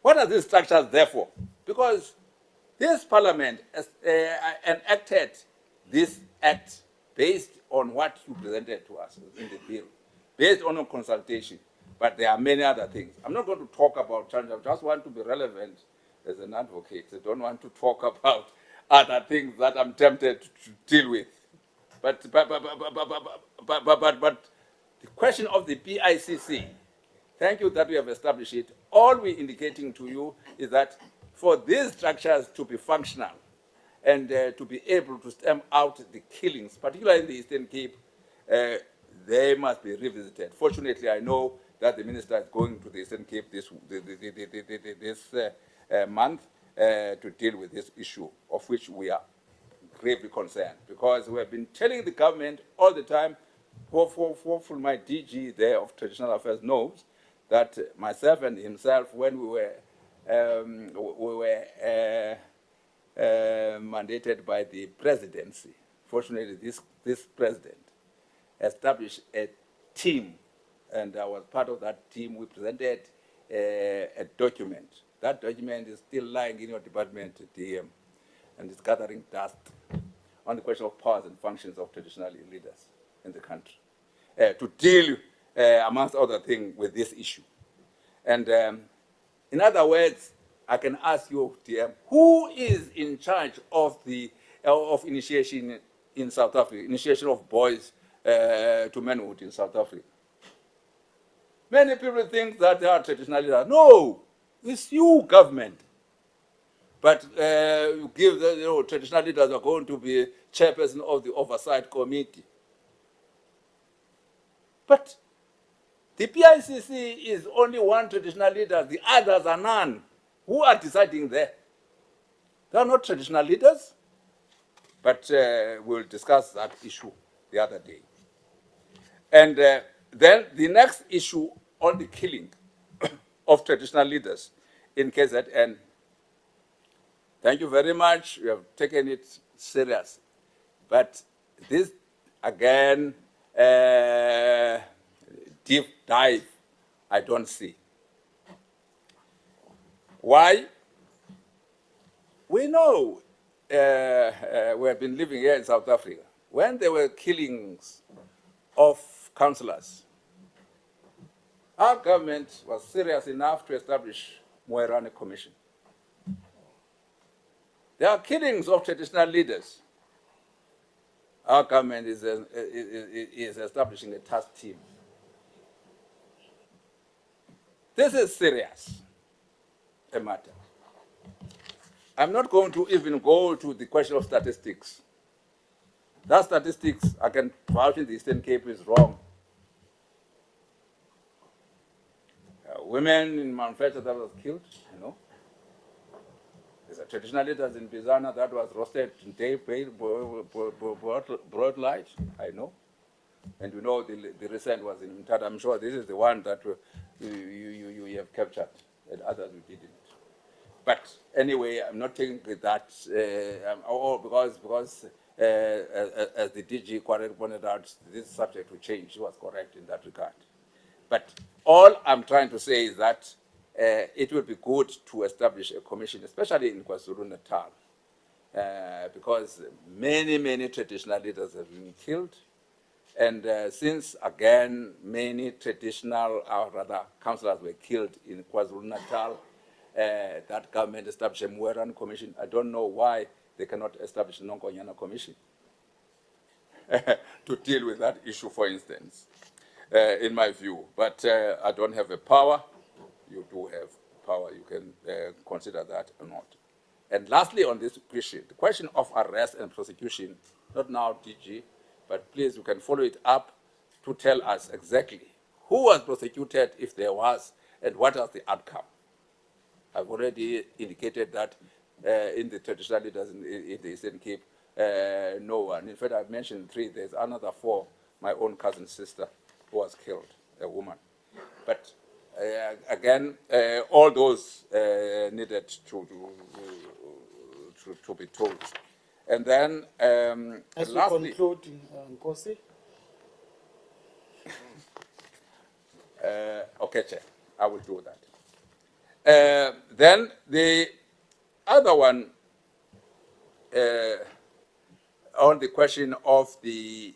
what are these structures there for? Because this parliament enacted this act based on what you presented to us in the bill, based on a consultation. But there are many other things. I'm not going to talk about change. I just want to be relevant as an advocate. I don't want to talk about other things that I'm tempted to deal with. But the question of the PICC, thank you that we have established it. All we're indicating to you is that for these structures to be functional and to be able to stamp out the killings, particularly in the Eastern Cape, they must be revisited. Fortunately, I know that the minister is going to the Eastern Cape this month to deal with this issue, of which we are gravely concerned, because we have been telling the government all the time. Hopefully my DG there of Traditional Affairs knows that myself and himself, when we were mandated by the presidency, fortunately this president established a team, and I was part of that team. We presented a document. That document is still lying in your department, DM, and it's gathering dust on the question of powers and functions of traditional leaders in the country, to deal, amongst other things, with this issue. And in other words, I can ask you, DM, who is in charge of the of initiation in South Africa, initiation of boys to manhood in South Africa? Many people think that they are traditional leaders. No, it's you, government. But you give the traditional leaders are going to be chairperson of the oversight committee. But the PICC is only one traditional leader. The others are none. Who are deciding there? They are not traditional leaders. But we'll discuss that issue the other day. And then the next issue on the killing of traditional leaders in KZN. Thank you very much. You have taken it serious. But this, again, deep dive, I don't see. Why? We know we have been living here in South Africa. When there were killings of councillors, our government was serious enough to establish Moerane Commission. There are killings of traditional leaders. Our government is establishing a task team. This is serious, a matter. I'm not going to even go to the question of statistics. That statistics, I can vouch in the Eastern Cape, is wrong. Women in manufacture that was killed, you know. There's a traditional leaders in Bizana that was roasted in day, broad light, I know. And you know the recent was in Untitled. I'm sure this is the one that you have captured, and others you didn't. But anyway, I'm not taking that, because as the DG correctly pointed out, this subject will change. She was correct in that regard. But all I'm trying to say is that it would be good to establish a commission, especially in KwaZulu-Natal, because many traditional leaders have been killed. And since, again, many traditional, or rather, councillors were killed in KwaZulu-Natal, that government established a Moerane Commission. I don't know why they cannot establish a Nonkonyana Commission to deal with that issue, for instance, in my view. But I don't have a power. You do have power. You can consider that or not. And lastly, on this question, the question of arrest and prosecution, not now, DG, but please, you can follow it up to tell us exactly who was prosecuted, if there was, and what was the outcome. I've already indicated that in the traditional leaders in the Eastern Cape, no one. In fact, I've mentioned 3. There's another 4. My own cousin's sister who was killed, a woman. But again, all those needed to be told. And then, as lastly, we conclude, Nkosi. Okay, Chair, I will do that. Then the other one, on the question of the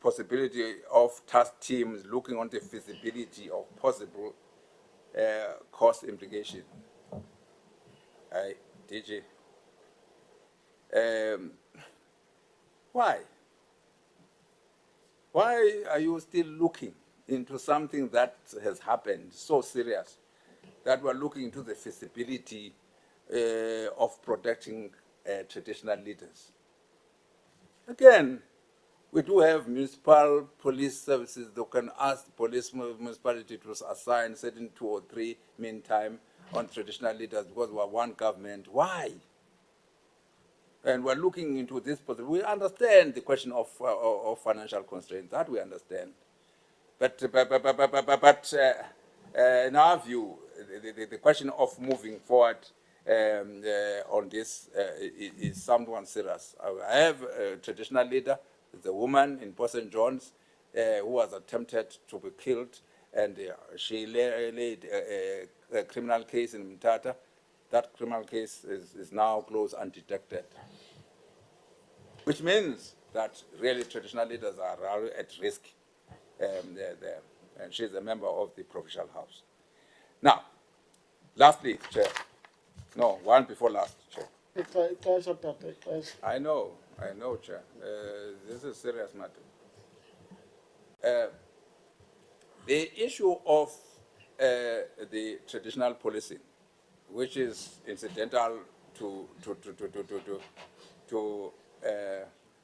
possibility of task teams looking on the feasibility of possible cost implication. DG. Why? Why are you still looking into something that has happened so serious, that we're looking into the feasibility of protecting traditional leaders? Again, we do have municipal police services that can ask the municipality to assign certain 2 or 3 meantime on traditional leaders because we are one government. Why? And we're looking into this possibility. We understand the question of financial constraints, that we understand. But in our view, the question of moving forward on this is somewhat serious. I have a traditional leader, the woman in Port St. John's, who was attempted to be killed, and she laid a criminal case in Mthatha. That criminal case is now closed undetected, which means that really traditional leaders are at risk there. And she's a member of the Provincial House. Now, lastly, Chair. No, one before last, Chair. I know, Chair. This is a serious matter. The issue of the traditional policing, which is incidental to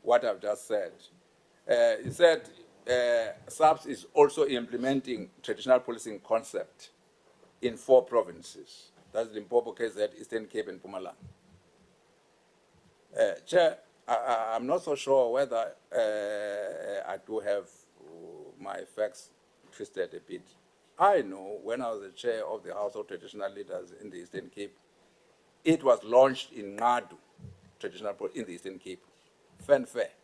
what I've just said. He said SAPS is also implementing traditional policing concept in 4 provinces. That's Limpopo, KZN, Eastern Cape, and Mpumalanga. Chair, I'm not so sure whether I do have my facts twisted a bit. I know when I was the chair of the House of Traditional Leaders in the Eastern Cape, it was launched in Ngadu, traditional in the Eastern Cape. Fanfare.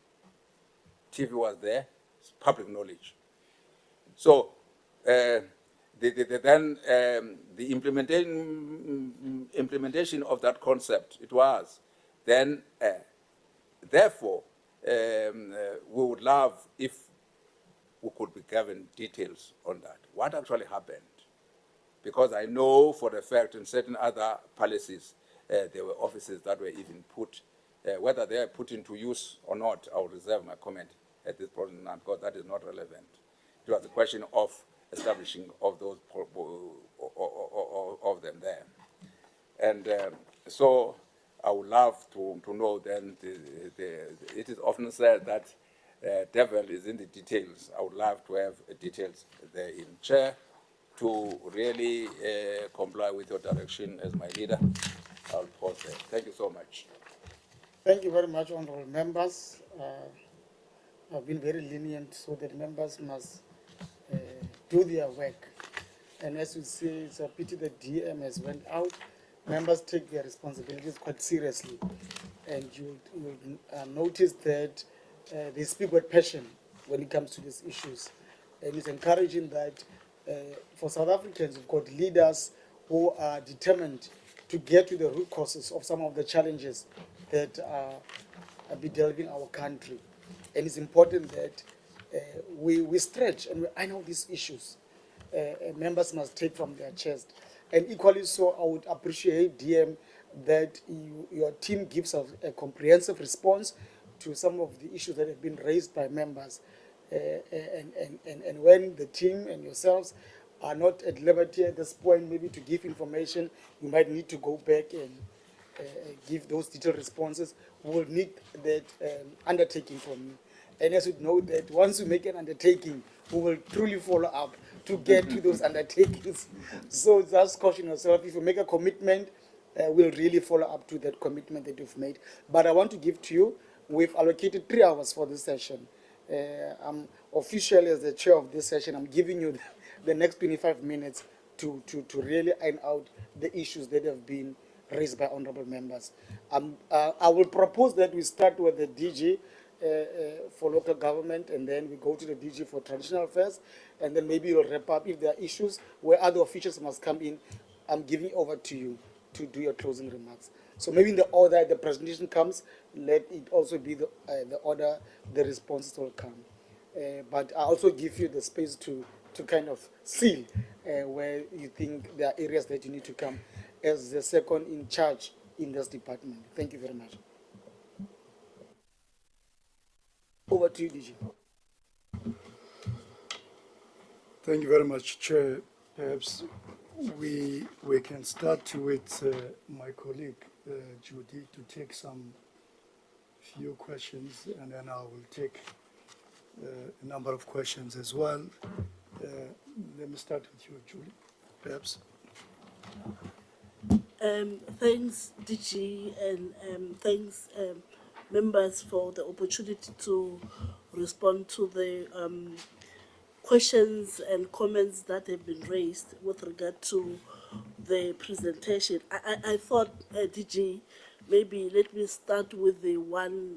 TV was there, it's public knowledge. So then the implementation of that concept, it was then, therefore, we would love if we could be given details on that. What actually happened? Because I know for a fact in certain other policies, there were offices that were even put, whether they are put into use or not, I will reserve my comment at this point in time, because that is not relevant. It was a question of establishing of those of them there. And so I would love to know then, it is often said that devil is in the details. I would love to have details there in Chair to really comply with your direction as my leader. I'll pause there. Thank you so much. Thank you very much, honorable members. I've been very lenient so that members must do their work. And as you see, it's a pity the DM has went out. Members take their responsibilities quite seriously. And you'll notice that they speak with passion when it comes to these issues. And it's encouraging that for South Africans, we've got leaders who are determined to get to the root causes of some of the challenges that are bedeviling our country. And it's important that we stretch and we iron out these issues. Members must take from their chest. And equally so, I would appreciate, DM, that your team gives us a comprehensive response to some of the issues that have been raised by members. And when the team and yourselves are not at liberty at this point, maybe to give information, you might need to go back and give those detailed responses. We will need that undertaking from you. And as you know that once you make an undertaking, we will truly follow up to get to those undertakings. So just caution yourself. If you make a commitment, we'll really follow up to that commitment that you've made. But I want to give to you, we've allocated 3 hours for this session. I'm officially, as the chair of this session, I'm giving you the next 25 minutes to really iron out the issues that have been raised by honorable members. I will propose that we start with the DG for local government, and then we go to the DG for traditional affairs, and then maybe you'll wrap up if there are issues where other officials must come in. I'm giving over to you to do your closing remarks. So maybe in the order the presentation comes, let it also be the order the responses will come. But I also give you the space to kind of seal where you think there are areas that you need to come as the second in charge in this department. Thank you very much. Over to you, DG. Thank you very much, Chair. Perhaps we can start with my colleague, Judy, to take some few questions, and then I will take a number of questions as well. Let me start with you, Judy, perhaps. Thanks, DG, and thanks, members, for the opportunity to respond to the questions and comments that have been raised with regard to the presentation. I thought, DG, maybe let me start with the one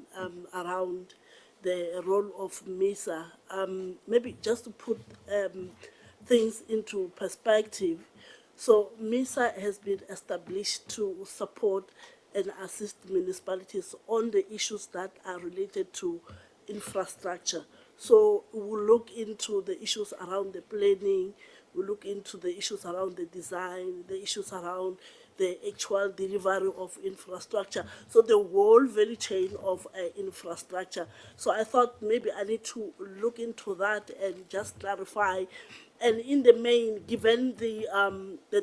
around the role of MISA. Maybe just to put things into perspective. So MISA has been established to support and assist municipalities on the issues that are related to infrastructure. So we'll look into the issues around the planning, we'll look into the issues around the design, the issues around the actual delivery of infrastructure. So the whole value chain of infrastructure. So I thought maybe I need to look into that and just clarify. And in the main, given the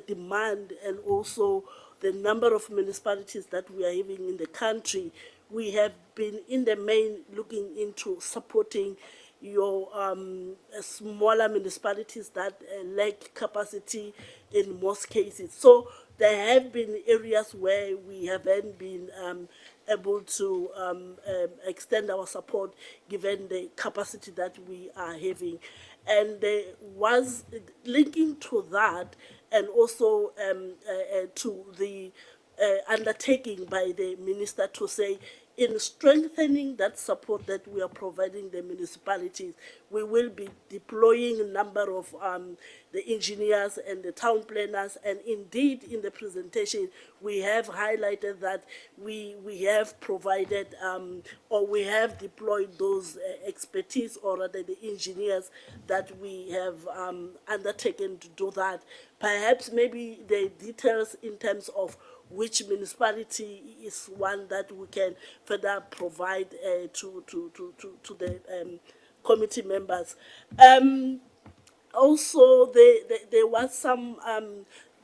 demand and also the number of municipalities that we are having in the country, we have been in the main looking into supporting your smaller municipalities that lack capacity in most cases. So there have been areas where we haven't been able to extend our support given the capacity that we are having. And there was linking to that and also to the undertaking by the minister to say, in strengthening that support that we are providing the municipalities, we will be deploying a number of the engineers and the town planners, and indeed in the presentation we have highlighted that we have provided or we have deployed those expertise, or rather the engineers that we have undertaken to do that. Perhaps maybe the details in terms of which municipality is one that we can further provide to the committee members. Also, there was some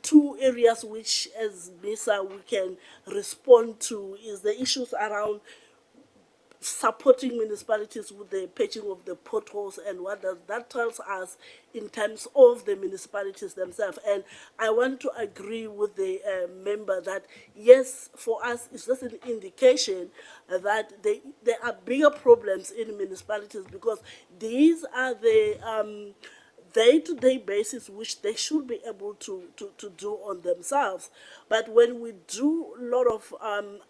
two areas which, as MISA, we can respond to, is the issues around supporting municipalities with the patching of the potholes and what does that tells us in terms of the municipalities themselves. And I want to agree with the member that yes, for us it's just an indication that there are bigger problems in municipalities, because these are the day-to-day basis which they should be able to do on themselves. But when we do a lot of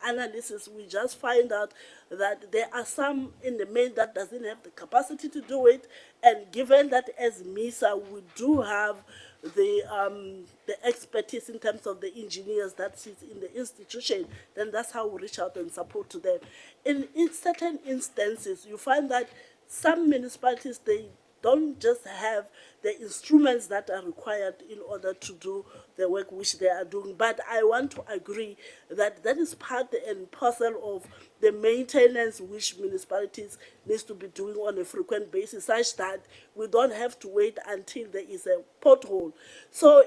analysis, we just find out that there are some in the main that doesn't have the capacity to do it, and given that as MISA we do have the expertise in terms of the engineers that sits in the institution, then that's how we reach out and support to them. In certain instances, you find that some municipalities, they don't just have the instruments that are required in order to do the work which they are doing. But I want to agree that that is part and parcel of the maintenance which municipalities needs to be doing on a frequent basis, such that we don't have to wait until there is a pothole. So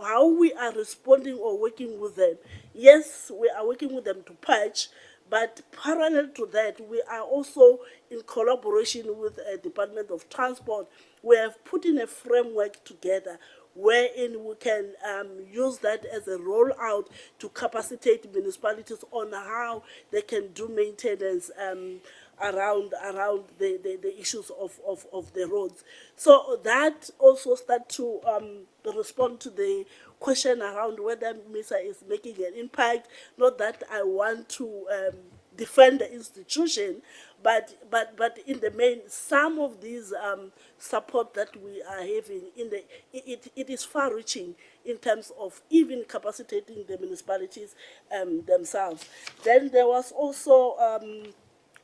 how we are responding or working with them, yes, we are working with them to patch, but parallel to that, we are also in collaboration with the Department of Transport. We have put in a framework together wherein we can use that as a rollout to capacitate municipalities on how they can do maintenance around the issues of the roads. So that also start to respond to the question around whether MISA is making an impact. Not that I want to defend the institution, but in the main, some of these support that we are having it is far-reaching in terms of even capacitating the municipalities themselves. Then there was also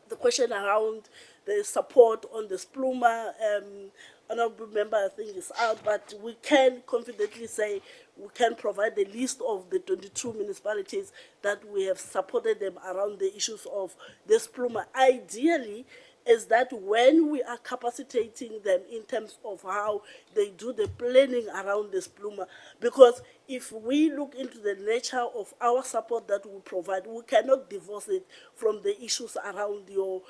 the question around the support on the Spluma. Honorable member, I think, is out, but we can confidently say we can provide the list of the 22 municipalities that we have supported them around the issues of the Spluma. Ideally, is that when we are capacitating them in terms of how they do the planning around this Spluma, because if we look into the nature of our support that we provide, we cannot divorce it from the issues around your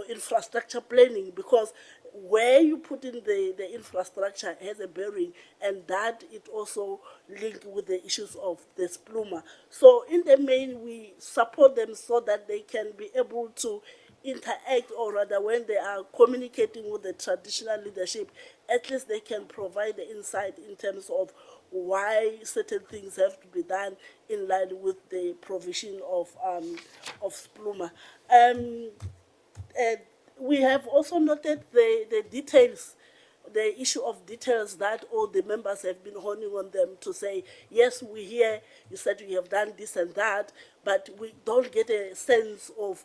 infrastructure planning, because where you put in the infrastructure has a bearing, and that it also linked with the issues of the Spluma. So in the main, we support them so that they can be able to interact, or rather when they are communicating with the traditional leadership, at least they can provide the insight in terms of why certain things have to be done in line with the provision of Spluma. We have also noted the details, the issue of details that all the members have been honing on them to say, yes, we hear you said you have done this and that, but we don't get a sense of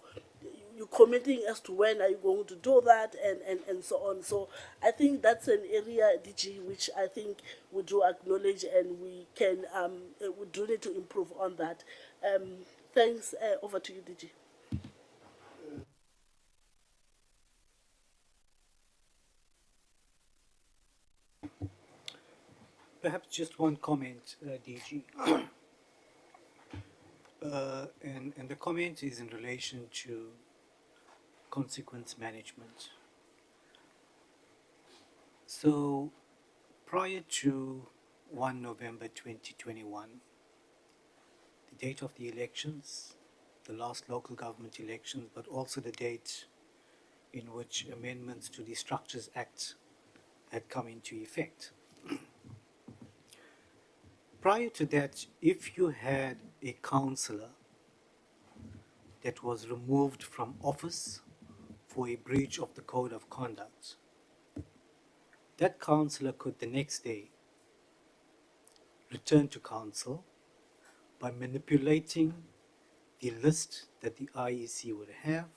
you committing as to when are you going to do that, and so on. So I think that's an area, DG, which I think we do acknowledge, and we can we do need to improve on that. Thanks. Over to you, DG. Perhaps just one comment, DG. And the comment is in relation to consequence management. So prior to 1 November 2021, the date of the elections, the last local government elections, but also the date in which amendments to the Structures Act had come into effect. Prior to that, if you had a councillor that was removed from office for a breach of the code of conduct, that councillor could the next day return to council by manipulating the list that the IEC would have,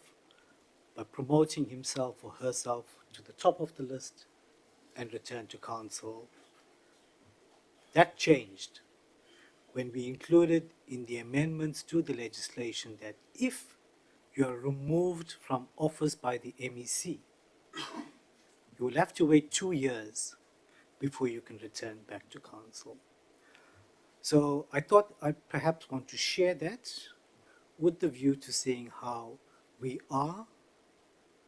by promoting himself or herself to the top of the list, and return to council. That changed when we included in the amendments to the legislation that if you are removed from office by the MEC, you will have to wait 2 years before you can return back to council. So I thought I'd perhaps want to share that with the view to seeing how we are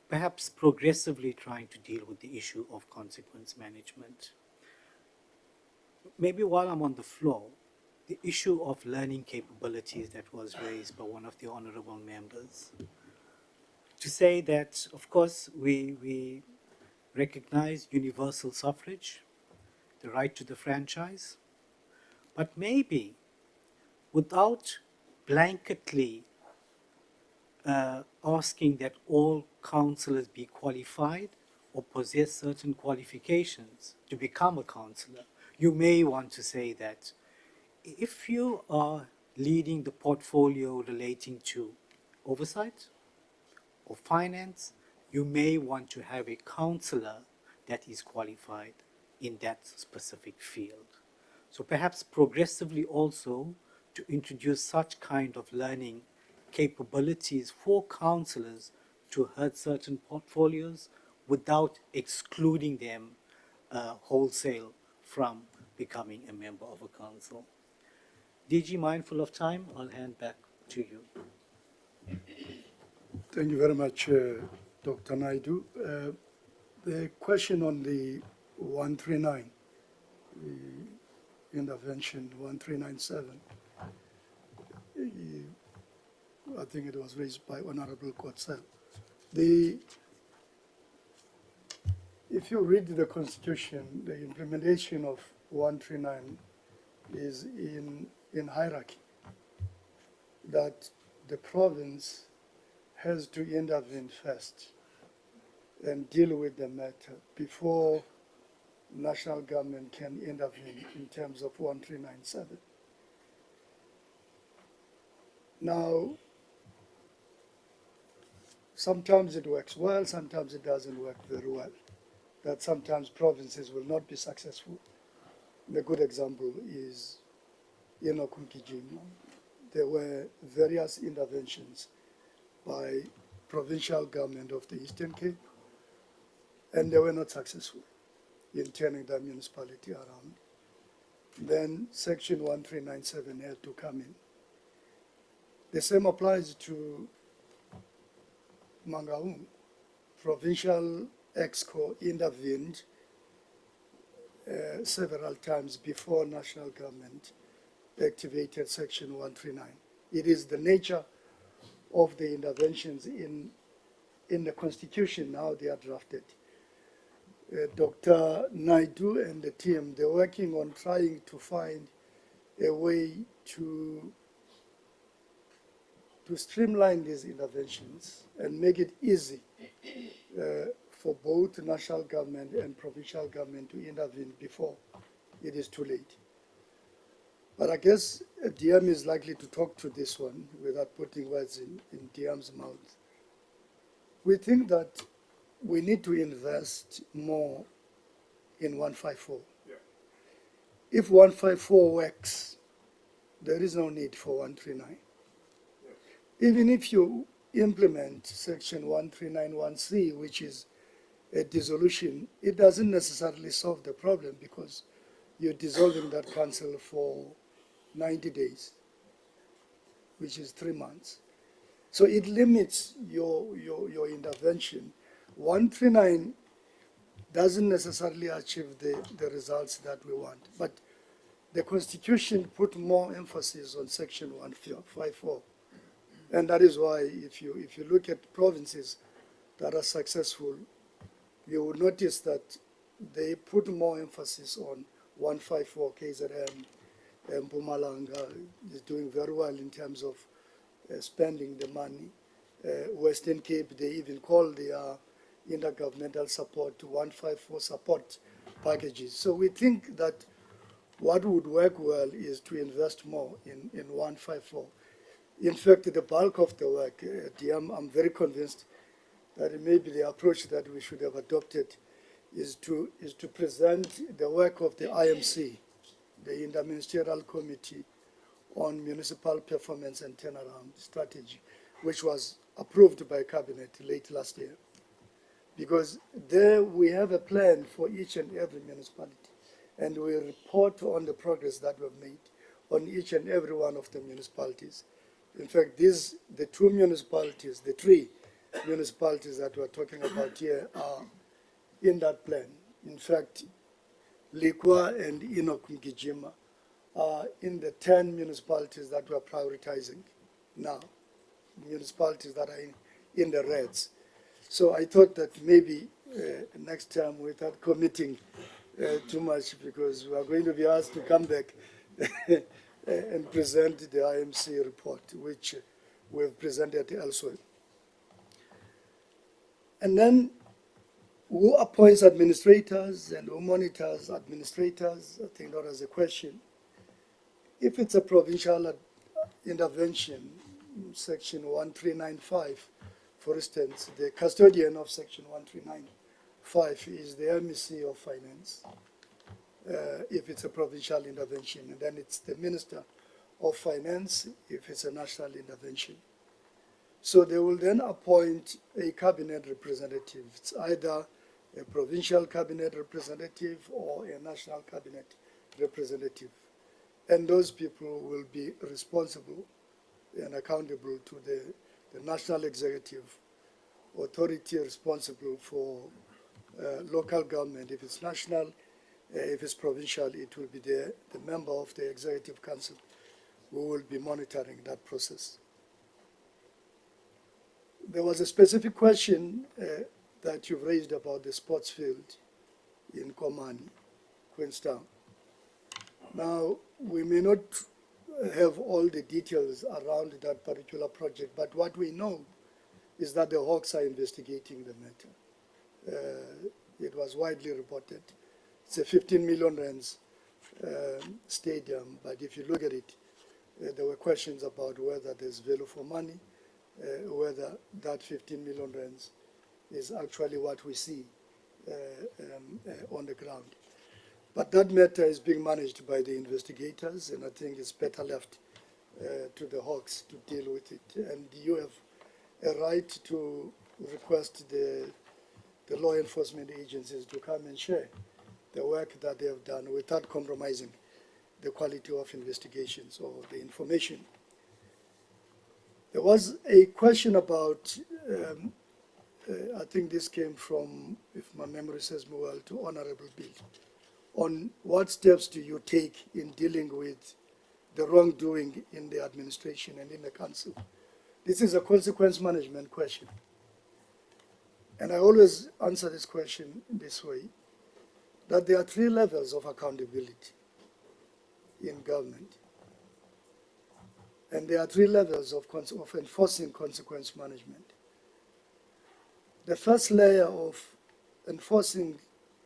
perhaps progressively trying to deal with the issue of consequence management. Maybe while I'm on the floor, the issue of learning capabilities that was raised by one of the honorable members. To say that, of course, we recognize universal suffrage, the right to the franchise, but maybe without blanketly asking that all councillors be qualified or possess certain qualifications to become a councillor, you may want to say that if you are leading the portfolio relating to oversight or finance, you may want to have a councillor that is qualified in that specific field. So perhaps progressively also to introduce such kind of learning capabilities for councillors to head certain portfolios without excluding them wholesale from becoming a member of a council. DG, mindful of time, I'll hand back to you. Thank you very much, Dr. Naidu. The question on the 139, the intervention 1397, I think it was raised by Honorable Kotsel. If you read the Constitution, the implementation of 139 is in hierarchy, that the province has to intervene first and deal with the matter before national government can intervene in terms of 1397. Now, sometimes it works well, sometimes it doesn't work very well. That sometimes provinces will not be successful. A good example is Yenokukijima. There were various interventions by provincial government of the Eastern Cape, and they were not successful in turning that municipality around. Then Section 1397 had to come in. The same applies to Mangaung. Provincial EXCO intervened several times before national government activated Section 139. It is the nature of the interventions in the Constitution, how they are drafted. Dr. Naidu and the team, they're working on trying to find a way to streamline these interventions and make it easy for both national government and provincial government to intervene before it is too late. But I guess DM is likely to talk to this one without putting words in DM's mouth. We think that we need to invest more in 154. Yeah. If 154 works, there is no need for 139. Even if you implement Section 1391C, which is a dissolution, it doesn't necessarily solve the problem because you're dissolving that council for 90 days, which is 3 months. So it limits your intervention. 139 doesn't necessarily achieve the results that we want, but the Constitution put more emphasis on Section 154. And that is why if you look at provinces that are successful, you will notice that they put more emphasis on 154. KZN, Mpumalanga is doing very well in terms of spending the money. Western Cape, they even call their intergovernmental support to 154 support packages. So we think that what would work well is to invest more in 154. In fact, the bulk of the work, I'm very convinced that maybe the approach that we should have adopted is to present the work of the IMC, the Interministerial Committee on Municipal Performance and Turnaround Strategy, which was approved by Cabinet late last year. Because there we have a plan for each and every municipality, and we report on the progress that we've made on each and every one of the municipalities. In fact, the two municipalities, the three municipalities that we're talking about here are in that plan. In fact, Likwa and Enoch Mgijima are in the 10 municipalities that we're prioritizing now, municipalities that are in the reds. So I thought that maybe next time without committing too much, because we are going to be asked to come back and present the IMC report, which we've presented elsewhere. And then who appoints administrators and who monitors administrators? I think that was a question. If it's a provincial intervention, Section 1395, for instance, the custodian of Section 1395 is the MEC of Finance. If it's a provincial intervention, and then it's the Minister of Finance if it's a national intervention. So they will then appoint a cabinet representative. It's either a provincial cabinet representative or a national cabinet representative. And those people will be responsible and accountable to the national executive authority responsible for local government. If it's national, if it's provincial, it will be the member of the Executive Council who will be monitoring that process. There was a specific question that you've raised about the sports field in Komani, Queenstown. Now, we may not have all the details around that particular project, but what we know is that the Hawks are investigating the matter. It was widely reported. It's a 15 million rands stadium, but if you look at it, there were questions about whether there's value for money, whether that 15 million rands is actually what we see on the ground. But that matter is being managed by the investigators, and I think it's better left to the Hawks to deal with it. And you have a right to request the law enforcement agencies to come and share the work that they have done without compromising the quality of investigations or the information. There was a question about, I think this came from, if my memory serves me well, to Honorable Bill, on what steps do you take in dealing with the wrongdoing in the administration and in the council. This is a consequence management question. And I always answer this question in this way, that there are 3 levels of accountability in government. And there are 3 levels of enforcing consequence management. The first layer of enforcing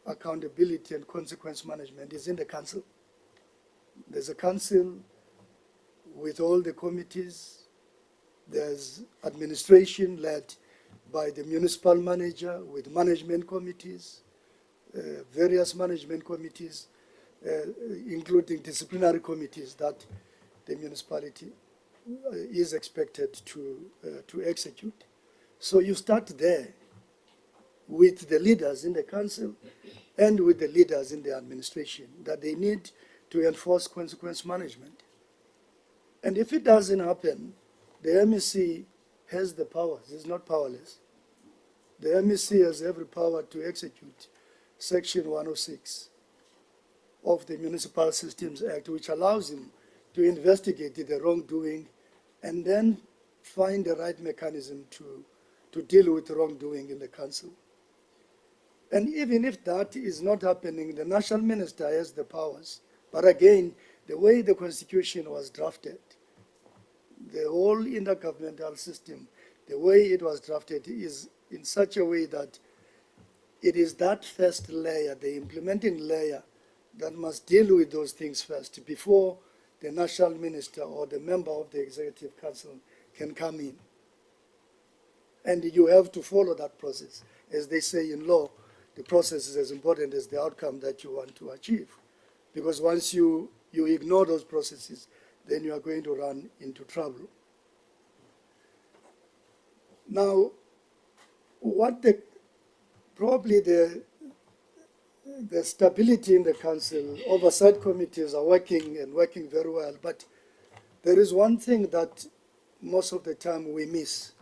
accountability and consequence management is in the council. There's a council with all the committees. There's administration led by the municipal manager with management committees, various management committees, including disciplinary committees that the municipality is expected to execute. So you start there with the leaders in the council and with the leaders in the administration, that they need to enforce consequence management. And if it doesn't happen, the MEC has the powers, it's not powerless. The MEC has every power to execute Section 106 of the Municipal Systems Act, which allows him to investigate the wrongdoing and then find the right mechanism to deal with wrongdoing in the council. And even if that is not happening, the national minister has the powers. But again, the way the Constitution was drafted, the whole intergovernmental system, the way it was drafted is in such a way that it is that first layer, the implementing layer, that must deal with those things first before the national minister or the member of the executive council can come in. And you have to follow that process. As they say in law, the process is as important as the outcome that you want to achieve. Because once you ignore those processes, then you are going to run into trouble. Now, what probably the stability in the council, oversight committees are working and working very well, but there is one thing that most of the time we miss,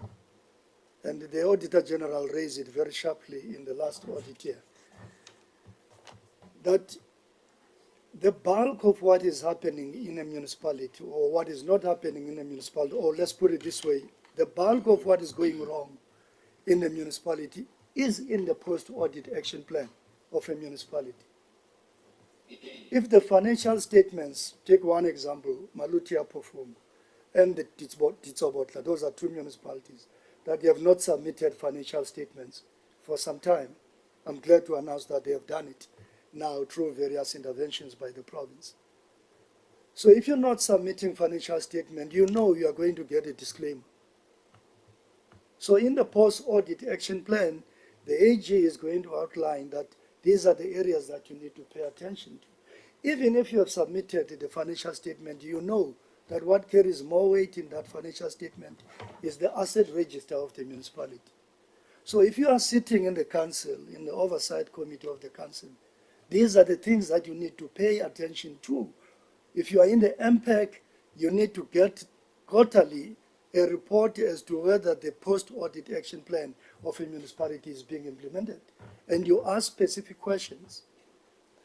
and the Auditor General raised it very sharply in the last audit year, that the bulk of what is happening in a municipality or what is not happening in a municipality, or let's put it this way, the bulk of what is going wrong in the municipality is in the post-audit action plan of a municipality. If the financial statements, take one example, Malutia Perform and the Titsobotla, those are 2 municipalities that they have not submitted financial statements for some time. I'm glad to announce that they have done it now through various interventions by the province. So if you're not submitting financial statement, you know you are going to get a disclaimer. So in the post-audit action plan, the AG is going to outline that these are the areas that you need to pay attention to. Even if you have submitted the financial statement, you know that what carries more weight in that financial statement is the asset register of the municipality. So if you are sitting in the council, in the oversight committee of the council, these are the things that you need to pay attention to. If you are in the MPEC, you need to get quarterly a report as to whether the post-audit action plan of a municipality is being implemented. And you ask specific questions,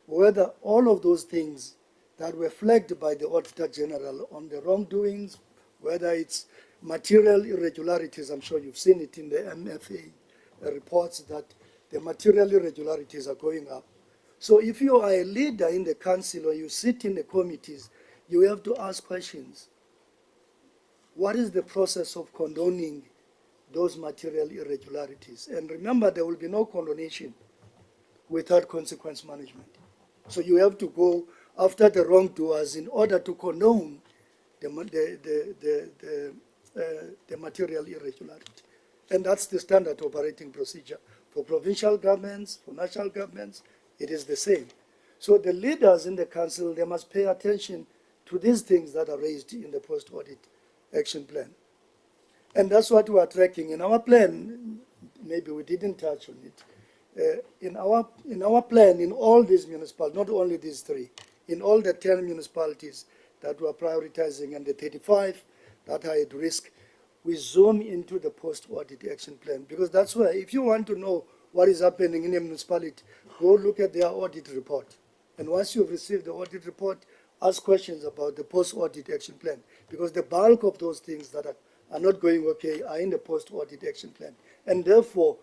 whether all of those things that were flagged by the Auditor General on the wrongdoings, whether it's material irregularities, I'm sure you've seen it in the MFA reports that the material irregularities are going up. So if you are a leader in the council or you sit in the committees, you have to ask questions. What is the process of condoning those material irregularities? And remember, there will be no condonation without consequence management. So you have to go after the wrongdoers in order to condone the material irregularity. And that's the standard operating procedure. For provincial governments, for national governments, it is the same. So the leaders in the council, they must pay attention to these things that are raised in the post-audit action plan. And that's what we are tracking. In our plan, maybe we didn't touch on it. In our plan, in all these municipalities, not only these three, in all the 10 municipalities that we are prioritizing and the 35 that are at risk, we zoom into the post-audit action plan, because that's where, if you want to know what is happening in a municipality, go look at their audit report. And once you've received the audit report, ask questions about the post-audit action plan, because the bulk of those things that are not going okay are in the post-audit action plan. And therefore,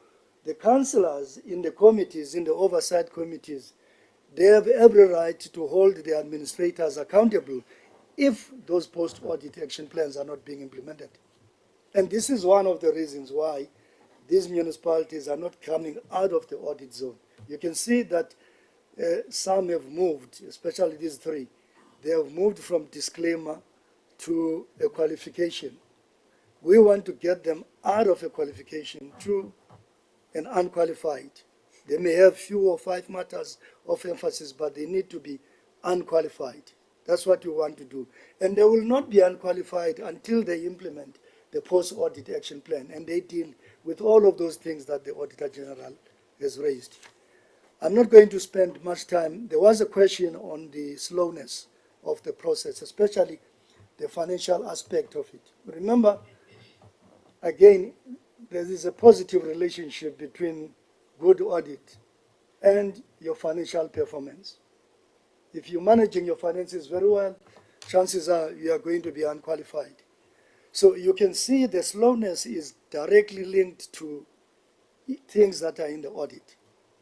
the councillors in the committees, in the oversight committees, they have every right to hold the administrators accountable if those post-audit action plans are not being implemented. And this is one of the reasons why these municipalities are not coming out of the audit zone. You can see that some have moved, especially these three. They have moved from disclaimer to a qualification. We want to get them out of a qualification to an unqualified. They may have few or 5 matters of emphasis, but they need to be unqualified. That's what we want to do. And they will not be unqualified until they implement the post-audit action plan, and they deal with all of those things that the Auditor General has raised. I'm not going to spend much time. There was a question on the slowness of the process, especially the financial aspect of it. Remember, again, there is a positive relationship between good audit and your financial performance. If you're managing your finances very well, chances are you are going to be unqualified. So you can see the slowness is directly linked to things that are in the audit,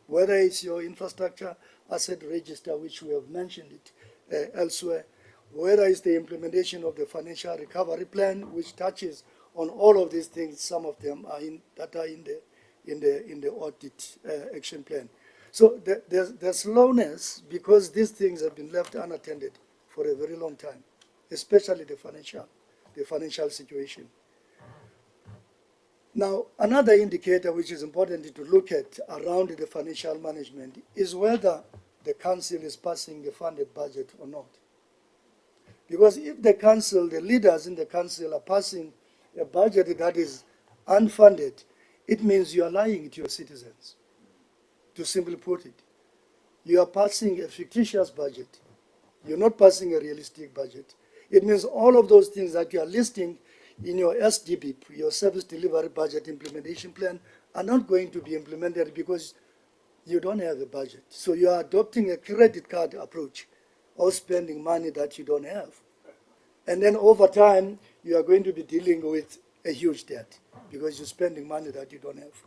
whether it's your infrastructure asset register, which we have mentioned it elsewhere, whether it's the implementation of the financial recovery plan, which touches on all of these things. Some of them are in the audit action plan. So there's slowness because these things have been left unattended for a very long time, especially the financial situation. Now, another indicator which is important to look at around the financial management is whether the council is passing a funded budget or not. Because if the council, the leaders in the council are passing a budget that is unfunded, it means you are lying to your citizens. To simply put it, you are passing a fictitious budget. You're not passing a realistic budget. It means all of those things that you are listing in your SDB, your Service Delivery Budget Implementation Plan, are not going to be implemented because you don't have a budget. So you are adopting a credit card approach of spending money that you don't have. And then over time, you are going to be dealing with a huge debt because you're spending money that you don't have.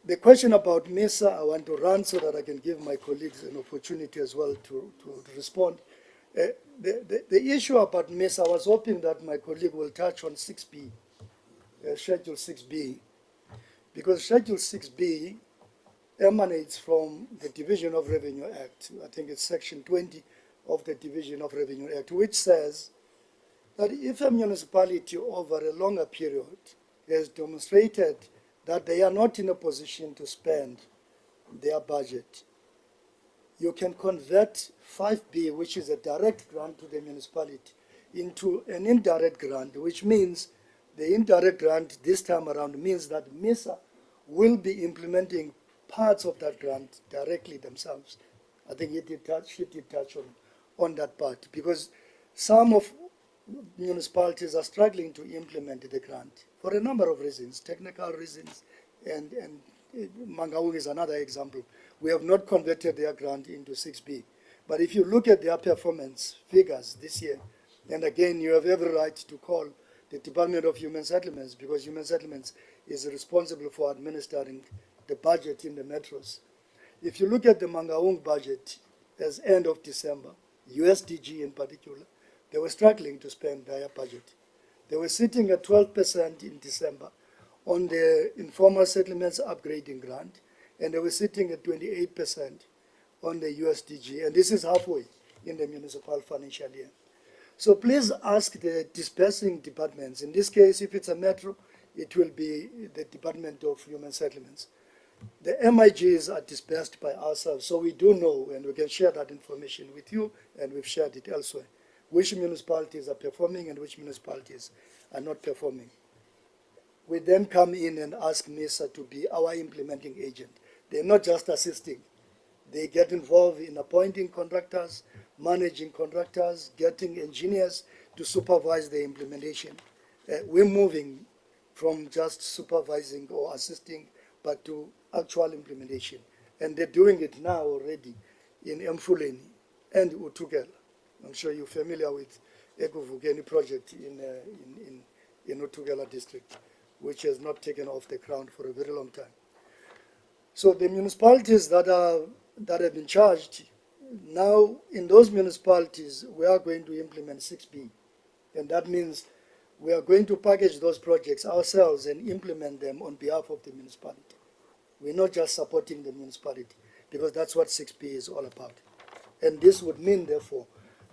The question about MESA, I want to run so that I can give my colleagues an opportunity as well to respond. The issue about MESA, I was hoping that my colleague will touch on 6B, Schedule 6B, because Schedule 6B emanates from the Division of Revenue Act. I think it's Section 20 of the Division of Revenue Act, which says that if a municipality over a longer period has demonstrated that they are not in a position to spend their budget, you can convert 5B, which is a direct grant to the municipality, into an indirect grant, which means the indirect grant this time around means that MESA will be implementing parts of that grant directly themselves. I think she did touch on that part, because some of municipalities are struggling to implement the grant for a number of reasons, technical reasons, and Mangaung is another example. We have not converted their grant into 6B. But if you look at their performance figures this year, and again, you have every right to call the Department of Human Settlements, because Human Settlements is responsible for administering the budget in the metros. If you look at the Mangaung budget as end of December, USDG in particular, they were struggling to spend their budget. They were sitting at 12% in December on the informal settlements upgrading grant, and they were sitting at 28% on the USDG, and this is halfway in the municipal financial year. So please ask the dispersing departments. In this case, if it's a metro, it will be the Department of Human Settlements. The MIGs are dispersed by ourselves, so we do know, and we can share that information with you, and we've shared it elsewhere, which municipalities are performing and which municipalities are not performing. We then come in and ask MISA to be our implementing agent. They're not just assisting. They get involved in appointing contractors, managing contractors, getting engineers to supervise the implementation. We're moving from just supervising or assisting, but to actual implementation. And they're doing it now already in Mfuleni and Utugela. I'm sure you're familiar with Ekuvukeni project in Utugela district, which has not taken off the ground for a very long time. So the municipalities that have been charged, now in those municipalities, we are going to implement 6B. And that means we are going to package those projects ourselves and implement them on behalf of the municipality. We're not just supporting the municipality, because that's what 6B is all about. And this would mean, therefore,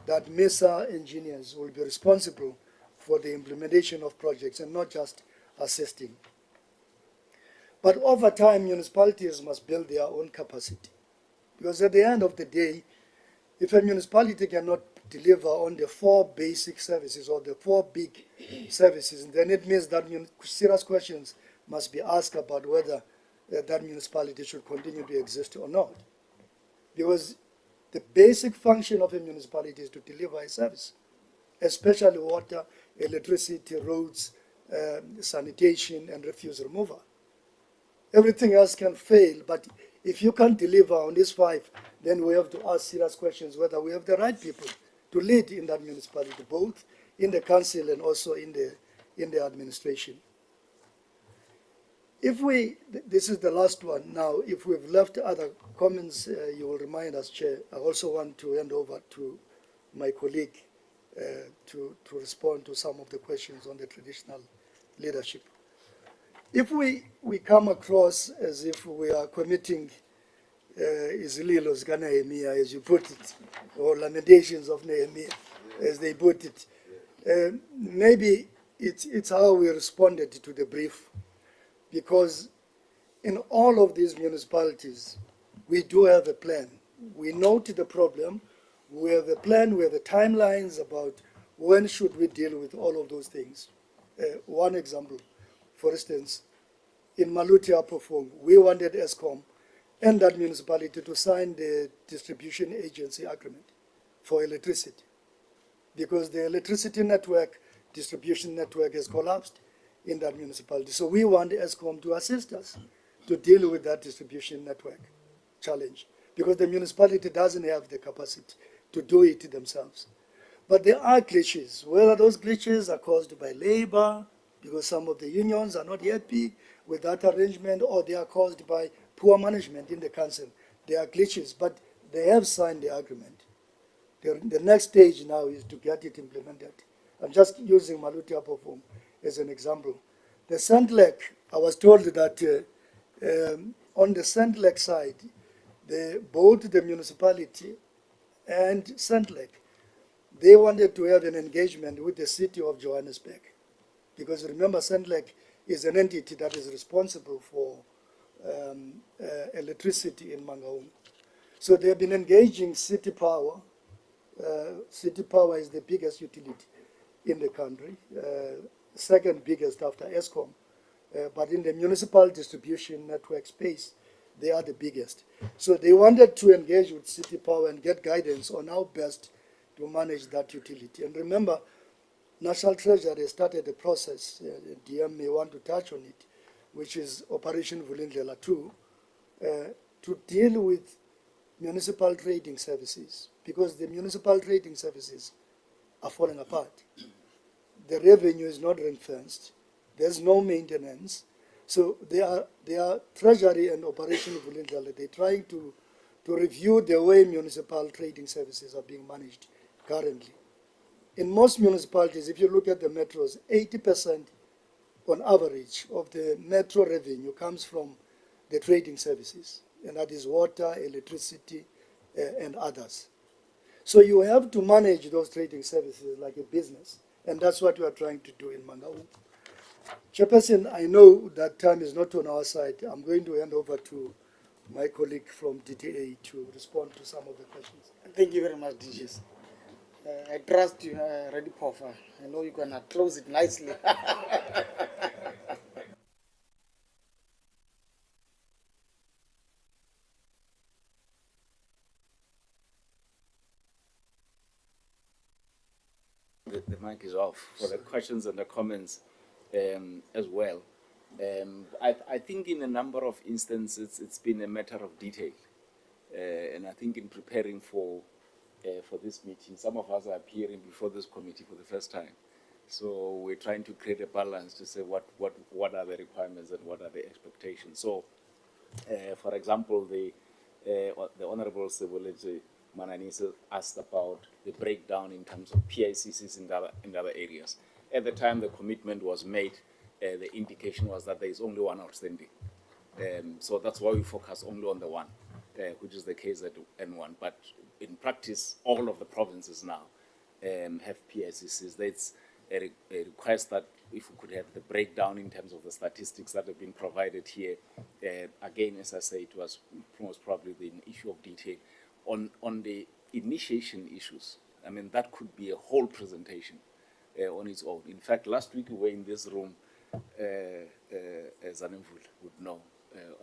that MESA engineers will be responsible for the implementation of projects and not just assisting. But over time, municipalities must build their own capacity. Because at the end of the day, if a municipality cannot deliver on the 4 basic services or the 4 big services, then it means that serious questions must be asked about whether that municipality should continue to exist or not. Because the basic function of a municipality is to deliver a service, especially water, electricity, roads, sanitation, and refuse removal. Everything else can fail, but if you can't deliver on these 5, then we have to ask serious questions whether we have the right people to lead in that municipality, both in the council and also in the administration. If this is the last one now, if we've left other comments, you will remind us, Chair. I also want to hand over to my colleague to respond to some of the questions on the traditional leadership. If we come across as if we are committing Izililo zika Nehemiah, as you put it, or lamentations of Nehemiah, as they put it, maybe it's how we responded to the brief, because in all of these municipalities, we do have a plan. We note the problem, we have a plan, we have the timelines about when should we deal with all of those things. One example, for instance, in Maluti Apofong, we wanted ESCOM and that municipality to sign the distribution agency agreement for electricity, because the electricity network, distribution network has collapsed in that municipality. So we want ESCOM to assist us to deal with that distribution network challenge, because the municipality doesn't have the capacity to do it themselves. But there are glitches, whether those glitches are caused by labor, because some of the unions are not happy with that arrangement, or they are caused by poor management in the council. There are glitches, but they have signed the agreement. The next stage now is to get it implemented. I'm just using Maluti Apofong as an example. The Sandlek, I was told that on the Sandlek side, both the municipality and Sandlek, they wanted to have an engagement with the city of Johannesburg. Because remember, Sandlek is an entity that is responsible for electricity in Mangaung. So they have been engaging City Power. City Power is the biggest utility in the country, second biggest after ESCOM. But in the municipal distribution network space, they are the biggest. So they wanted to engage with City Power and get guidance on how best to manage that utility. And remember, National Treasury started a process, DM may want to touch on it, which is Operation Vulindlela 2, to deal with municipal trading services, because the municipal trading services are falling apart. The revenue is not ring-fenced. There's no maintenance. So they are Treasury and Operation Vulindlela. They're trying to review the way municipal trading services are being managed currently. In most municipalities, if you look at the metros, 80% on average of the metro revenue comes from the trading services, and that is water, electricity, and others. So you have to manage those trading services like a business, and that's what we are trying to do in Mangaung. Chairperson, I know that time is not on our side. I'm going to hand over to my colleague from DTA to respond to some of the questions. Thank you very much, DJs. I trust you, Ready Poffer. I know you're gonna close it nicely. The mic is off for the questions and the comments as well. I think in a number of instances it's been a matter of detail. And I think in preparing for this meeting, some of us are appearing before this committee for the first time. So we're trying to create a balance to say what are the requirements and what are the expectations. So, for example, the Honorable Sebuleti Mananisa asked about the breakdown in terms of PICCs in other areas. At the time the commitment was made, the indication was that there is only one outstanding. So that's why we focus only on the one, which is the case at N1. But in practice, all of the provinces now have PICCs. That's a request that if we could have the breakdown in terms of the statistics that have been provided here. Again, as I say, it was most probably an issue of detail. On the initiation issues, I mean, that could be a whole presentation on its own. In fact, last week we were in this room, as Zanemvul would know,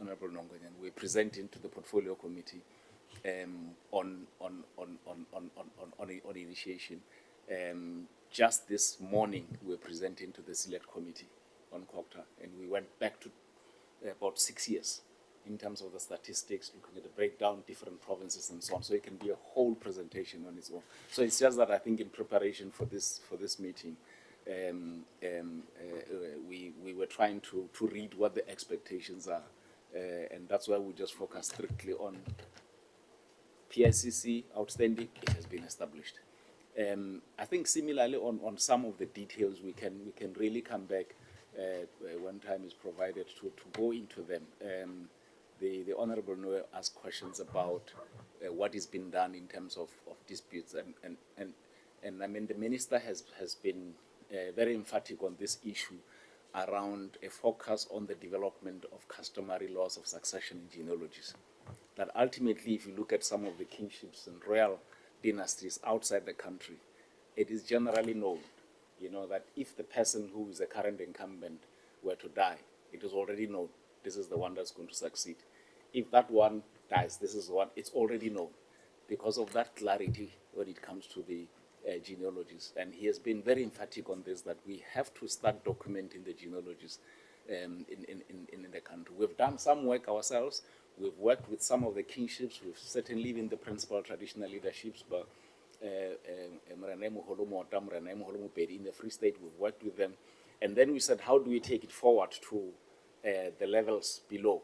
Honorable Nongonyan, we're presenting to the Portfolio Committee on initiation. Just this morning, we're presenting to the Select Committee on COCTA, and we went back to about 6 years in terms of the statistics, looking at the breakdown, different provinces and so on. So it can be a whole presentation on its own. So it's just that I think in preparation for this meeting, we were trying to read what the expectations are, and that's why we just focus strictly on PICC outstanding. It has been established. I think similarly on some of the details we can really come back when time is provided to go into them. The Honorable Noe asked questions about what is being done in terms of disputes, and I mean the Minister has been very emphatic on this issue around a focus on the development of customary laws of succession in genealogies. That ultimately, if you look at some of the kingships and royal dynasties outside the country, it is generally known, that if the person who is the current incumbent were to die, it is already known this is the one that's going to succeed. If that one dies, this is one, it's already known because of that clarity when it comes to the genealogies. And he has been very emphatic on this, that we have to start documenting the genealogies in the country. We've done some work ourselves. We've worked with some of the kingships. We've certainly been the principal traditional leaderships, but in the Free State, we've worked with them. And then we said, how do we take it forward to the levels below?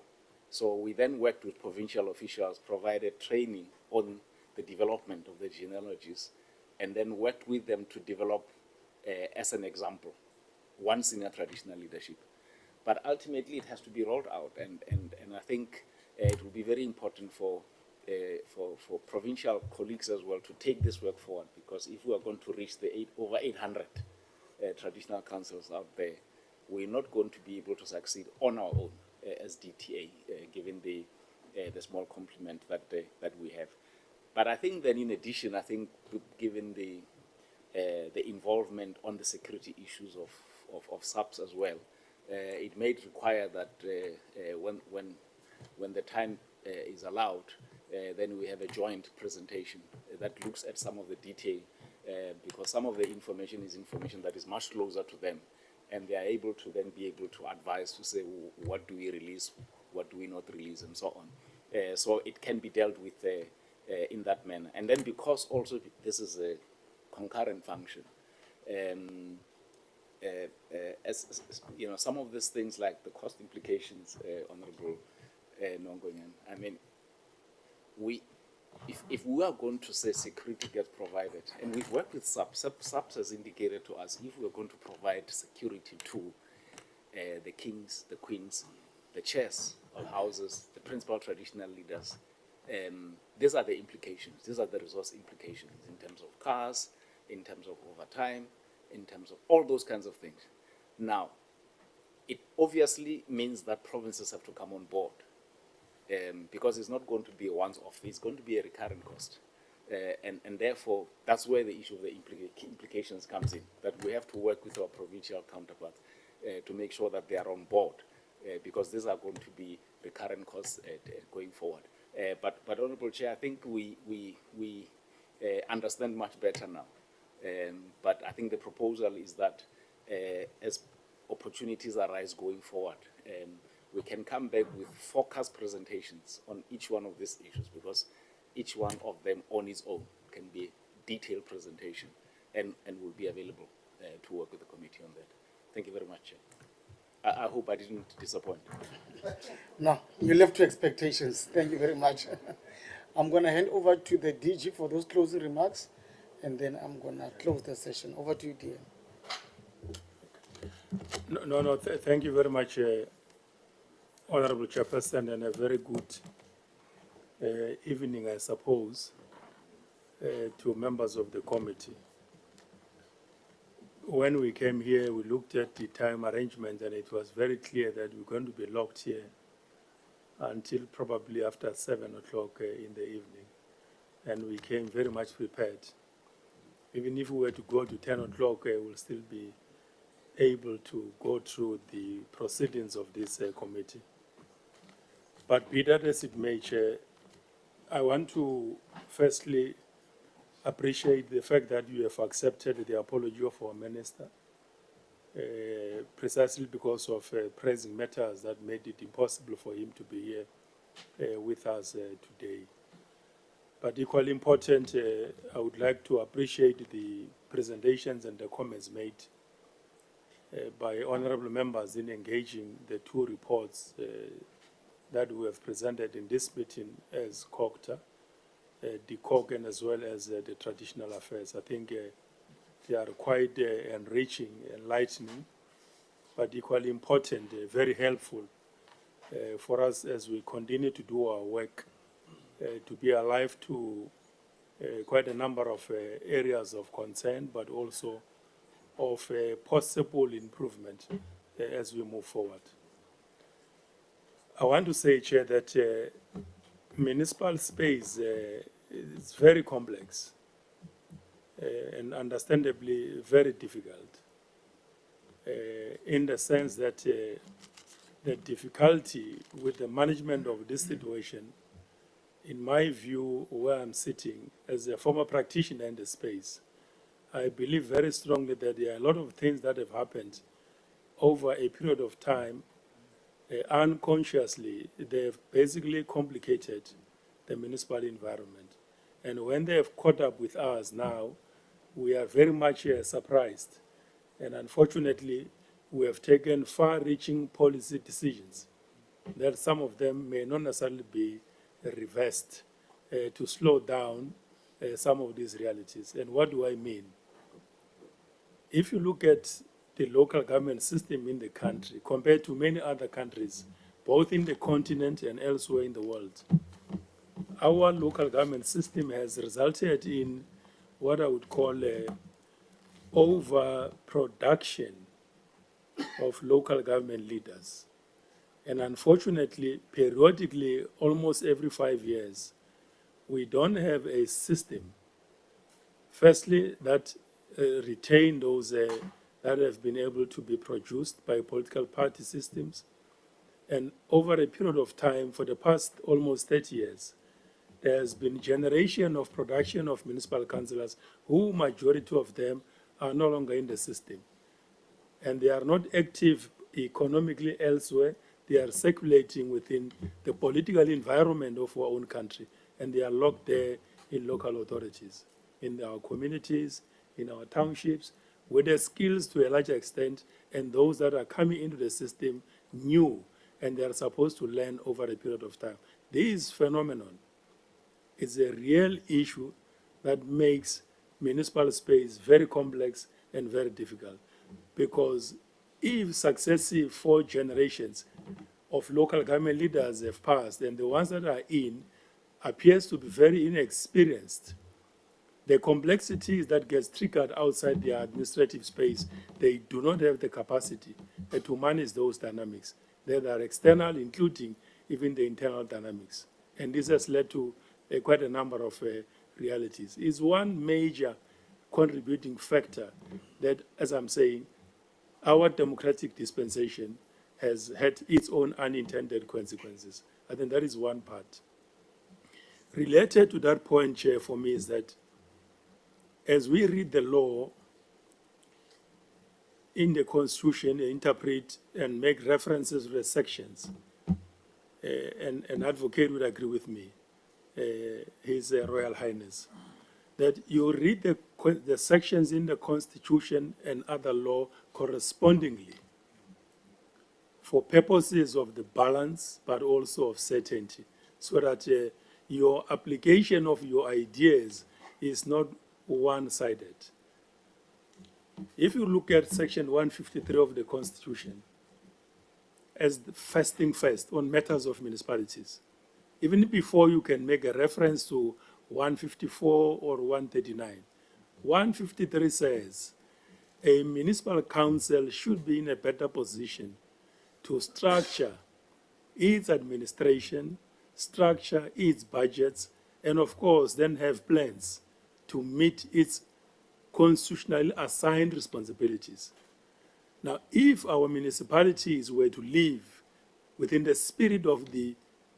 So we then worked with provincial officials, provided training on the development of the genealogies, and then worked with them to develop, as an example, one senior traditional leadership. But ultimately, it has to be rolled out, and I think it will be very important for provincial colleagues as well to take this work forward, because if we are going to reach the over 800 traditional councils out there, we're not going to be able to succeed on our own as DTA, given the small complement that we have. But I think then, in addition, I think given the involvement on the security issues of SAPS as well, it may require that when the time is allowed, then we have a joint presentation that looks at some of the detail, because some of the information is information that is much closer to them, and they are able to then be able to advise to say, what do we release, what do we not release, and so on. So it can be dealt with in that manner. And then because also this is a concurrent function, as some of these things like the cost implications, Honorable Nongonyan, I mean, if we are going to say security gets provided, and we've worked with SAPS has indicated to us, if we're going to provide security to the kings, the queens, the chairs of houses, the principal traditional leaders, these are the implications, these are the resource implications in terms of cars, in terms of overtime, in terms of all those kinds of things. Now, it obviously means that provinces have to come on board, because it's not going to be a once-off, it's going to be a recurrent cost. And therefore, that's where the issue of the implications comes in, that we have to work with our provincial counterparts to make sure that they are on board, because these are going to be recurrent costs going forward. But Honorable Chair, I think we understand much better now. But I think the proposal is that as opportunities arise going forward, we can come back with focused presentations on each one of these issues, because each one of them on its own can be a detailed presentation and will be available to work with the committee on that. Thank you very much, Chair. I hope I didn't disappoint. No, you left to expectations. Thank you very much. I'm going to hand over to the DG for those closing remarks, and then I'm going to close the session. Over to you, DM. Thank you very much, Honorable Chairperson, and a very good evening, I suppose, to members of the committee. When we came here, we looked at the time arrangement, and it was very clear that we're going to be locked here until probably after 7 o'clock in the evening. And we came very much prepared. Even if we were to go to 10 o'clock, we'll still be able to go through the proceedings of this committee. But be that as it may, Chair, I want to firstly appreciate the fact that you have accepted the apology of our minister, precisely because of pressing matters that made it impossible for him to be here with us today. But equally important, I would like to appreciate the presentations and the comments made by honorable members in engaging the two reports that we have presented in this meeting as COCTA, the COG, and as well as the traditional affairs. I think they are quite enriching, enlightening, but equally important, very helpful for us as we continue to do our work, to be alive to quite a number of areas of concern, but also of possible improvement as we move forward. I want to say, Chair, that municipal space is very complex and understandably very difficult, in the sense that the difficulty with the management of this situation, in my view, where I'm sitting as a former practitioner in the space, I believe very strongly that there are a lot of things that have happened over a period of time. Unconsciously, they have basically complicated the municipal environment. And when they have caught up with us now, we are very much surprised. And unfortunately, we have taken far-reaching policy decisions that some of them may not necessarily be reversed to slow down some of these realities. And what do I mean? If you look at the local government system in the country compared to many other countries, both in the continent and elsewhere in the world, our local government system has resulted in what I would call overproduction of local government leaders. And unfortunately, periodically, almost every 5 years, we don't have a system, firstly, that retain those that have been able to be produced by political party systems. And over a period of time, for the past almost 30 years, there has been generation of production of municipal councillors who majority of them are no longer in the system. And they are not active economically elsewhere. They are circulating within the political environment of our own country, and they are locked there in local authorities, in our communities, in our townships, with their skills to a large extent, and those that are coming into the system new, and they are supposed to learn over a period of time. This phenomenon is a real issue that makes municipal space very complex and very difficult, because if successive 4 generations of local government leaders have passed, and the ones that are in appears to be very inexperienced, the complexities that gets triggered outside their administrative space, they do not have the capacity to manage those dynamics. They are external, including even the internal dynamics. And this has led to quite a number of realities is one major contributing factor that, as I'm saying, our democratic dispensation has had its own unintended consequences. I think that is one part. Related to that point, Chair, for me is that as we read the law in the Constitution, interpret and make references to the sections, and an advocate would agree with me, His Royal Highness, that you read the sections in the Constitution and other law correspondingly for purposes of the balance, but also of certainty, so that your application of your ideas is not one-sided. If you look at Section 153 of the Constitution, as the first thing first on matters of municipalities, even before you can make a reference to 154 or 139, 153 says a municipal council should be in a better position to structure its administration, structure its budgets, and of course then have plans to meet its constitutionally assigned responsibilities. Now, if our municipalities were to live within the spirit of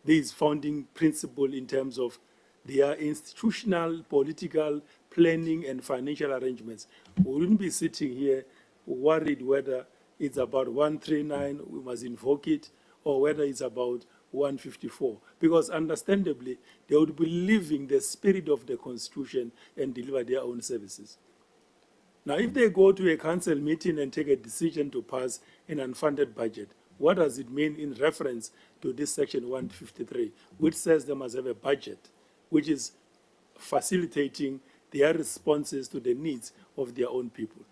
these founding principles in terms of their institutional, political, planning, and financial arrangements, we wouldn't be sitting here worried whether it's about 139, we must invoke it, or whether it's about 154. Because understandably, they would be living the spirit of the Constitution and deliver their own services. Now, if they go to a council meeting and take a decision to pass an unfunded budget, what does it mean in reference to this section 153, which says they must have a budget, which is facilitating their responses to the needs of their own people?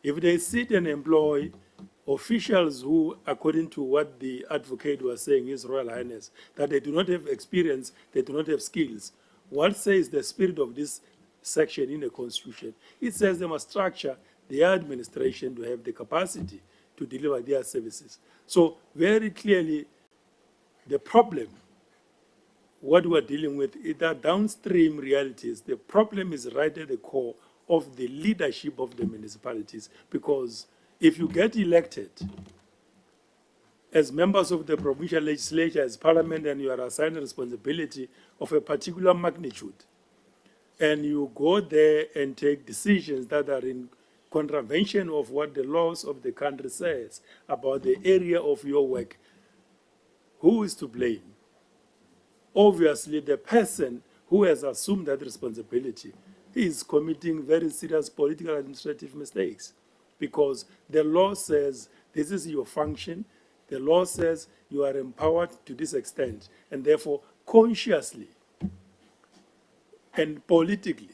If they sit and employ officials who, according to what the advocate was saying, His Royal Highness, that they do not have experience, they do not have skills, what says the spirit of this section in the Constitution? It says they must structure their administration to have the capacity to deliver their services. So very clearly, the problem, what we're dealing with, is that downstream realities. The problem is right at the core of the leadership of the municipalities, because if you get elected as members of the provincial legislature, as parliament, and you are assigned a responsibility of a particular magnitude, and you go there and take decisions that are in contravention of what the laws of the country says about the area of your work, who is to blame? Obviously, the person who has assumed that responsibility is committing very serious political administrative mistakes, because the law says this is your function, the law says you are empowered to this extent, and therefore consciously and politically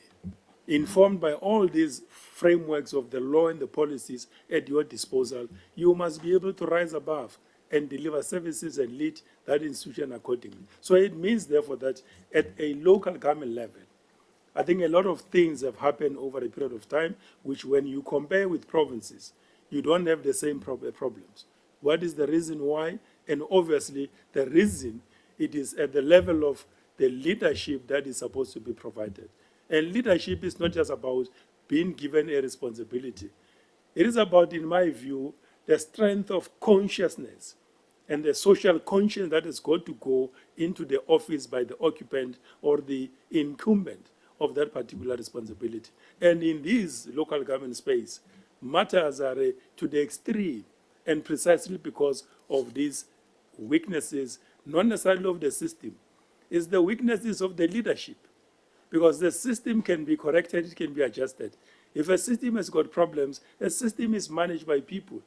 informed by all these frameworks of the law and the policies at your disposal, you must be able to rise above and deliver services and lead that institution accordingly. So it means, therefore, that at a local government level, I think a lot of things have happened over a period of time, which when you compare with provinces, you don't have the same problems. What is the reason why? And obviously, the reason, it is at the level of the leadership that is supposed to be provided. And leadership is not just about being given a responsibility. It is about, in my view, the strength of consciousness and the social conscience that has got to go into the office by the occupant or the incumbent of that particular responsibility. And in this local government space, matters are to the extreme, and precisely because of these weaknesses, not necessarily of the system, it's the weaknesses of the leadership. Because the system can be corrected, it can be adjusted. If a system has got problems, a system is managed by people.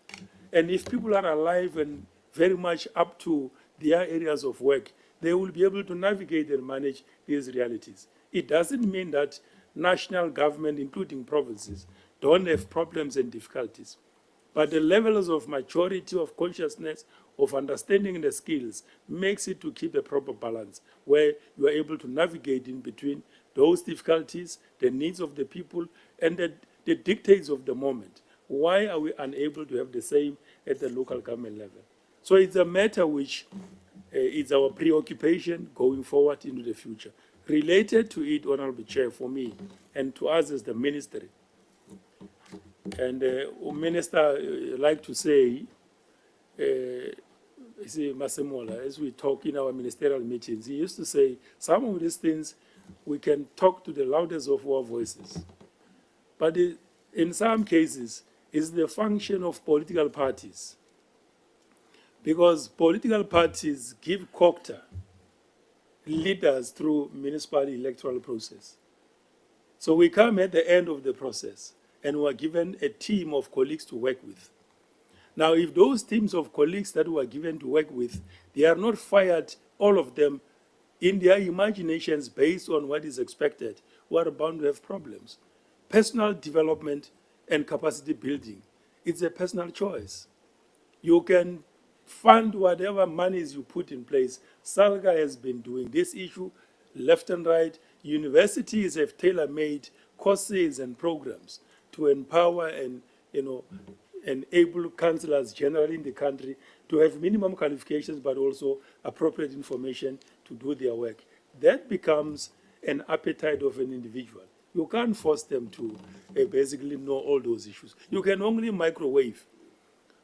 And if people are alive and very much up to their areas of work, they will be able to navigate and manage these realities. It doesn't mean that national government, including provinces, don't have problems and difficulties. But the levels of maturity, of consciousness, of understanding the skills makes it to keep a proper balance where you are able to navigate in between those difficulties, the needs of the people, and the dictates of the moment. Why are we unable to have the same at the local government level? So it's a matter which It's our preoccupation going forward into the future. Related to it, Honorable Chair, for me, and to us as the ministry, and Minister, like to say, see, Masemola, as we talk in our ministerial meetings, he used to say, some of these things we can talk to the loudest of our voices. But in some cases, it's the function of political parties. Because political parties give COCTA leaders through municipal electoral process. So we come at the end of the process and we are given a team of colleagues to work with. Now, if those teams of colleagues that we are given to work with, they are not fired, all of them, in their imaginations based on what is expected, we are bound to have problems. Personal development and capacity building, it's a personal choice. You can fund whatever monies you put in place. Salga has been doing this issue left and right. Universities have tailor-made courses and programs to empower and enable councillors generally in the country to have minimum qualifications but also appropriate information to do their work. That becomes an appetite of an individual. You can't force them to basically know all those issues. You can only microwave.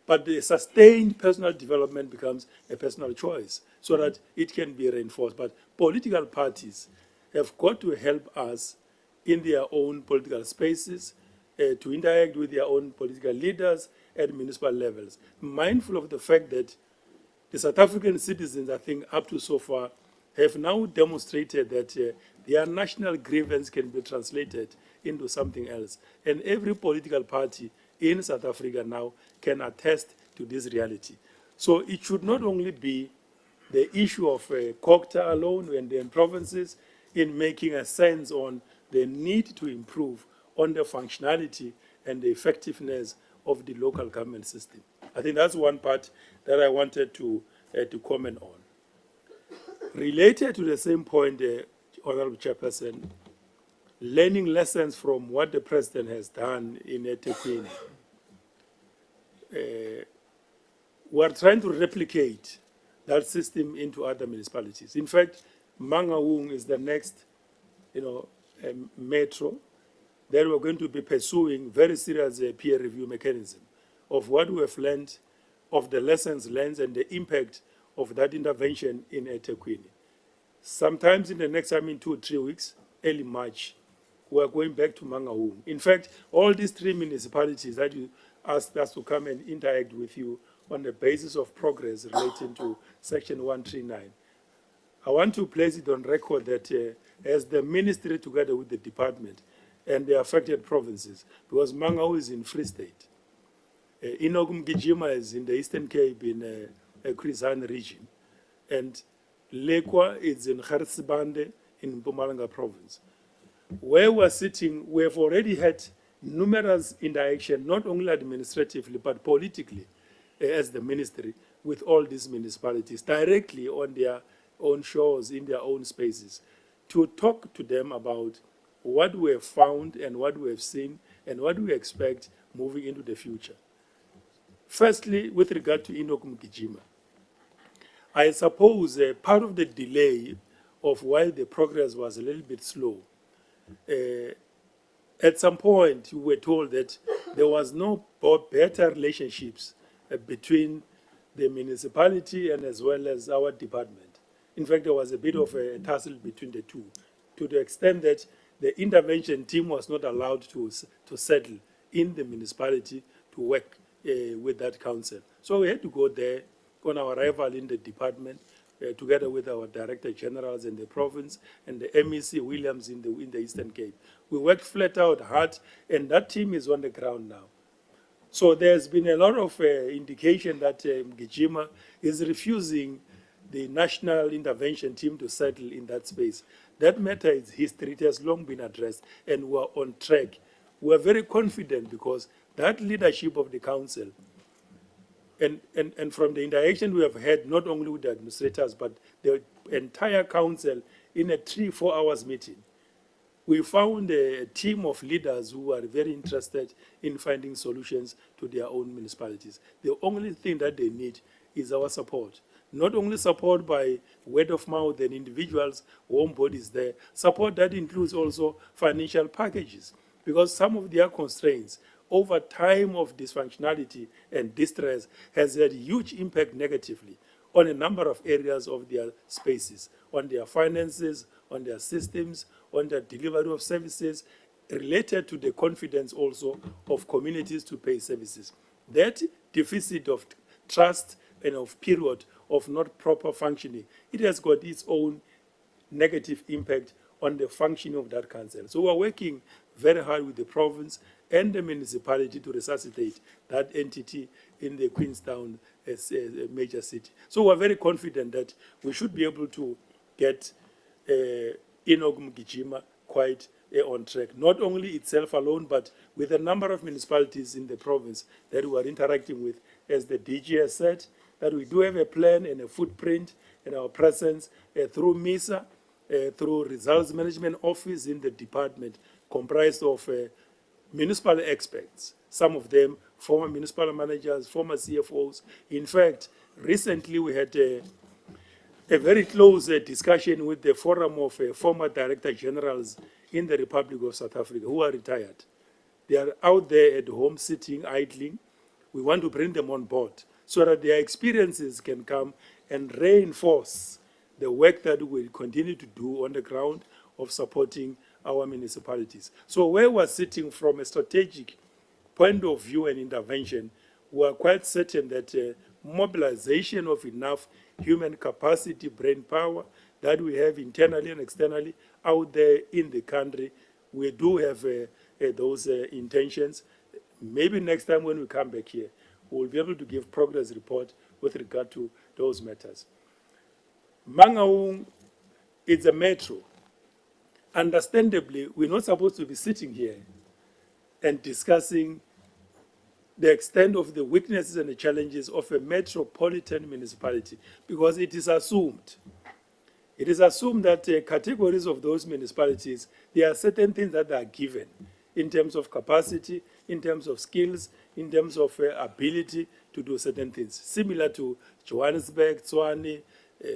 But the sustained personal development becomes a personal choice so that it can be reinforced. But political parties have got to help us in their own political spaces to interact with their own political leaders at municipal levels, mindful of the fact that the South African citizens, I think, up to so far, have now demonstrated that their national grievance can be translated into something else. And every political party in South Africa now can attest to this reality. So it should not only be the issue of COCTA alone and then provinces in making a sense on the need to improve on the functionality and the effectiveness of the local government system. I think that's one part that I wanted to comment on. Related to the same point, Honorable Chairperson, learning lessons from what the President has done in eThekwini. We're trying to replicate that system into other municipalities. In fact, Mangaung is the next, metro that we're going to be pursuing very serious peer review mechanism of what we have learned, of the lessons learned and the impact of that intervention in eThekwini. Sometimes in the next, 2 or 3 weeks, early March, we're going back to Mangaung. In fact, all these 3 municipalities that you asked us to come and interact with you on the basis of progress relating to Section 139. I want to place it on record that as the ministry together with the department and the affected provinces, because Mangaung is in Free State, Inogum Gijima is in the Eastern Cape in Chris Hani region, and Lekwa is in Garisbande in Mpumalanga province. Where we're sitting, we have already had numerous interactions, not only administratively, but politically, as the ministry, with all these municipalities, directly on their own shores, in their own spaces, to talk to them about what we have found and what we have seen and what we expect moving into the future. Firstly, with regard to Inokum Gijima, I suppose part of the delay of why the progress was a little bit slow, at some point we were told that there was no better relationships between the municipality and as well as our department. In fact, there was a bit of a tussle between the two, to the extent that the intervention team was not allowed to settle in the municipality to work with that council. So we had to go there on our arrival in the department, together with our director generals in the province and the MEC Williams in the Eastern Cape. We worked flat out hard, and that team is on the ground now. So there's been a lot of indication that Gijima is refusing the national intervention team to settle in that space. That matter is history. It has long been addressed, and we're on track. We're very confident because that leadership of the council, and from the interaction we have had, not only with the administrators, but the entire council in a 3-4 hours meeting, we found a team of leaders who are very interested in finding solutions to their own municipalities. The only thing that they need is our support. not only support by word of mouth and individuals, home bodies there, support that includes also financial packages, because some of their constraints over time of dysfunctionality and distress has had huge impact negatively on a number of areas of their spaces, on their finances, on their systems, on their delivery of services, related to the confidence also of communities to pay services. That deficit of trust and of period of not proper functioning, it has got its own negative impact on the functioning of that council. So we're working very hard with the province and the municipality to resuscitate that entity in the Queenstown as a major city. So we're very confident that we should be able to get Inogum Gijima quite on track, not only itself alone, but with a number of municipalities in the province that we are interacting with. As the DG has said, that we do have a plan and a footprint and our presence through MISA, through Results Management Office in the department, comprised of municipal experts, some of them former municipal managers, former CFOs. In fact, recently we had a very close discussion with the forum of former director generals in the Republic of South Africa who are retired. They are out there at home sitting, idling. We want to bring them on board so that their experiences can come and reinforce the work that we will continue to do on the ground of supporting our municipalities. So where we're sitting from a strategic point of view and intervention, we are quite certain that mobilization of enough human capacity, brain power that we have internally and externally out there in the country, we do have those intentions. Maybe next time when we come back here, we'll be able to give progress report with regard to those matters. Mangaung is a metro. Understandably, we're not supposed to be sitting here and discussing the extent of the weaknesses and the challenges of a metropolitan municipality, because it is assumed that categories of those municipalities, there are certain things that are given in terms of capacity, in terms of skills, in terms of ability to do certain things, similar to Johannesburg, Tshwane,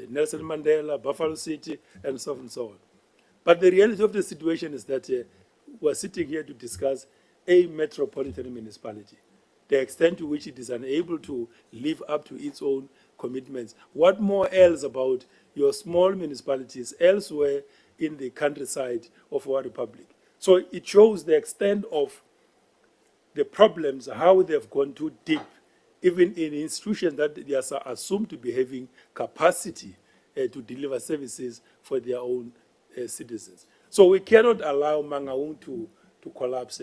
Nelson Mandela, Buffalo City, and so on and so on. But the reality of the situation is that we're sitting here to discuss a metropolitan municipality, the extent to which it is unable to live up to its own commitments. What more else about your small municipalities elsewhere in the countryside of our republic? So it shows the extent of the problems, how they've gone too deep, even in institutions that they are assumed to be having capacity to deliver services for their own citizens. So we cannot allow Mangaung to collapse,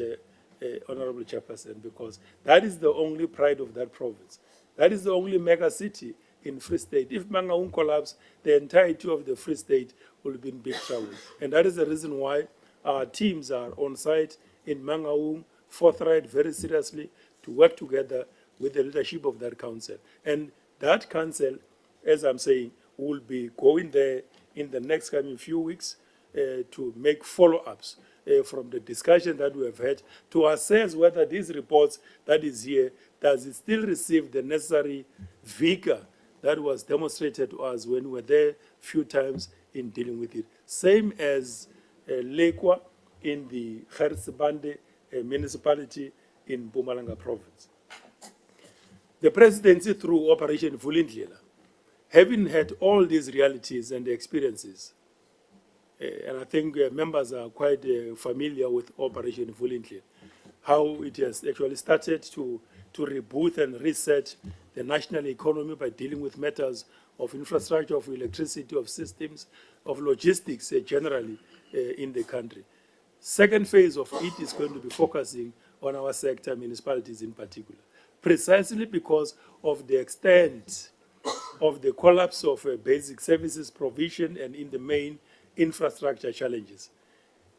Honorable Chairperson, because that is the only pride of that province. That is the only mega city in Free State. If Mangaung collapses, the entirety of the Free State will be in big trouble. And that is the reason why our teams are on site in Mangaung, forthright, very seriously, to work together with the leadership of that council. And that council, as I'm saying, will be going there in the next coming few weeks to make follow-ups from the discussion that we have had to assess whether these reports that is here, does it still receive the necessary vigor that was demonstrated to us when we were there a few times in dealing with it. Same as Lekwa in the Gersbande municipality in Mpumalanga province. The presidency through Operation Vulindlela, having had all these realities and experiences, and I think members are quite familiar with Operation Vulindlela, how it has actually started to reboot and reset the national economy by dealing with matters of infrastructure, of electricity, of systems, of logistics generally in the country. Second phase of it is going to be focusing on our sector, municipalities in particular, precisely because of the extent of the collapse of basic services provision and in the main infrastructure challenges.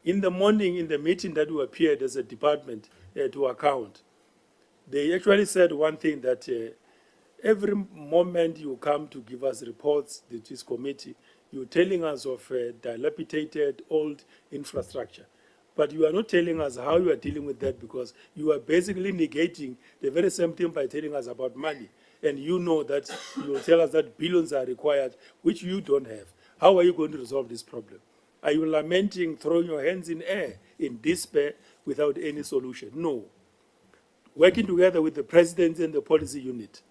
In the morning, in the meeting that we appeared as a department to account, they actually said one thing, that every moment you come to give us reports, this committee, you're telling us of dilapidated old infrastructure. But you are not telling us how you are dealing with that, because you are basically negating the very same thing by telling us about money. and you know that you will tell us that billions are required, which you don't have. How are you going to resolve this problem? Are you lamenting, throwing your hands in air, in despair, without any solution? No. Working together with the president and the policy unit,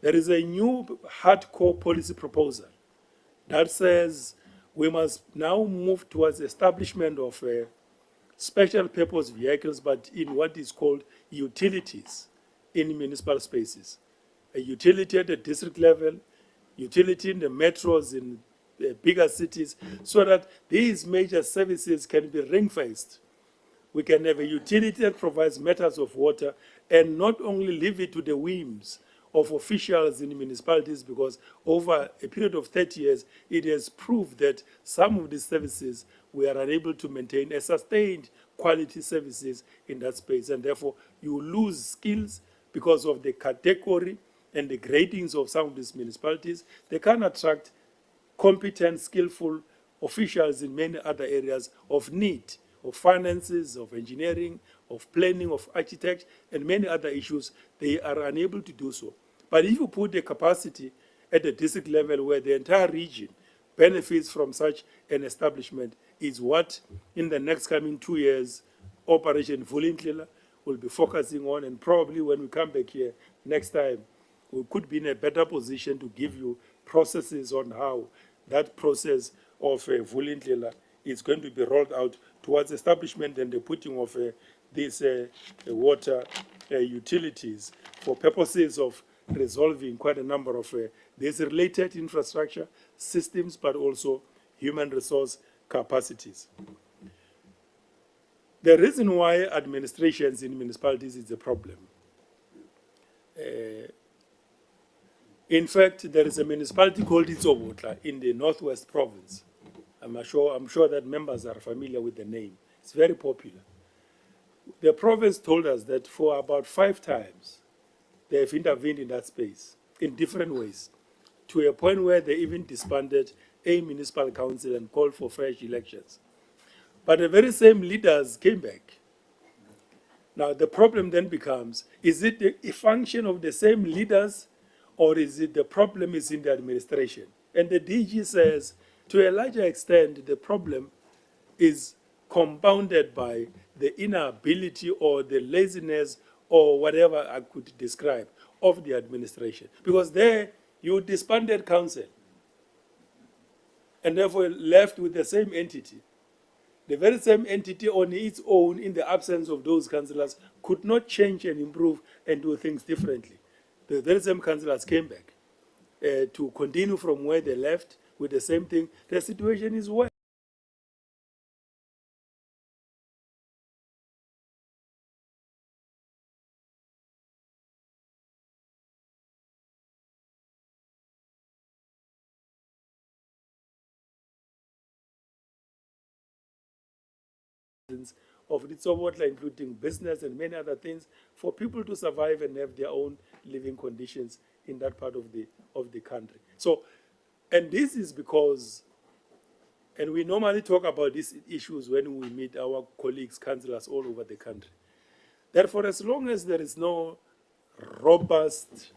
there is a new hardcore policy proposal that says we must now move towards establishment of special purpose vehicles, but in what is called utilities in municipal spaces. A utility at the district level, utility in the metros in bigger cities, so that these major services can be ring-fenced. We can have a utility that provides matters of water and not only leave it to the whims of officials in municipalities, because over a period of 30 years, it has proved that some of these services we are unable to maintain a sustained quality services in that space. And therefore, you lose skills because of the category and the gradings of some of these municipalities. They can't attract competent, skillful officials in many other areas of need, of finances, of engineering, of planning, of architecture, and many other issues. They are unable to do so. But if you put the capacity at the district level where the entire region benefits from such an establishment, is what in the next coming 2 years, Operation Vulindlela will be focusing on, and probably when we come back here next time, we could be in a better position to give you processes on how that process of Vulindlela is going to be rolled out towards establishment and the putting of these water utilities for purposes of resolving quite a number of these related infrastructure systems, but also human resource capacities. The reason why administrations in municipalities is a problem. In fact, there is a municipality called Itsobotla in the Northwest Province. I'm sure that members are familiar with the name. It's very popular. The province told us that for about 5 times, they have intervened in that space in different ways, to a point where they even disbanded a municipal council and called for fresh elections. But the very same leaders came back. Now, the problem then becomes, is it a function of the same leaders, or is it the problem is in the administration? And the DG says, to a larger extent, the problem is compounded by the inability or the laziness or whatever I could describe of the administration. Because there, you disbanded council and therefore left with the same entity. The very same entity on its own, in the absence of those councillors, could not change and improve and do things differently. The very same councillors came back to continue from where they left with the same thing. The situation is worse. Of Litsobotla, including business and many other things, for people to survive and have their own living conditions in that part of the country. So, and this is because, and we normally talk about these issues when we meet our colleagues, councillors all over the country. Therefore, as long as there is no robust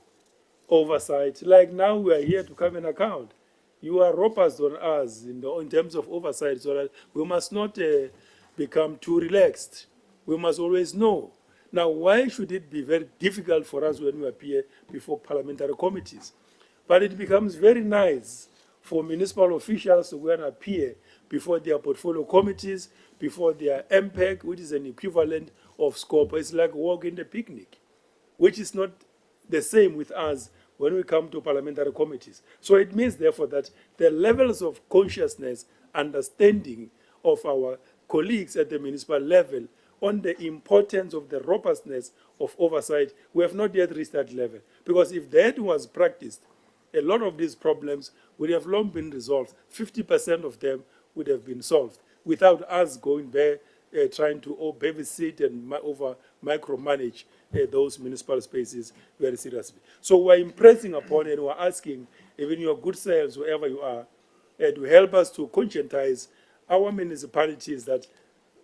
oversight, like now we are here to come and account, you are robust on us in terms of oversight, so that we must not become too relaxed. We must always know. Now, why should it be very difficult for us when we appear before parliamentary committees? But it becomes very nice for municipal officials to go and appear before their portfolio committees, before their MPEG, which is an equivalent of scope. It's like walking the picnic, which is not the same with us when we come to parliamentary committees. So it means, therefore, that the levels of consciousness, understanding of our colleagues at the municipal level on the importance of the robustness of oversight, we have not yet reached that level. Because if that was practiced, a lot of these problems would have long been resolved. 50% of them would have been solved without us going there trying to babysit and micromanage those municipal spaces very seriously. So we're impressing upon and we're asking even your good selves, wherever you are, to help us to conscientize our municipalities that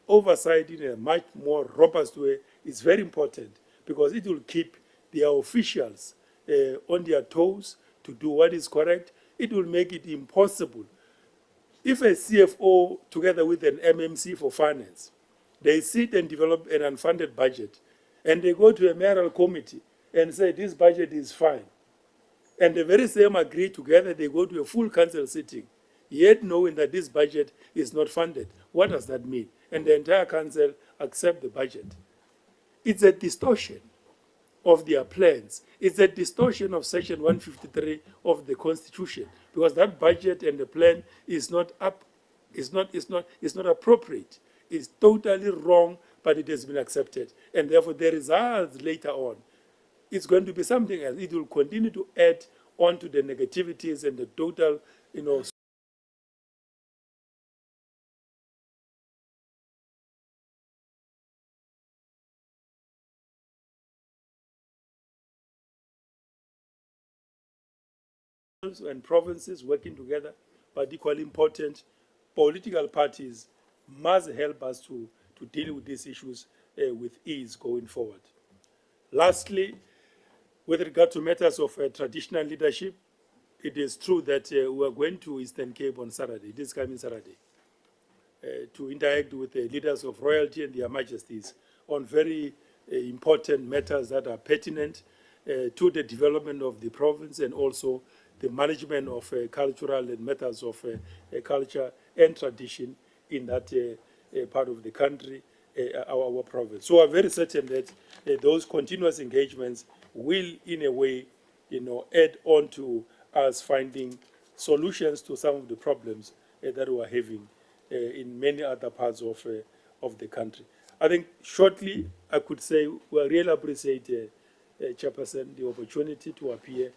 oversight in a much more robust way is very important, because it will keep their officials on their toes to do what is correct, it will make it impossible. If a CFO, together with an MMC for finance, they sit and develop an unfunded budget, and they go to a mayoral committee and say this budget is fine, and the very same agree together, they go to a full council sitting, yet knowing that this budget is not funded. What does that mean? And the entire council accept the budget. It's a distortion of their plans. It's a distortion of Section 153 of the Constitution, because that budget and the plan is not appropriate. It's totally wrong, but it has been accepted. And therefore, the results later on, it's going to be something else. It will continue to add on to the negativities and the total, and provinces working together, but equally important, political parties must help us to deal with these issues with ease going forward. Lastly, with regard to matters of traditional leadership, it is true that we are going to Eastern Cape on Saturday, this coming Saturday, to interact with the leaders of royalty and their majesties on very important matters that are pertinent to the development of the province and also the management of cultural and matters of culture and tradition in that part of the country, our province. So I'm very certain that those continuous engagements will, in a way, add on to us finding solutions to some of the problems that we are having in many other parts of the country. I think shortly, I could say we really appreciate, Chairperson, the opportunity to appear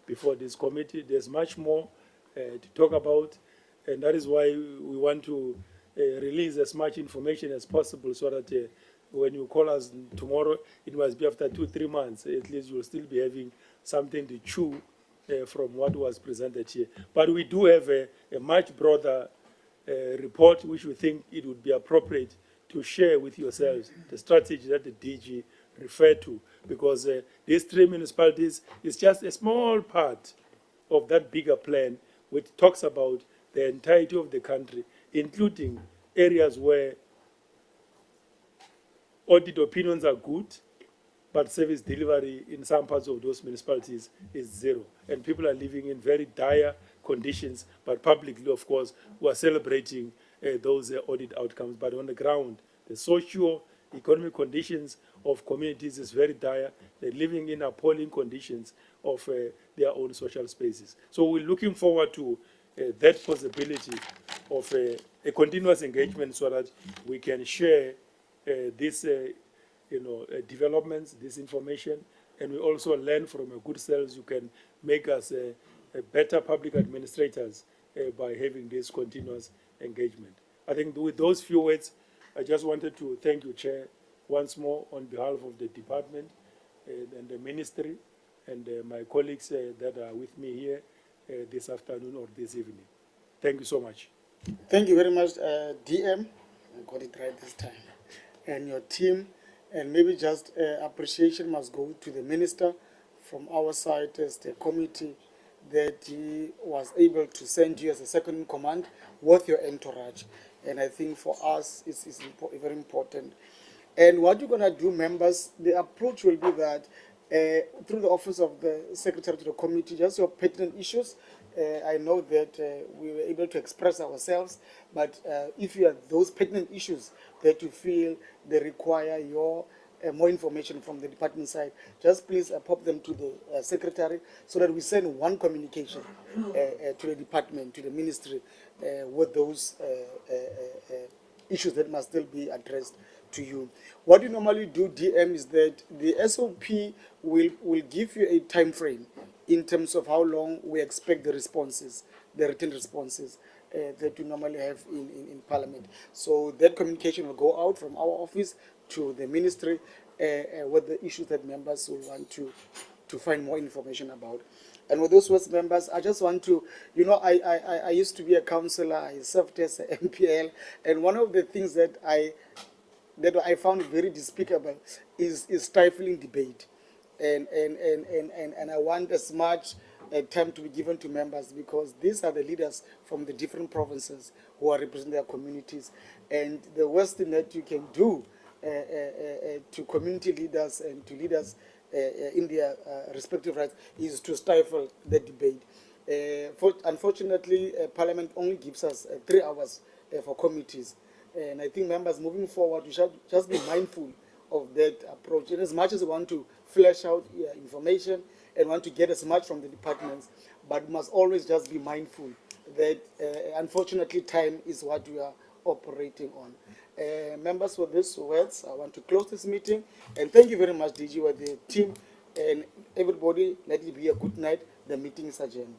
before this committee. There's much more to talk about, and that is why we want to release as much information as possible so that when you call us tomorrow, it must be after 2-3 months. At least you'll still be having something to chew from what was presented here. But we do have a much broader report, which we think it would be appropriate to share with yourselves, the strategy that the DG referred to, because these 3 municipalities is just a small part of that bigger plan, which talks about the entirety of the country, including areas where audit opinions are good, but service delivery in some parts of those municipalities is zero. And people are living in very dire conditions, but publicly, of course, we are celebrating those audit outcomes. But on the ground, the socio-economic conditions of communities is very dire. They're living in appalling conditions of their own social spaces. So we're looking forward to that possibility of a continuous engagement so that we can share these developments, this information, and we also learn from your good selves. You can make us a better public administrators by having this continuous engagement. I think with those few words, I just wanted to thank you, Chair, once more on behalf of the department and the ministry and my colleagues that are with me here this afternoon or this evening. Thank you so much. Thank you very much, DM. I got it right this time. And your team. And maybe just appreciation must go to the minister from our side as the committee that he was able to send you as a second in command with your entourage. And I think for us, it's very important. And what you're going to do, members, the approach will be that through the office of the secretary to the committee, just your pertinent issues. I know that we were able to express ourselves, but if you have those pertinent issues that you feel they require your more information from the department side, just please pop them to the secretary so that we send one communication to the department, to the ministry, with those issues that must still be addressed to you. What you normally do, DM, is that the SOP will give you a time frame in terms of how long we expect the responses, the written responses that you normally have in Parliament. So that communication will go out from our office to the ministry with the issues that members will want to find more information about. And with those words, members, I just want to, I used to be a councillor, I served as an MPL, and one of the things that I found very despicable is stifling debate. and I want as much time to be given to members, because these are the leaders from the different provinces who are representing their communities. And the worst thing that you can do to community leaders and to leaders in their respective rights is to stifle the debate. Unfortunately, Parliament only gives us 3 hours for committees. And I think members moving forward, we should just be mindful of that approach. And as much as we want to flesh out information and want to get as much from the departments, but we must always just be mindful that unfortunately time is what we are operating on. Members, with these words, I want to close this meeting, and thank you very much, DG, with the team, and everybody. Let it be a good night. The meeting is adjourned.